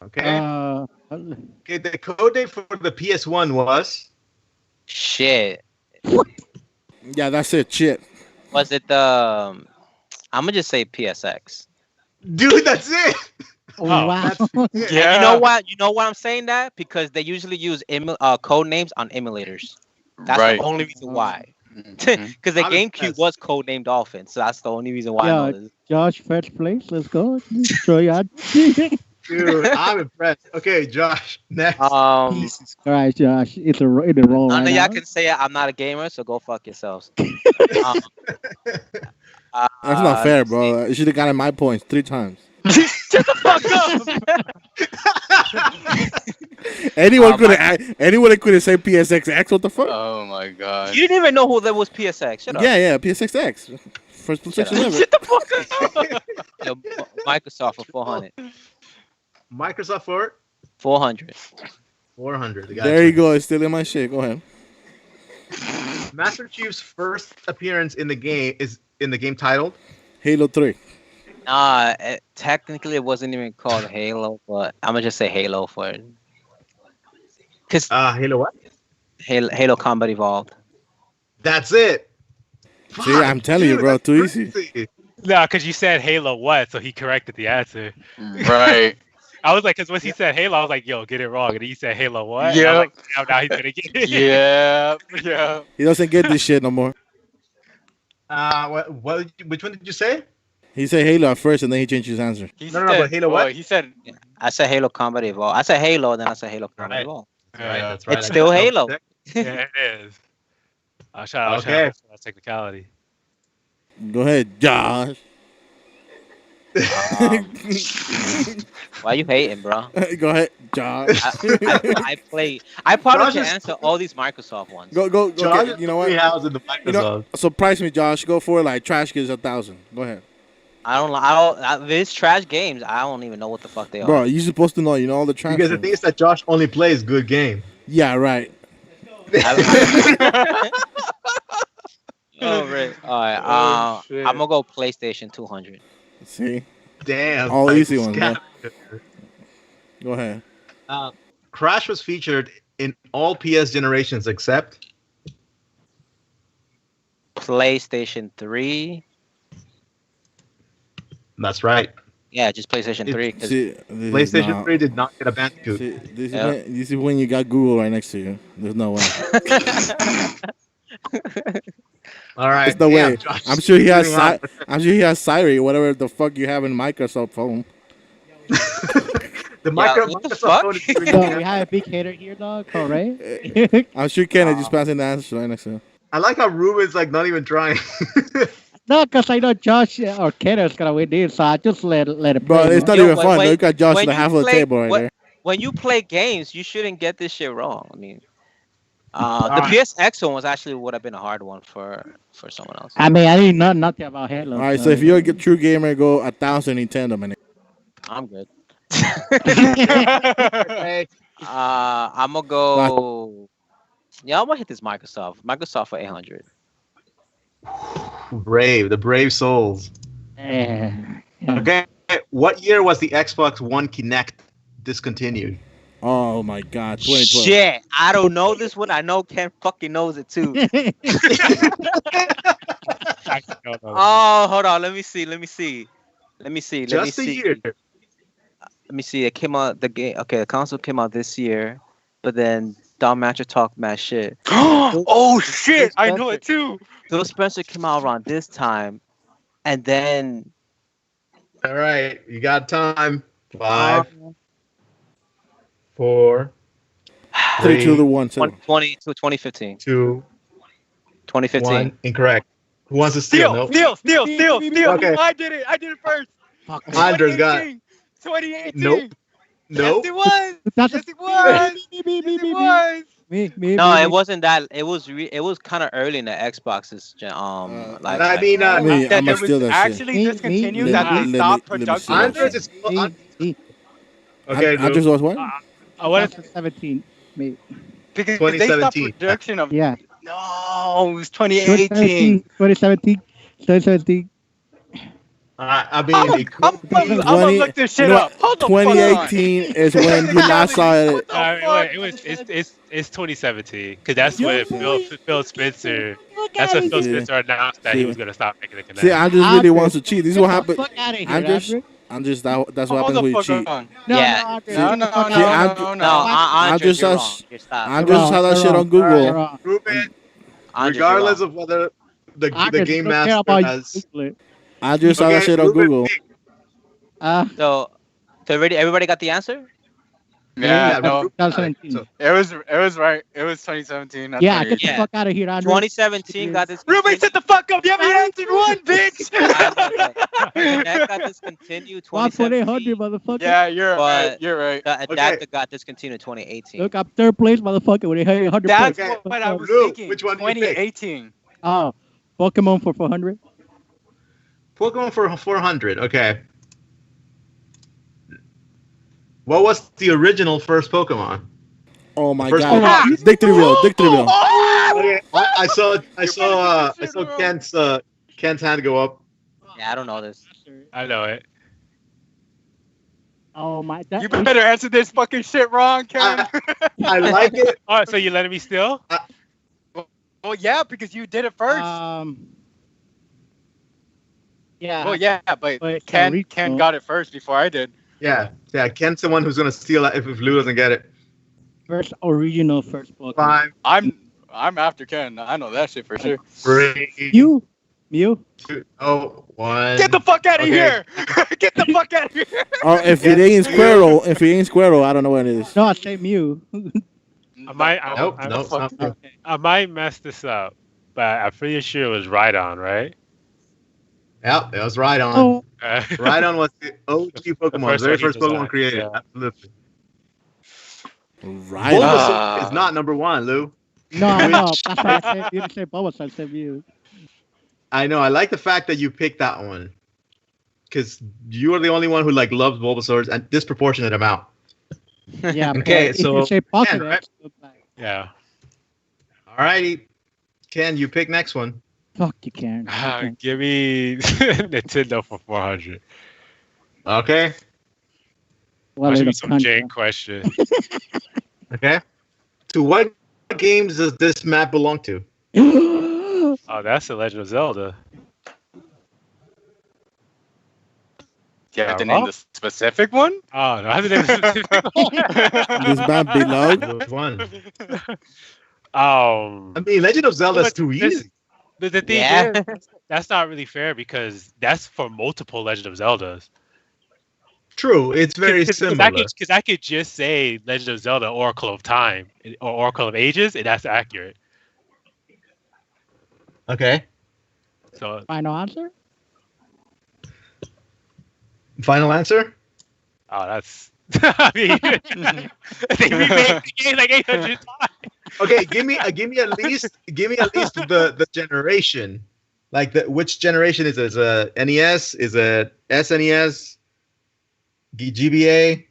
Okay. Okay, the code name for the PS1 was. Shit. Yeah, that's it. Shit. Was it the? I'm gonna just say PSX. Dude, that's it. Wow. Yeah. You know what? You know why I'm saying that? Because they usually use code names on emulators. That's Right. the only reason why. Mhm. Because the I'm GameCube impressed. was codenamed Dolphin, so that's the only reason why I Yeah. know this. Josh, first place. Let's go. Show you. Dude, I'm impressed. Okay, Josh, next. Jesus Christ, Josh. It's a roll None right of now. y'all can say I'm not a gamer, so go fuck yourselves. That's not fair, bro. You should have gotten my points 3 times. Shut the fuck up. Anyone could have said PSXX. What the fuck? Oh my god. You didn't even know who that was PSX. Shut up. Yeah, PSXX. First PlayStation ever. Shut the fuck up. Yo, Microsoft for 400. Microsoft for 400. 400. There you go. It's still in my shit. Go ahead. Master Chief's first appearance in the game is in the game titled. Halo 3. Technically it wasn't even called Halo, but I'm gonna just say Halo for it. Cause Halo what? Halo Combat Evolved. That's it. See, I'm telling you, bro. that's Too easy. crazy. No, because you said Halo what, so he corrected the answer. Right. I was like, because once he said Halo, I was like, yo, get it wrong. And he said Halo what? Yep. And I was like, now he's gonna get it. Yeah. Yeah. He doesn't get this shit no more. Which one did you say? He said Halo at first, and then he changed his answer. He No, but Halo what? He said I said Halo Combat Evolved. I said Halo, then I said Halo Combat Right. Evolved. That's It's still Halo. Yeah, it is. I'll try Okay. to that technicality. Go ahead, Josh. Why you hating, bro? Go ahead, Josh. I probably Josh can is- answer all these Microsoft ones. Go. Josh Okay, you know what? House in the You know, Microsoft. surprise me, Josh. Go for it. Like trash kids 1,000. Go ahead, These trash games, I don't even know what the fuck they are. bro. You're supposed to know. You know all the trash. Because the ones. thing is that Josh only plays good game. Yeah, right. Oh, right. All right. Oh, shit. I'm gonna go PlayStation 200. See, Damn. all like, easy ones, bro. scam. Go ahead. Crash was featured in all PS generations except. PlayStation 3. That's right. Yeah, just PlayStation 3. 'cause- See, this is PlayStation not- 3 did not get a Bandicoot. See, this, Yeah. this is when you got Google right next to you. There's no way. All right. There's no damn, way. Josh, I'm sure he has. doing hot. I'm sure he has Siri, whatever the fuck you have in Microsoft phone. The Yeah, what the Microsoft fuck? phone is doing So hot. we have a big hater here, dog. All right. I'm sure Kenneth just passing the answer right next to him. I like how Ruben's like not even trying. No, because I know Josh or Kenneth's gonna win this, so I just let it Bro, play. it's not Yo, even when- fun. when- Look at Josh when at the you half of the play- table right what- there. When you play games, you shouldn't get this shit wrong. I mean, the Alright. PSX one was actually would have been a hard one for someone else. I mean, I didn't know nothing about Halo. All right, so if you're a true gamer, go 1,000 Nintendo, man. I'm good. Hey, I'm gonna go. Yeah, I'm gonna hit this Microsoft. Microsoft for 800. the brave souls. Yeah. Okay, what year was the Xbox One Kinect discontinued? Oh my God, 2012. Shit, I don't know this one. I know Ken fucking knows it too. I don't know. Oh, hold on. Let me see. Just a year. Let me see. It came out the game. Okay, the console came out this year, but then Don Matcher talked mad shit. Oh shit! I know it too. Phil Spencer came out around this time, and then All right, you got time. 5, 4, 3, 2, 3, 1, 2. 2015. 2, 2015. 1. Incorrect. Who wants to steal? Nope. Steal. Okay. I did it first. Fuck. Andres got. 2018. Nope. Nope. Yes, it was. That's Yes, it was. me, me, me, Yes, it me, me, was. me. No, me, it me. wasn't that. It was kind of early in the Xboxes. Life I mean, Me, That I'ma it steal was that shit. actually Me, discontinued. me, That me. they stopped Let me production steal of that Andres it. shit. is. Me. Okay, I just Lou. was what? I want to. 2017. Me. Because they stopped 2017. production of. Yeah. No, it was 2018. 2017. 2017. I mean, it could I'm be. gonna look this You shit know up. what? Hold the fuck on. 2018 is when you last saw it. What the Wait, fuck? it's 2017 because that's Yo, when boy. Phil Spencer. Fuck That's out when of Phil here. Yeah. Spencer announced that he was gonna stop making the See, Connect. Andres really Andres, wants to cheat. This is get what the happened. fuck out of here, Andres, Andres. that's what Hold happens the when you fuck cheat. on. No, Yeah. Andres. No, Get the no, fuck no, See, out of no, here. No, no. Andres, Andres you're saw, wrong. You're stop. You're Andres wrong. saw that You're shit wrong. on Google. You're wrong. Ruben, Andres, you're regardless wrong. of whether the Andres, game don't care master about you. has. Google it. Andres saw that Okay, shit on Ruben, Google. pick. So everybody got the answer? Yeah, Yeah, Yeah, no. Ruben got it. 2017. So, It was right. It was 2017, not Yeah, get the 2018. Yeah. fuck out of here, Andres. 2017 got Ruben, discontinued. sit the fuck up. You haven't answered one, bitch. Connect got discontinued 1,800, 2017. motherfucker. Yeah, you're right. But You're right. the Okay. adapter got discontinued 2018. Look, I'm third place, motherfucker, with 100 That's points. Okay. what I was Lou, thinking. which one do you pick? 2018. Oh, Pokemon for 400. Pokemon for 400. Okay. What was the original first Pokemon? Oh my First god. Pokemon. Victory wheel, victory wheel. Okay, I saw You better get this shit Kent's hand go up. Yeah, I don't know this. I know it. Oh my, that You better answer this fucking shit wrong, Ken. I like it. Oh, so you letting me steal? Well, yeah, because you did it first. Yeah. Well, yeah, but But Ken original. got it first before I did. Yeah, Kent's the one who's gonna steal it if Lou doesn't get it. First original first Pokemon. 5, I'm after Ken. I know that shit for sure. 3, Mew. 2, 1. Get the fuck out of Okay. here! Get the fuck out of here! Oh, if it ain't Squirrel, I don't know what it is. No, I say Mew. I Nope, it's not Mew. Okay. I might mess this up, but I'm pretty sure it was right on, right? Yep, it was right on. Oh, Right on was the OG Pokemon, first very one he first Pokemon designed, created. yeah. Absolutely. Right. Bulbasaur is not number 1, Lou. no, that's why I said you didn't say Bulbasaur, I said Mew. I know. I like the fact that you picked that one because you are the only one who loves Bulbasaurs and disproportionate amount. Yeah. Okay, but so if you say Pokédex, Ken, right? it's like, Yeah. Alrighty, Ken, you pick next one. fuck you, Karen. Give me Nintendo for 400. Okay, Well, I should in be the some country. Jane question. okay. To what games does this map belong to? Oh, that's the Legend of Zelda. You have to name the specific one? Oh, no, I have to name the This man below. Which one? I mean, Legend of Zelda is But too this- easy. the thing Yeah. is, that's not really fair because that's for multiple Legend of Zeldas. True, it's very similar. Because I could just say Legend of Zelda Oracle of Time or Oracle of Ages, and that's accurate. Okay. So Final answer? Final answer? oh, that's. I mean, they remade the game like 800 times. Okay, give me at least the generation. Like which generation is it? Is it NES? Is it SNES? GBA?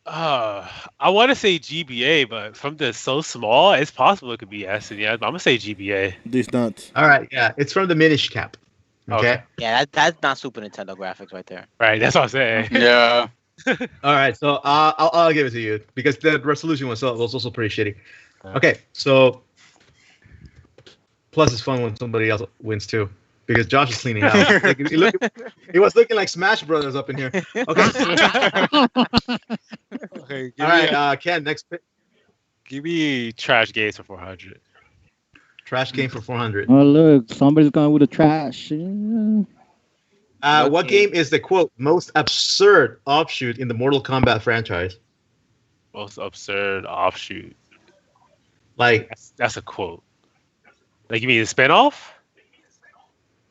I want to say GBA, but from the so small, it's possible it could be SNES. But I'm gonna say GBA. These nuts. All right, yeah, it's from the Minish Cap. Okay. Okay. Yeah, that's not Super Nintendo graphics right there. Right, that's what I'm saying. Yeah. All right, so I'll give it to you because the resolution was also pretty shitty. Okay, so plus it's fun when somebody else wins too because Josh is cleaning house. Like, he was looking like Smash Brothers up in here. Okay. Okay, All right, Ken, next pick. give me Trash Games for 400. Trash game for 400. Oh, look, somebody's going with the trash. Yeah. What game is the quote most absurd offshoot in the Mortal Kombat franchise? Most absurd offshoot. Like, That's a quote. Like you mean a spinoff?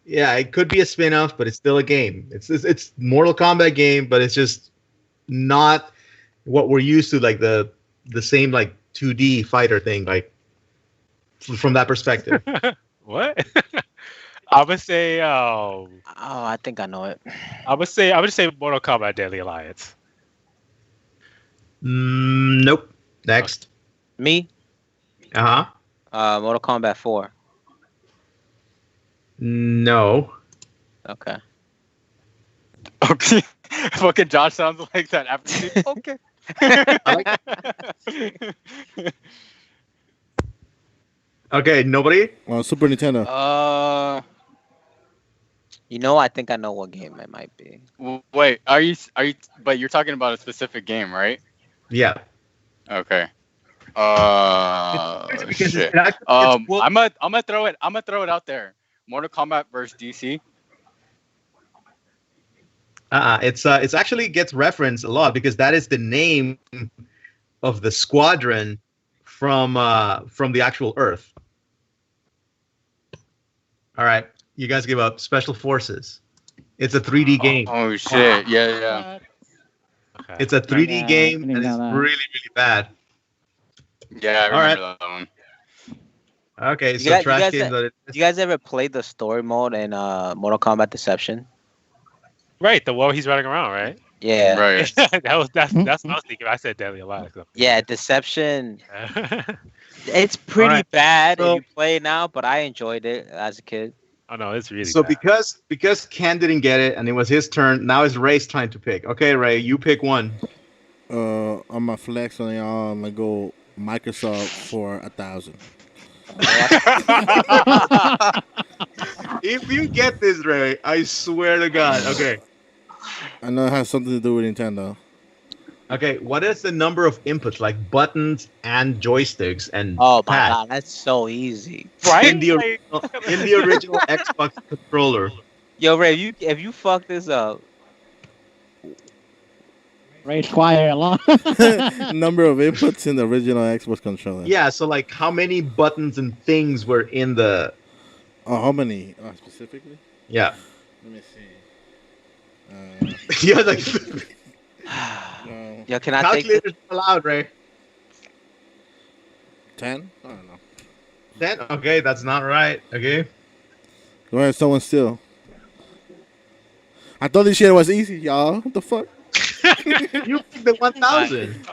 yeah, it could be a spin-off, but it's still a game. It's Mortal Kombat game, but it's just not what we're used to, like the same like 2D fighter thing, like from that perspective. What? I would say. Oh, I think I know it. I would say Mortal Kombat Deadly Alliance. Nope. Next. Me? Mortal Kombat 4. No. Okay. Okay. Fucking Josh sounds like that after. Okay. Okay, nobody? Super Nintendo. I think I know what game it might be. Wait, are you? But you're talking about a specific game, right? Yeah. Okay. Because Shit. it actually gets I'm gonna throw it out there. Mortal Kombat versus DC. it's actually gets referenced a lot because that is the name of the squadron from the actual Earth. All right, you guys give up. Special Forces. It's a 3D game. Oh shit! Yeah. Okay. It's a 3D Yeah, game I and it's know that. really, really bad. Yeah, I All right. remember that one. Okay, You so guys- trash you guys- games. You guys ever played the story mode in Mortal Kombat Deception? Right, the one he's running around, right? Yeah. Right. that's what I was thinking. I said Deadly Alliance. Yeah, Deception. It's pretty Alright, bad so- if you play it now, but I enjoyed it as a kid. Oh no, it's really So bad. because Ken didn't get it and it was his turn, now it's Ray's time to pick. Okay, Ray, you pick one. I'm gonna flex on y'all. I'm gonna go Microsoft for 1,000. If you get this, Ray, I swear to God. Okay. I know it has something to do with Nintendo. Okay, what is the number of inputs, like buttons and joysticks and Oh my pads god, that's so easy. Right? in the Like- original Xbox controller? Yo, Ray, if you fuck this up, Ray's quiet a lot. Number of inputs in the original Xbox controller. Yeah, so like how many buttons and things were in the Oh, how many? Specifically? yeah. Let me see. Yeah, like yo, can I take this? calculators allowed, Ray. 10? I don't know. 10? Okay, that's not right. Okay. Go ahead, someone still. I thought this shit was easy, y'all. What the fuck? You picked the 1,000.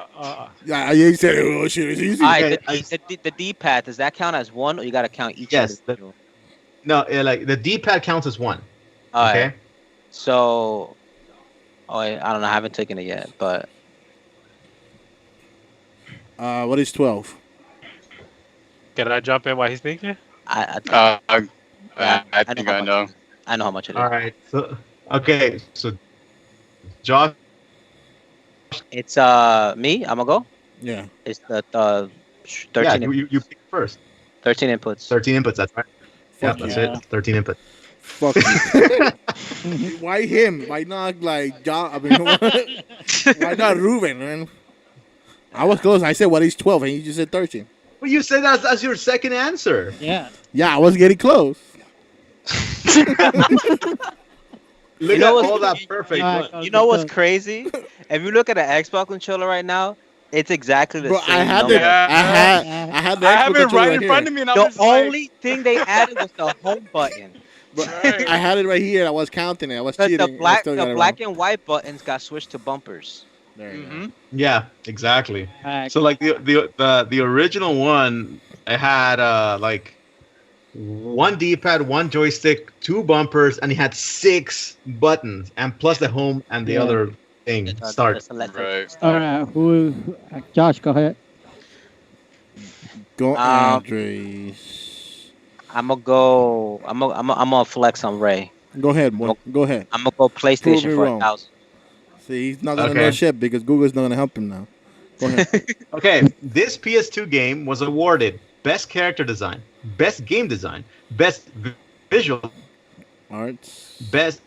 Yeah, you said oh shit, it's easy. All right, Okay, the D-pad, does that count as one, or you gotta count each Yes, individual? No, like the D-pad counts as one. All right. Okay. So, I don't know. I haven't taken it yet, but What is 12? Can I jump in while he's thinking? I think I know. I know how much it is. All right. So okay. So Josh. It's me. I'm gonna go. Yeah. It's the Yeah, 13 you pick first. 13 inputs. 13 inputs. That's right. Fuck Yeah, that's yeah. it. 13 inputs. Fuck you. Why him? Why not like I mean, why not Ruben, man? I was close. I said what is 12 and you just said 13. Well, you said that's your second answer. Yeah. Yeah, I was getting close. Look know at what's- all that perfect. You know what's crazy? If you look at an Xbox controller right now, it's exactly the Bro, same. I had number. the I had the I have Xbox it controller right in front of me, and I'm The just like, only thing they added was the home button. Bro, I had it right here. I was counting it. I was cheating. The I black, still got it black wrong. and white buttons got switched to bumpers. There you go. Mhm. Yeah, exactly. Alright. So like the original one, it had like one D-pad, one joystick, two bumpers, and it had 6 buttons, and plus the home and the Yeah. other thing. The Start. select- Right. All right. Josh, go ahead. Go, Um, Andres. I'm gonna flex on Ray. Go ahead, boy. Go ahead. I'm gonna go Prove me PlayStation for wrong. 1,000. See, he's not gonna Okay. know shit because Google's not gonna help him now. Go ahead. Okay, this PS2 game was awarded Best Character Design, Best Game Design, Best Visual, Arts. Best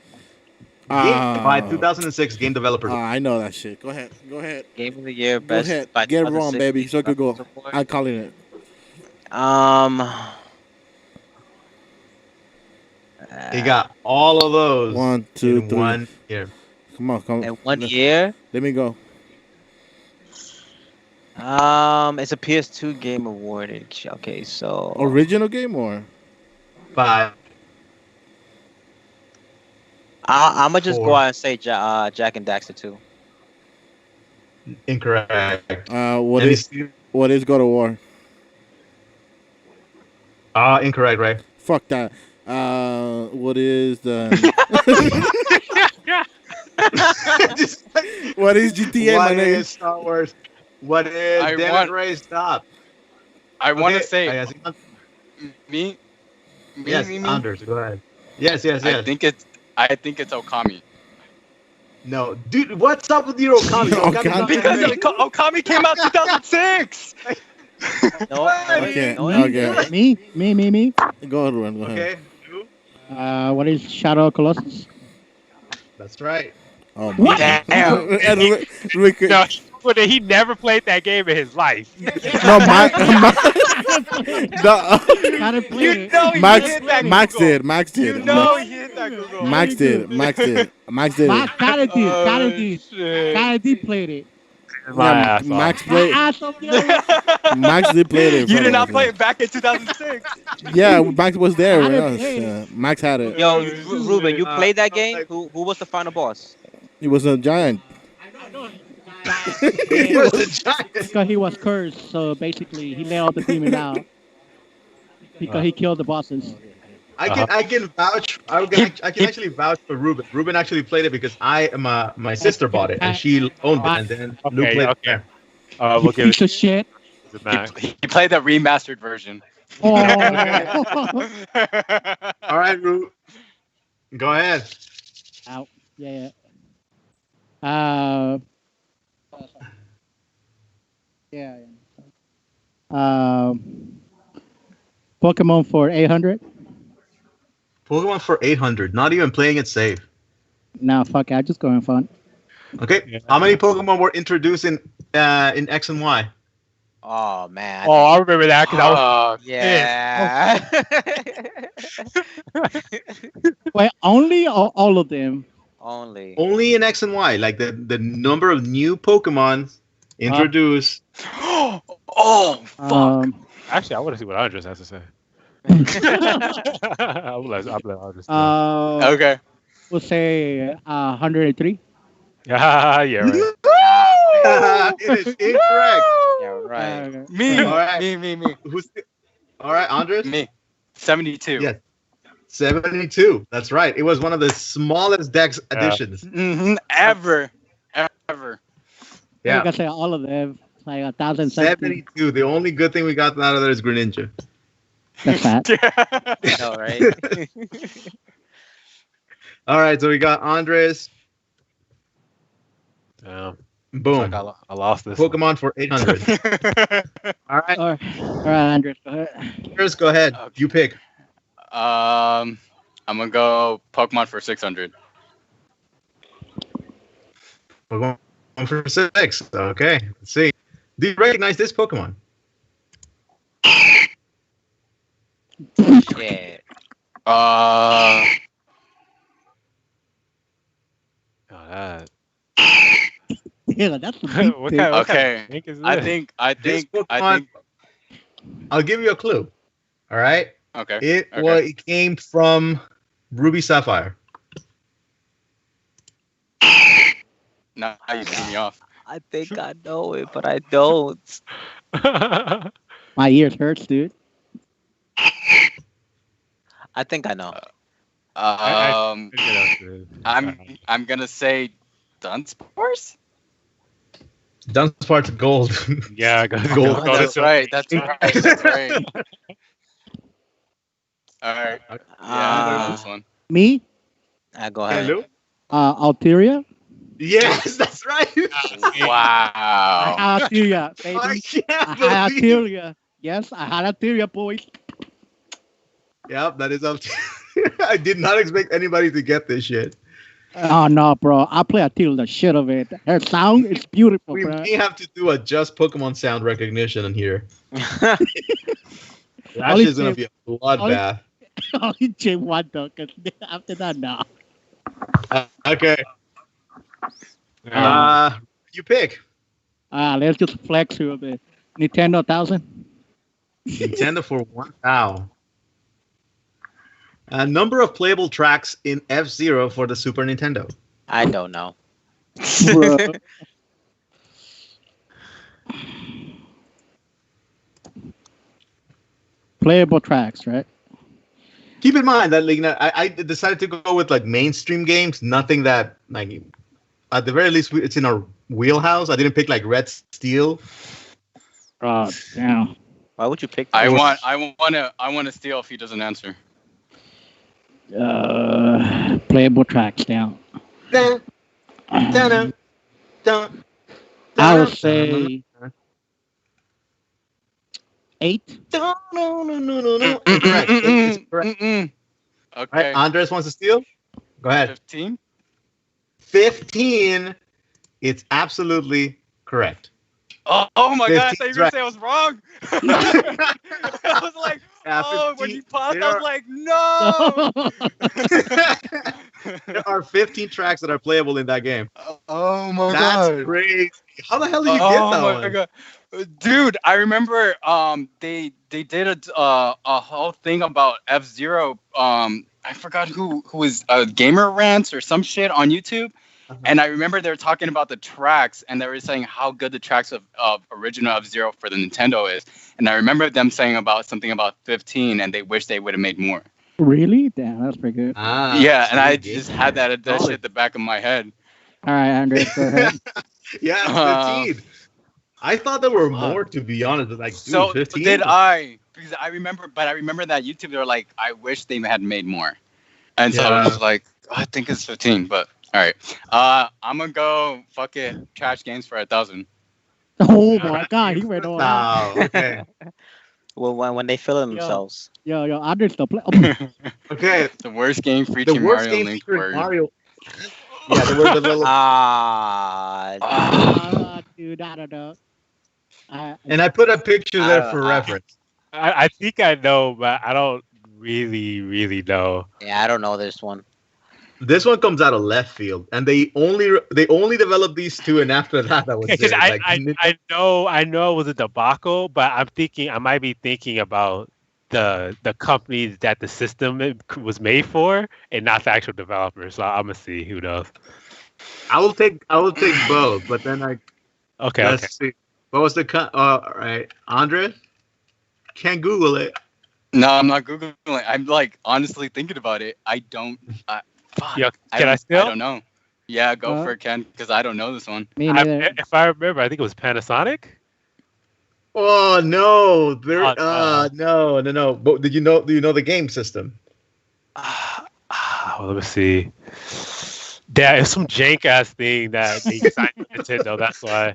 By Ah, 2006 game developer. I know that shit. Go ahead. Go ahead. Game of the year, Go best ahead. by Get it wrong, 2006 baby. So I could go. Developers Award. I'm calling it. Um, He got all of those 1, 2, in 3. 1 year. Come on, come. in 1 year. Let me go. It's a PS2 game award. Okay, so Original game or? 5. I'm gonna just go 4. out and say Jack and Daxter 2. Incorrect. What Any is stu- what is God of War? Incorrect, right? Fuck that. What is the? Just like, What is GTA? what My nigga? is Star Wars? What is? I Damn want- it, Ray, stop. I want to Okay, say yes, me. yes, me. Anders, go ahead. Yes. I think it's Okami. No, dude, what's up with your Okami? Okami. Okami's not Because that big. Okami came out 2006. No, Okay, no, okay. Me. Go ahead, Ruben. Go ahead. Okay, you? What is Shadow of Colossus? That's right. Oh my Damn. God. And Rick, No, but he never played that game in his life. no, Gotta play You it. know he Max, hit that Max Google. did. Max You did. know he hit that Google. Max did. Max did. Max did. Max Gotta do. Oh, shit. Gotta do played it. My Yeah, ass off. Max My played. ass off, yo. Max did play it. in You front did of not us, play yeah. it back in 2006. Yeah, Max was there I with didn't us. play it. Yeah. Max had it. Yo, Oh, Ruben, you shit. played that game? Who was the final boss? He was a giant. He was a giant. Because he was cursed, so basically he let all the demons out. Because he killed the bosses. I can vouch. I can actually vouch for Ruben. Ruben actually played it because my sister bought it and she owned it, and then Luke played it. Okay. We'll give Piece it of shit. to Max. He played the remastered version. Oh. All right, Ru. Go ahead. Out. Yeah. Yeah. Pokemon for 800. Pokemon for 800. Not even playing it safe. No, fuck it. I'm just going fun. Okay. Yeah. How many Pokemon were introduced in X and Y? Oh man. Oh, I remember that because I was. Yeah. Wait, only or all of them? Only. Only in X and Y. Like the number of new Pokemon introduced. Oh, fuck. Actually, I want to see what Andres has to say. I'll let Andres. Okay. We'll say 103. Yeah, right. It is incorrect. Yeah, right. Me. All right. Me. Who's all right, Andres? Me. 72. Yes. 72. That's right. It was one of the smallest Dex additions. Ever. Like Yeah. I say, all of them. Like 1,070. 72. The only good thing we got out of there is Greninja. That's bad. I know, right? All right, so we got Andres. Boom. Like I lost this. Pokemon for 800. All right, All right, Andres, go ahead. Andres, go ahead. Okay. You pick. I'm gonna go Pokemon for 600. Pokemon for 6. Okay, let's see. Do you recognize this Pokemon? Yeah. Oh, that. Yeah, that's a big What thing. kind of Okay. think is this? I think. This Pokemon, I'll give you a clue. All right. Okay. It came from Ruby Sapphire. No, you threw me off. I think I know it, but I don't. My ears hurts, dude. I think I know. I'm gonna say Dunsparce. Dunsparce Gold. Yeah, go, Gold. go That's to- right. That's right. All right. Yeah, I know this one. Me, I go ahead. Hello? Alteria. Yes, that's right. Wow. Alteria, I baby. can't I had believe. Alteria. Yes, I had Alteria, boys. Yep, that is Alteria. I did not expect anybody to get this shit. Oh no, bro! I play until the shit of it. Her sound is beautiful, We bro. may have to do a just Pokemon sound recognition in here. That Only shit's gonna say- be a bloodbath. Only Jim one though, because after that, no. Okay. Uh, You pick. Let's just flex with the Nintendo 1000. Nintendo for 1,000. Number of playable tracks in F-Zero for the Super Nintendo. I don't know. Bro. Playable tracks, right? Keep in mind that like, I decided to go with like mainstream games, nothing that like at the very least it's in our wheelhouse. I didn't pick like Red Steel. Oh, damn. Why would you pick? I those? want to steal if he doesn't answer. Playable tracks down. Dun, dun, dun, I would say 8. No. Incorrect. Eight is correct. Okay. All right, Andres wants to steal. Go ahead. 15. 15. It's absolutely correct. Oh my god! I 15 thought you is were right. gonna say I was wrong. I was like, Yeah, oh, when 15 you paused, I there was like, no. There are 15 tracks that are playable in that game. Oh my That's crazy. How the hell did you get that one? God. Dude, I remember they did a whole thing about F-Zero. I forgot who was Gamer Rants or some shit on YouTube. And I remember they were talking about the tracks, and they were saying how good the tracks of original F-Zero for the Nintendo is. And I remember them saying about something about 15, and they wish they would have made more. Really? Damn, that's pretty good. Yeah, and I sweet. just had that shit at the back of my head. All right, Andres, go ahead. Yeah, 15. I thought there were more, to be honest. Like, dude, So 15. did I, because I remember that YouTube, they were like, I wish they had made more. And so I was like, I think it's 15, but all right. I'm gonna go fuck it, trash games for 1,000. Oh my God, he went all out. Oh, okay. Well, when they fill themselves. Yo, Andres, the play. Okay. The worst game The featuring worst Mario game Link featuring were Mario. Yeah, there were the little. Dude, I don't know. And I put a picture there for reference. I think I know, but I don't really know. Yeah, I don't know this one. This one comes out of left field, and they only developed these two, and after that was Because it. Like, I know it was a debacle, but I might be thinking about the company that the system was made for, and not the actual developer. So I'm gonna see. Who knows? I will take both, but then Okay. let's see. What was the all right, Andre? Can't Google it. No, I'm not Googling it. I'm like honestly thinking about it. I don't. Fuck. Yo, can I steal? I don't know. Yeah, go for it, Ken, because I don't know this one. Me neither. If I remember, I think it was Panasonic. Oh no! There, Oh, no. But do you know the game system? Well, let me see. Yeah, it's some jank ass thing that they designed for Nintendo. That's why.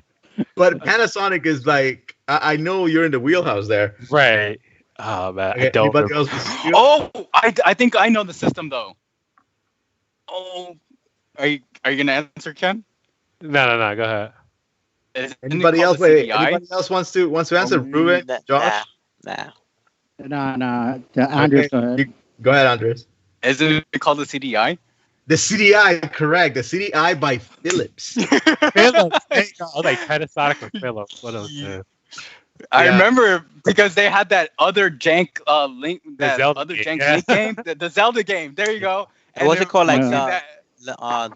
But Panasonic is like I know you're in the wheelhouse there. Right. Oh man, Okay, I don't. anybody Remember. else? With you? Oh, I think I know the system though. Oh, are you gonna answer, Ken? No. Go ahead. Isn't it Anybody called else? the Wait, CDI? anybody else wants to answer? Ruben, Josh. Nah. Nah. Andres, go ahead. Go ahead, Andres. Isn't it called the CDI? The CDI, correct. The CDI by Philips. Philips. I was like Panasonic or Philips. What else? I Yeah. remember because they had that other jank link, that Zelda other game, jank yeah. link game, the Zelda game. There you go. And what's it called? Like Yeah.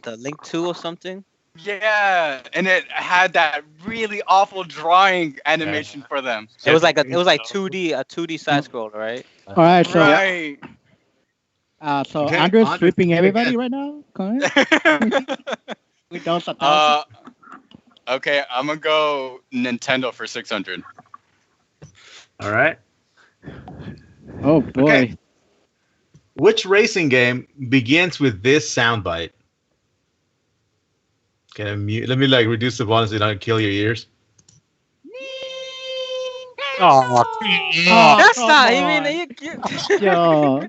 the Link 2 or something? Yeah, and it had that really awful drawing animation for them. It was like 2D, a 2D side scroller, right? All right, so Right. so Okay, Andres Andres, sweeping everybody again. right now. Go ahead. We don't. Okay, I'm gonna go Nintendo for 600. All right. Oh boy. Okay. Which racing game begins with this soundbite? Can I mute? Let me like reduce the volume so it don't kill your ears. Oh, That's come not on. even. Yo,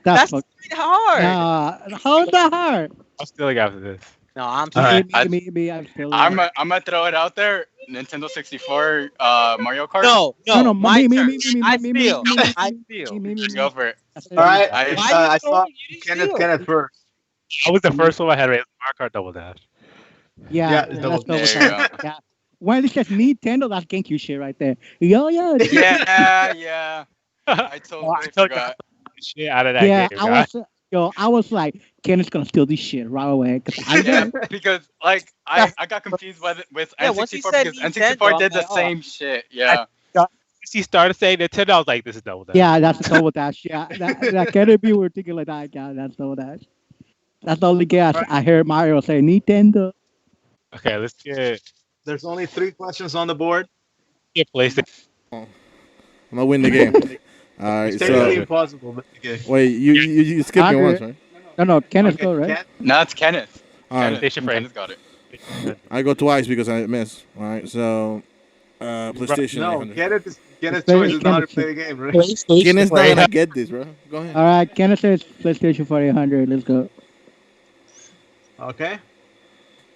That's fuck- hard. How's that hard? I'm stealing after this. No, I'm All right. I'm still. I'm gonna throw it out there. Nintendo 64 Mario Kart. no, no, my me, turn. me, me, me, I me, me, steal. me, me, I me, steal. me, me, me. Go for it. All right. I- Why I you saw stealing? You didn't Kenneth. steal. Kenneth first. I was the first one I had raised Mario Kart Double Dash. Yeah, Yeah, it's let's double. go with There you that. go. Yeah. When it says Nintendo, that's GameCube shit right there. Yeah. Yeah. I Oh, I totally took forgot. the shit out of that Yeah, game, I guys. was, I was like, Kenneth's gonna steal this shit right away. 'Cause I Yeah, know. because like I got confused with Yeah, once he N64 said because Nintendo, N64 I'm did the like, oh. same shit. Yeah. He started saying Nintendo. I was like, this is Double Dash. Yeah, that's the double dash. Yeah, that can't be. We're thinking like that. Yeah, that's double dash. That's the only guess I heard Mario say Nintendo. Okay, let's There's only 3 questions on the board. get PlayStation. I'm gonna win the game. All right. It's technically So impossible, but okay. wait, you skipped me Andre. once, right? No, Kenneth Okay, go right. Ken? No, it's Kenneth. All right. PlayStation for Kenneth got it. I go twice because I missed. All right. So PlayStation. No, 800. Kenneth's choice is not to Kenneth. play the game, right? PlayStation. Guinness not gonna get this, bro. Go ahead. All right, Kenneth says PlayStation for 800. Let's go. Okay.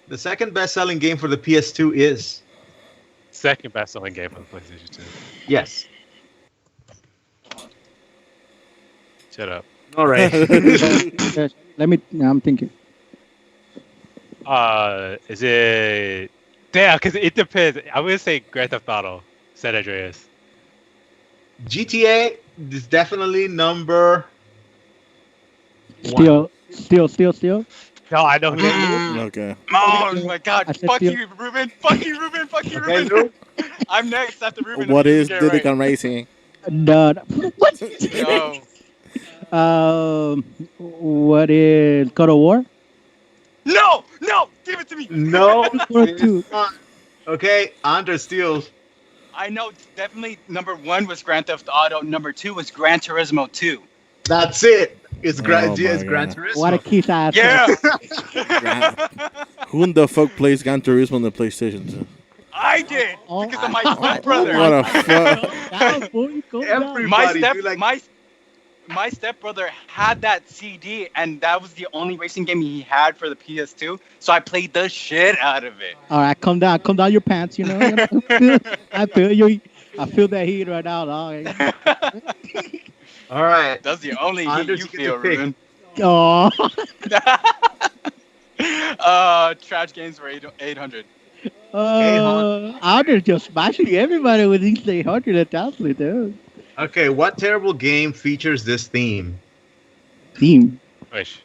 The second best-selling game for the PS2 is Second best-selling game for the PlayStation 2. yes. Shut up. All right. Yes, let me. I'm thinking. Is it? Damn, because it depends. I would say Grand Theft Auto, San Andreas. GTA is definitely number 1. Still. No, I know who it is. Okay. Oh my God! I said Fuck Theo. you, Ruben! Fuck you, Ruben! Fuck you, Okay, Ruben! Lou? I'm next after Ruben. What is Get Diddy right. Kong Racing? No. What? No. What is God of War? No! Give it to me! No. Or it is two. not. Okay, Andre steals. I know definitely number 1 was Grand Theft Auto. Number 2 was Gran Turismo 2. That's it. It's Oh Gran my Gran God. Turismo. What a kiss ass. Yeah. Who in the fuck plays Gran Turismo on the PlayStation 2? I did Oh, because of my oh, stepbrother. What a fuck. Down, boy, go down. Everybody do like My stepbrother had that CD, and that was the only racing game he had for the PS2. So I played the shit out of it. All right, come down your pants. You know. I feel you. I feel that heat right now, dog. All right. That's the only heat Anders, you you get feel, to pick. Ruben. Oh, Trash games for 800. I'm just smashing everybody with these 800 attachments, dude. Okay, what terrible game features this theme? Team. Wish.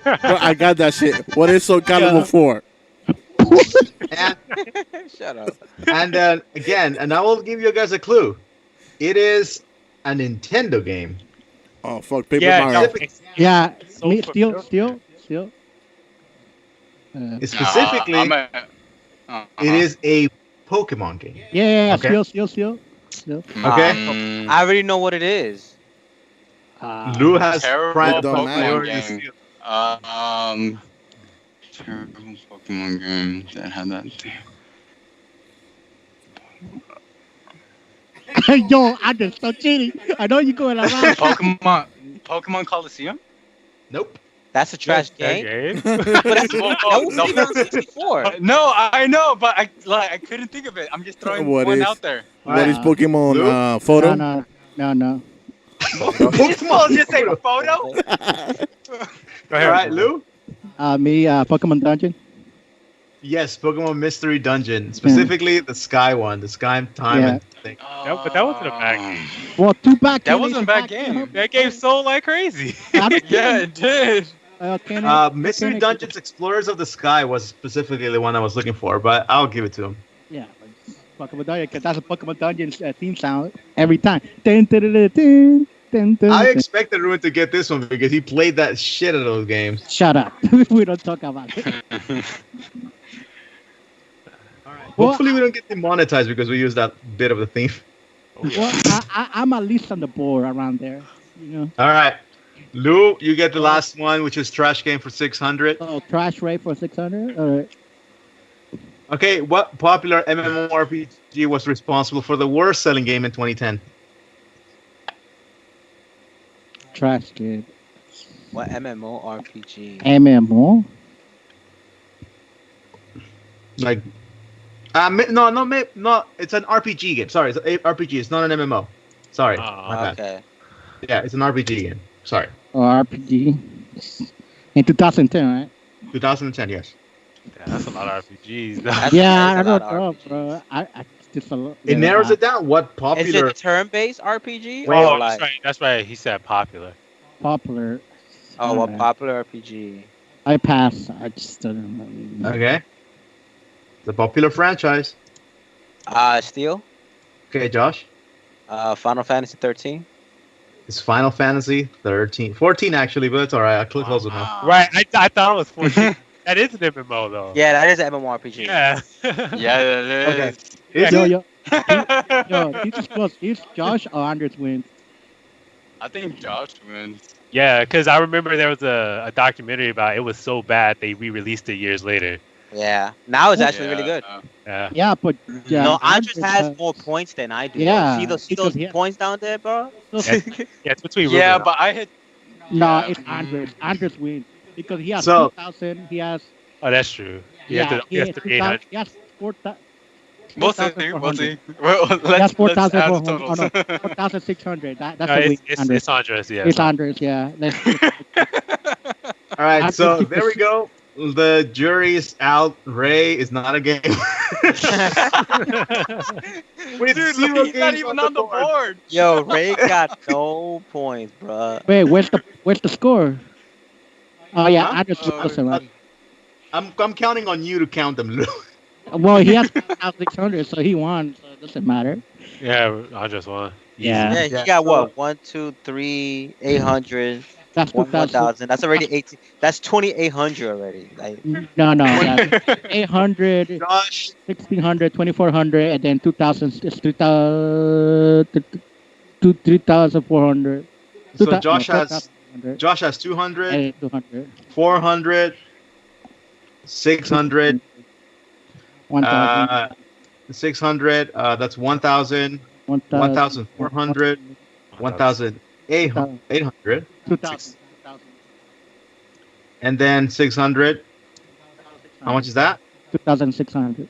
Bro, I got that shit. What is Soul Calibur 4? And Shut up. again, and I will give you guys a clue. It is a Nintendo game. Oh, fuck. Paper Yeah, Mario. no, it's Yeah, so me familiar. still. Specifically, it is a Pokemon game. Yeah, Okay. still. Okay. I already know what it is. Lou has Terrible prime Don't matter. Pokemon game. Terrible Pokemon game that had that thing. Yo, I just so cheating. I know you're going around. Pokemon Coliseum? Nope. That's a trash That game. game. But that's, Whoa, that was no. even on 64. No, I know, but I couldn't think of it. I'm just throwing What one is- out there. What is Pokemon Lou? photo? No. Well, just say photo. Go ahead. All right, Lou? Me, Pokemon Dungeon. Yes, Pokemon Mystery Dungeon. Specifically the Sky one, the Sky Time Yeah. and thing. But that wasn't a bad game. Well, two back. That wasn't a bad game. That game sold like crazy. Yeah, it did. Mystery Dungeons Explorers of the Sky was specifically the one I was looking for, but I'll give it to him. Yeah, Pokemon Dungeon, because that's a Pokemon Dungeon theme sound every time. Dun, dun, dun, dun, dun, dun, dun, I dun. expected Ruin to get this one because he played that shit out of those games. Shut up. We don't talk about it. Hopefully, we don't get demonetized because we use that bit of the theme. Oh, yeah. Well, I'm at least on the board around there. You know. All right, Lou, you get the last one, which is Trash Game for 600. Oh, trash rate for 600. All right. Okay, what popular MMORPG was responsible for the worst selling game in 2010? Trash kid. What MMORPG? MMO. Like, no, it's an RPG game. Sorry, it's an RPG. It's not an MMO. Sorry, my bad. Okay. Yeah, it's an RPG game. Sorry, Or RPG. In 2010, right? 2010. Yes. Yeah, that's a lot of RPGs. That's- Yeah, I that's a don't lot know, of bro. I just a lot. It narrows it down. What Is popular? it turn-based RPG Wait, or Oh, like? that's right. That's right. He said popular. Popular. Oh, what Yeah. popular RPG? I pass. I just don't know. Okay. It's a popular franchise. Steel. Okay, Josh. Final Fantasy 13. It's Final Fantasy 13, 14 actually, but it's all right. I click close enough. Right. I thought it was 14. That is an MMO though. Yeah, that is an MMORPG. Yeah. Yeah, it Okay. is. Is Yo, it? yo, this is close. This Josh or Andres wins. I think Josh wins. Yeah, because I remember there was a documentary about it was so bad they re-released it years later. Yeah. Now it's actually really good. Yeah. Yeah, but yeah, No, Andres Andres has more points than I do. Yeah, See those because he- points down there, bro? Yeah, it's between. Yeah, Ruben. but I had. No, Yeah. it's Andres. Andres wins because he has So- 2,000. He has Oh, that's true. He has he has 3,800. 2,000. He has 4,000. We'll see. We'll see. Well, That's let's add the 4,400. totals. Oh, no, 4,600. That's No, a win. it's Andres. Andres. Yeah. It's Andres. Yeah. Let's. All right, I so think there we go. The jury's out. Ray is not a game. With Dude, zero he's not games even on on the board. Yo, Ray got no points, bro. Wait, where's the score? Oh yeah, Huh? Andres was right. I'm counting on you to count them, Lou. Well, he has 4,600, so he won. So it doesn't matter. Yeah, Andres won. Easy. Yeah. Yeah, Yeah, he got so- what? 1, 2, 3, 800, That's 1,000. That's already 18. That's 2,800 already. Like, No, that's 800, Josh, 1,600, 2,400, and then 2,000. It's 3,400. so Josh has 4,400, 200, and 200, 400, 600, 1,000, 600. That's 1,000, 1,400, 1,800, 2,000. and then 600. How much is that? 2,600.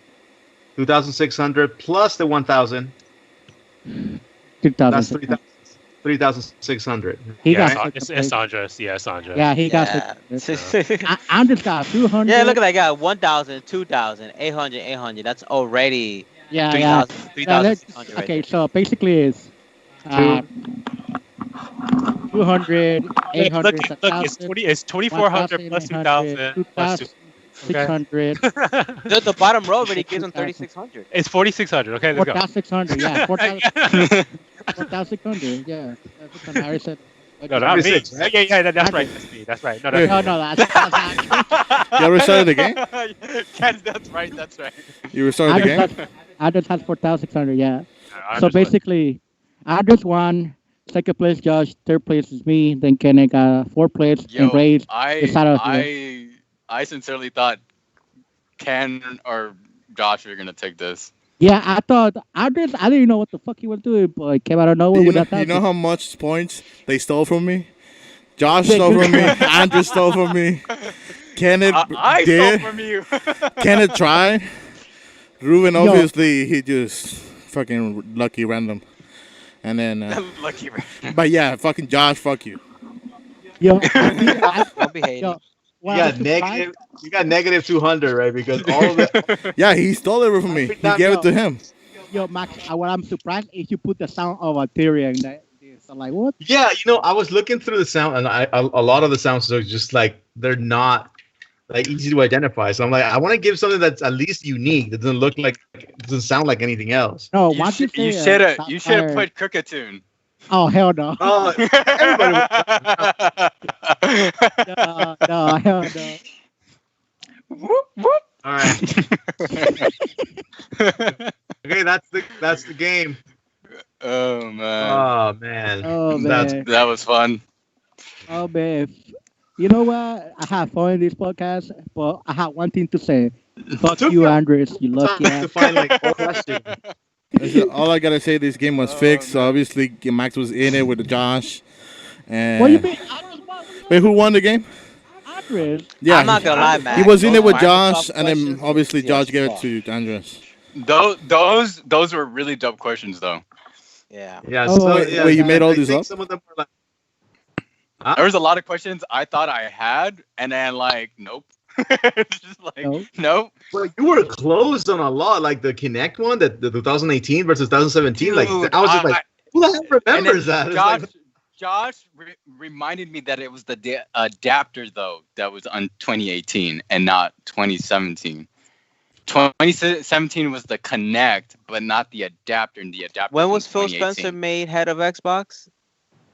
2,600 plus the 1,000. 2,000. That's 3,600. He Yeah, got it's Andres. Yeah, it's Andres. Yeah, he got yeah. 600. Andres got 200. Yeah, look at that guy. 1,000, 2,000, 800, 800. That's already Yeah, 3,000, yeah. 3,600. Okay, so basically it's 200, 800, Look, it's 20. It's 2,400 plus 2,000 plus 600, The bottom row already gives him 3,600. It's 4,600. Okay, let's go. 4,600. Yeah, 4,600. Yeah, that's what Harry said. No, not me. 46, right? Yeah, that's right. That's me. That's right. No, that's No, me. no, that's You already started the game? Ken, that's right. That's right. You restarted the game? Andres has 4,600. Yeah. Andres So won. basically, Andres won. Second place, Josh. Third place is me. Then Kenneth got fourth place. Yo, And Ray I is out of I sincerely thought Ken or Josh were gonna take this. Yeah, I thought Andres. I didn't know what the fuck he was doing, but it came out of nowhere You with know, that. you know how much points they stole from me? Josh stole from me. Andrew stole from me. Kenneth I did. stole from you. Kenneth tried. Ruben, Yo. obviously, he just fucking lucky random. And then, Lucky man. but yeah, fucking Josh, fuck you. Yo, Don't be hating. yo, You got negative. You got negative 200, right? Because all of it. Yeah, he stole it from me. He gave it to him. Yo, Max, what I'm surprised is you put the sound of a theory in that. So like, what? Yeah, I was looking through the sound, and a lot of the sounds are just like they're not like easy to identify. So I'm like, I want to give something that's at least unique. That doesn't look like, doesn't sound like anything else. No, You why should you have say you should have Sapphire? put Crooked Tune. Oh hell no! Oh, everybody. No, hell no. Whoop, whoop. All right. Okay, that's the game. Oh man, Oh man, Oh that's man. that was fun. Oh man. You know what? I have fun in this podcast, but I have one thing to say. Fuck took you, me a Andres. You long lucky time ass. to find like all questions. All I gotta say, this game was Oh, fixed. So man. obviously, Max was in it with Josh. What you And mean? Andres won? What do you wait, who mean? won the game? Andres. Yeah, I'm not gonna lie, he Max. was in it Those with Josh, Microsoft and then questions obviously was easy Josh as gave it fuck. to Andres. Those were really dope questions though. Yeah. Yeah, Oh, so wait, yeah, wait, you made all I this think up? some of them were like, There was a lot of questions I thought I had, and then like, nope. Just like, No. nope. well, you were close on a lot, like the Kinect one, that the 2018 versus 2017. Like Dude, I was just like, who the hell and then remembers that? It's Josh, like, Josh reminded me that it was the adapter though that was on 2018 and not 2017. 2017 was the Connect, but not the adapter. And the adapter. When was was Phil in Spencer 2018. made head of Xbox?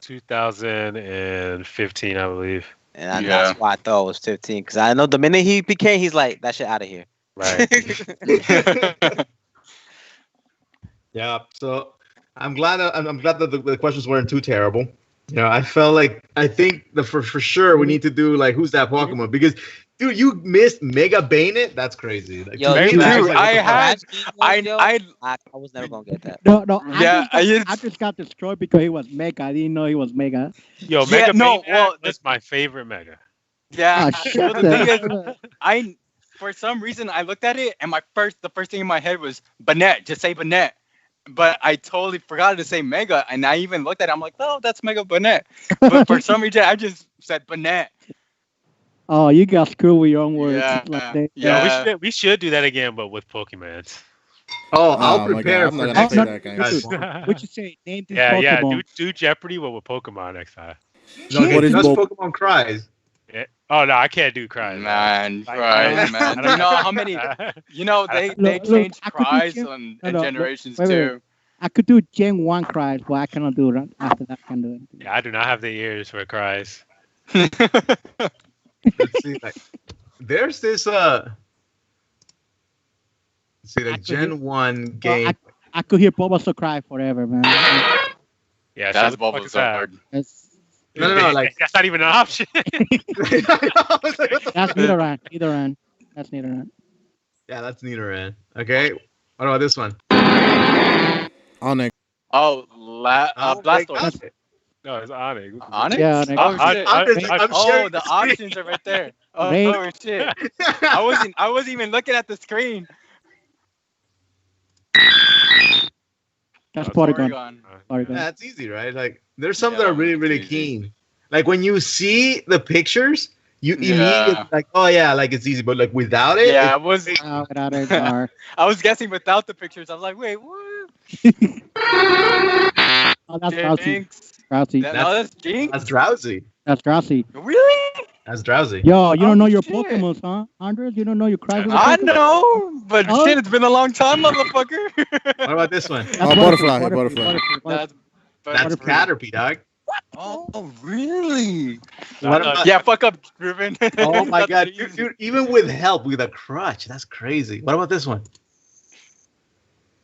2015, I believe. And Yeah. that's why I thought it was 15. Because I know the minute he became, he's like, that shit out of here. Right. yeah. So I'm glad that the questions weren't too terrible. You know, I felt like I think for sure we need to do like who's that Pokemon, because dude, you missed Mega Bayonet. That's crazy. Like, Yo, to me, dude, that was like, I what the fuck? had- I I was never gonna get that. No, no. Yeah, Andres got destroyed because he was mega. I didn't know he was mega. Yo, Yeah, Mega no, Maniac well, was my favorite Mega. yeah. Oh shit! Well, the thing is, for some reason I looked at it and the first thing in my head was Banette, just say Banette. But I totally forgot to say Mega, and I even looked at it. I'm like, no, that's Mega Banette. But for some reason, I just said Banette. Oh, you got screwed with your own words. Yeah, Like that. yeah. We should do that again, but with Pokemon. Oh, Oh, I'll my God, prepare I'm for not next gonna time. play you that guys game. want. What you say? Name this Yeah, Pokemon. do Jeopardy, but with Pokemon next time. No, What is just Bo- Pokemon cries. Yeah. Oh no, I can't do cries. Man, I right, don't- man. I Do you don't- know how many? You know they Look, changed I could do cries Gen- on no, and no, generations wait. too. I could do Gen 1 cries, but I cannot do it after that. I can do it. Yeah, I do not have the ears for cries. Let's see, like, there's this let's see, I like could Gen hear- 1 game. I could hear Bulbasaur cry forever, man. Yeah, That's so what the fuck is that? Bulbasaur. That's No, like that's not even an option. I was like, what the that's fuck? Nidoran. Nidoran. That's Nidoran. Yeah, that's Nidoran. Okay, what about this one? Onyx. Oh, Oh, Blastoise. No, it's Onyx. Onyx? Yeah, Onyx. Oh, I- shit. I'm Oh, sharing the the screen. options are right there. Oh, Ray. oh shit! I wasn't even looking at the screen. That's Oh, Porygon. Porygon. Porygon. Yeah, it's easy, right? Like, there's some Yeah, that are really, really it's easy. keen. Like when you see the pictures, you Yeah. immediately like, oh yeah, like it's easy. But like without it, Yeah, I it's- was. Without it, are. I was guessing without the pictures. I was like, wait, what? Oh, that's Drowsy. Jinx. Drowsy. No, that's Jinx. that's drowsy. That's Drowsy. Really? That's drowsy. Yo, you don't know your shit. Pokemon, huh, Andres? You don't know your cries with the I Pokemon? know, but Oh. shit, it's been a long time, motherfucker. What about this one? That's Oh, butterfly, butterfly. That's That's Caterpie, dog. Oh, really? What about, Yeah, fuck up, Ruben. oh my That's god, easy. dude, even with help with a crutch, that's crazy. What about this one?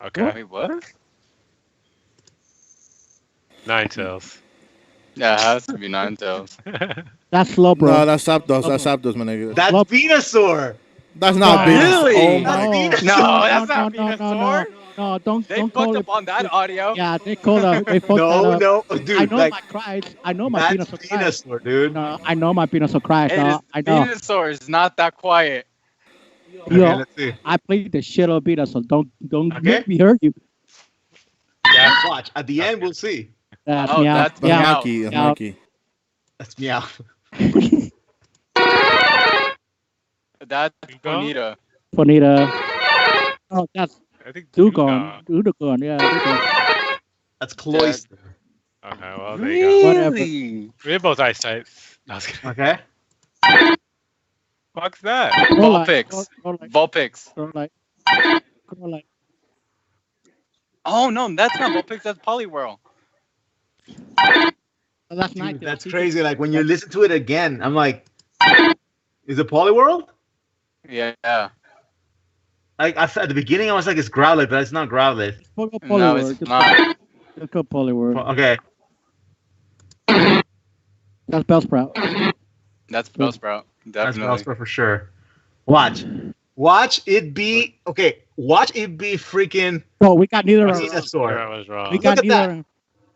Okay, Wait, what? Ninetales. Yeah, it has to be Ninetales. That's Slowbro. No, that's Zapdos. That's Zapdos, my nigga. That's Love- Venusaur. That's not No. big. Really? Oh That's my. Venusaur. No, that's not no, Venusaur. No, don't They don't fucked call it. up on that audio. Yeah, they call it. They fucked that No, up. no, I dude, know like my cries. I know my that's Venusaur cries. Venusaur, dude. No, I know my Venusaur cries. No, I know. Venusaur is not that quiet. Okay, Yo, let's see. I played the shit out of Venusaur. Don't Okay. make me hurt you. Yeah. Watch at the end, we'll see. That's Oh, meow. that's That's meow. Mankey. That's Yeah. Mankey. That's meow. That's Dugong? Bonita. Bonita. Oh, that's I think Dugong. Dugong. Yeah, Dugong. That's Cloyster. Okay, well there you go. Whatever. Really? We're both ice types. No, I was kidding. Okay. Fuck's that? Vulpix. Like, Vulpix. like, Oh no, that's not Vulpix. That's Poliwhirl. that's Dude, nice. that's crazy. Like when you listen to it again, I'm like, is it Poliworld? Yeah. At the beginning, I was like, it's Growlithe, but it's not Growlithe. Fuck up No, Poliwhirl. it's not. Look up Poliwhirl. Okay. That's Bellsprout. That's Bellsprout. That's Definitely. Bellsprout for sure. Watch it be okay. Watch it be freaking Bro, we got neither. Venusaur. I was wrong. We got Look at neither.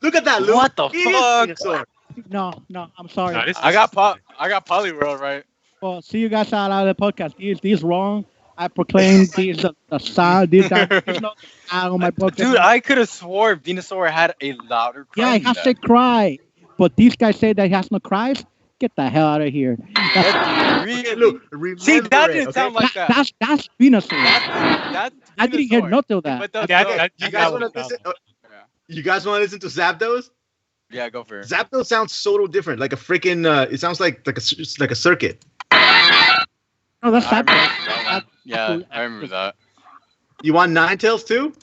Look at that, Luke. What the It is fuck? Venusaur. No, I'm sorry. No, this I got Poliwhirl right. Well, see you guys out of the podcast. These wrong. I proclaim these the sound. These no sound on my podcast. Dude, I could have swore Venusaur had a louder cry. Yeah, he has to cry. But these guys say that he has no cries. Get the hell out of here. Really? Look, remember See, that it, didn't okay? sound like that. That's Venusaur. That's I didn't hear Venusaur. nothing of that. But the- Yeah, no, that- You that guys was- want to listen? Yeah. You guys want to listen to Zapdos? Yeah, go for it. Zapdos sounds so different, like a freaking. It sounds like a circuit. No, that's I remember Zapdos. that one. Yeah, I remember that. You want Ninetales too?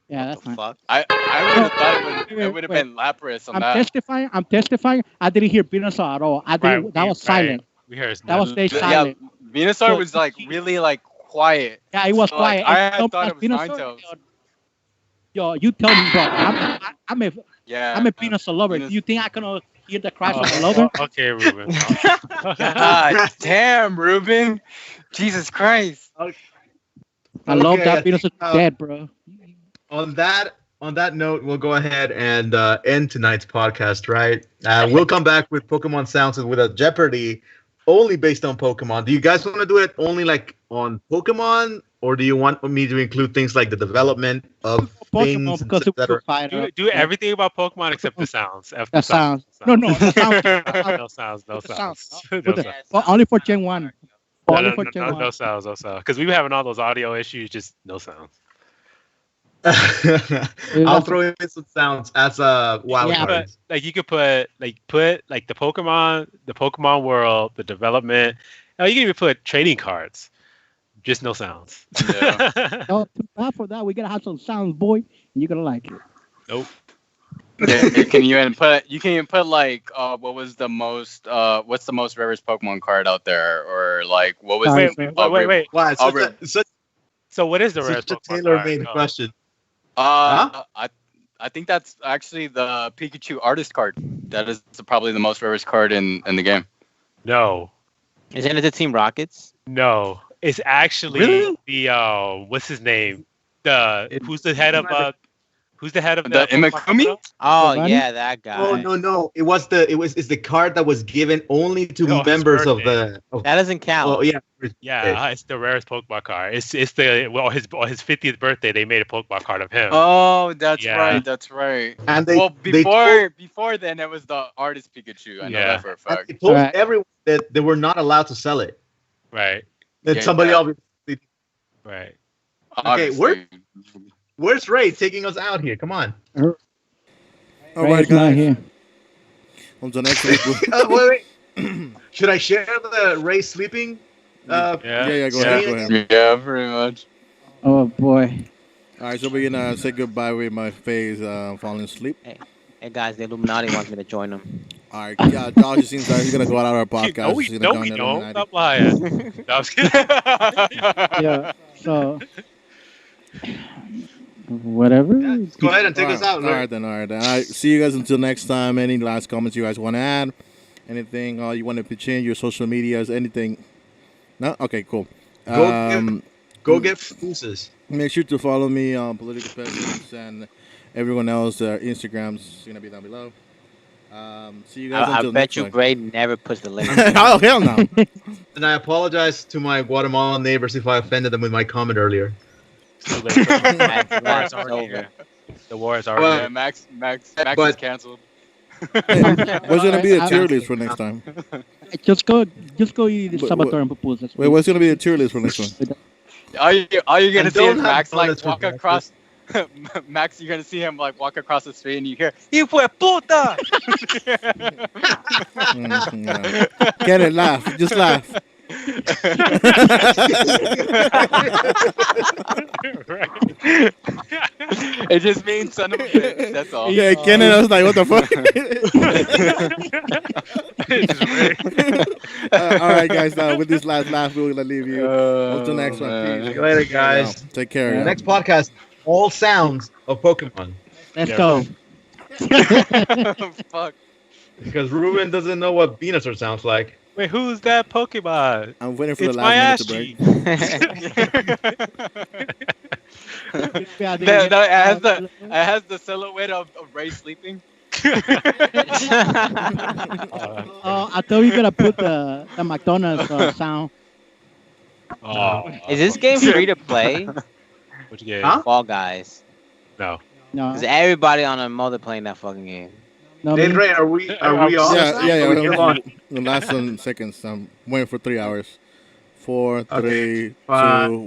Yeah, that's fine. Fuck. I would have thought it would have been Lapras on I'm that. testifying. I didn't hear Venusaur at all. I didn't. Right, that was right. silent. We heard That was very Yeah, silent. Venusaur was like really like quiet. Yeah, it was So, like, quiet. I And had thought it was Venusaur, Ninetales. Yo, you tell me, bro. I'm a Yeah. Venusaur lover. Venus- Do you think I can hear the cries of a Oh, lover? okay, Ruben. God damn, Ruben. Jesus Christ. I love Okay, that think, Venusaur dead, bro. On that note, we'll go ahead and end tonight's podcast. Right? We'll come back with Pokemon Sounds with a Jeopardy only based on Pokemon. Do you guys want to do it only like on Pokemon, or do you want me to include things like the development of Pokemon things, because it etc.? was fighter. do everything about Pokemon except the sounds. F The sounds. No, the sounds. No sounds. No The sounds. sounds. No With the- sounds. well, only for Gen 1. No, Only no, for no, Gen no, 1. no sounds. No sounds. Because we were having all those audio issues, just no sounds. I'll throw in some sounds as a wild Yeah, card. But like you could put the Pokemon world, the development. Oh, you can even put trading cards. Just no sounds. Yeah. Oh, too bad for that. We gotta have some sounds, boy. And you're gonna like it. Nope. You can even put like what's the most rarest Pokemon card out there, or like what was Sorry, the, sir. Wait. Wow, it's I'll such So what is the a rarest Pokemon tailor-made card? question. I think that's actually the Pikachu artist card. That is probably the most rarest card in the game. No. Isn't it the Team Rockets? No. It's actually Really? the what's his name? Who's the head of The Pokemon Imakumi? Club? Oh Giovanni? yeah, that guy. Oh no! It's the card that was given only to Oh, his members of birthday. the. Of, That doesn't count. oh yeah. Yeah, it's the rarest Pokemon card. It's his 50th birthday. They made a Pokemon card of him. Oh, that's Yeah. right. That's right. And they Well, they before then, it was the artist Pikachu. I know Yeah. that for a and fact. they told Alright. everyone that they were not allowed to sell it. Right. Then Yeah, somebody yeah. obviously. Right. Obviously. Where's Ray taking us out here? Come on. All Ray's right, not guys. here. On to next week. Wait. Should I share the Ray sleeping? Yeah, go ahead. Yeah, pretty much. Oh boy. All right, so we're gonna say goodbye with my face falling asleep. Hey guys, the Illuminati wants me to join them. All right, yeah, Josh just seems like he's gonna go out of our podcast. No, we He's gonna don't. join the Illuminati. Stop lying. No, I'm just kidding. Yeah. So. Whatever. Go ahead and take us out. All right, then. All right. See you guys until next time. Any last comments you guys want to add? Anything you want to pitch in? Your social medias? Anything? No? Okay, cool. Go get produces. Make sure to follow me on Political Peasants and everyone else. Their Instagrams is going to be down below. See you guys I until bet next you time. Gray never puts the link. Oh, hell no. And I apologize to my Guatemalan neighbors if I offended them with my comment earlier. Too late. The war That's is already over. here. The war is Yeah, already here. Max But- is canceled. What's going to be a tier list for next time? Just go eat But- Sabator and pupusas. Wait, what's going to be a tier list for next one? All you're gonna And see don't is have Max like donuts for walk breakfast. across. Max, you're gonna see him like walk across the street, and you hear "Hijo de puta." Yeah. Get it, laugh. Just laugh. Right. It just means son of a bitch. That's all. Yeah, Kenneth was like, what the fuck? It's just very- All right, guys. With this last laugh, we're gonna leave you. Until next one. man. Peace. See you later, guys. Take care. Yeah. Next podcast, all sounds of Pokemon. Let's Yeah. go. Fuck. Because Ruben doesn't know what Venusaur sounds like. Wait, who's that Pokemon? I'm waiting for It's the my last minute to break. No, it has the silhouette of Ray sleeping. Oh, I thought you were gonna put the McDonald's sound. Oh, Is this game free to play? What you get? Huh? Fall Guys. No. No, Is everybody on a mother playing that fucking game? no. Hey, me. Ray, are we off? Yeah. Are we still on? The last one seconds. I'm waiting for 3 hours. 4, Okay. 3, 2, Bye. 1.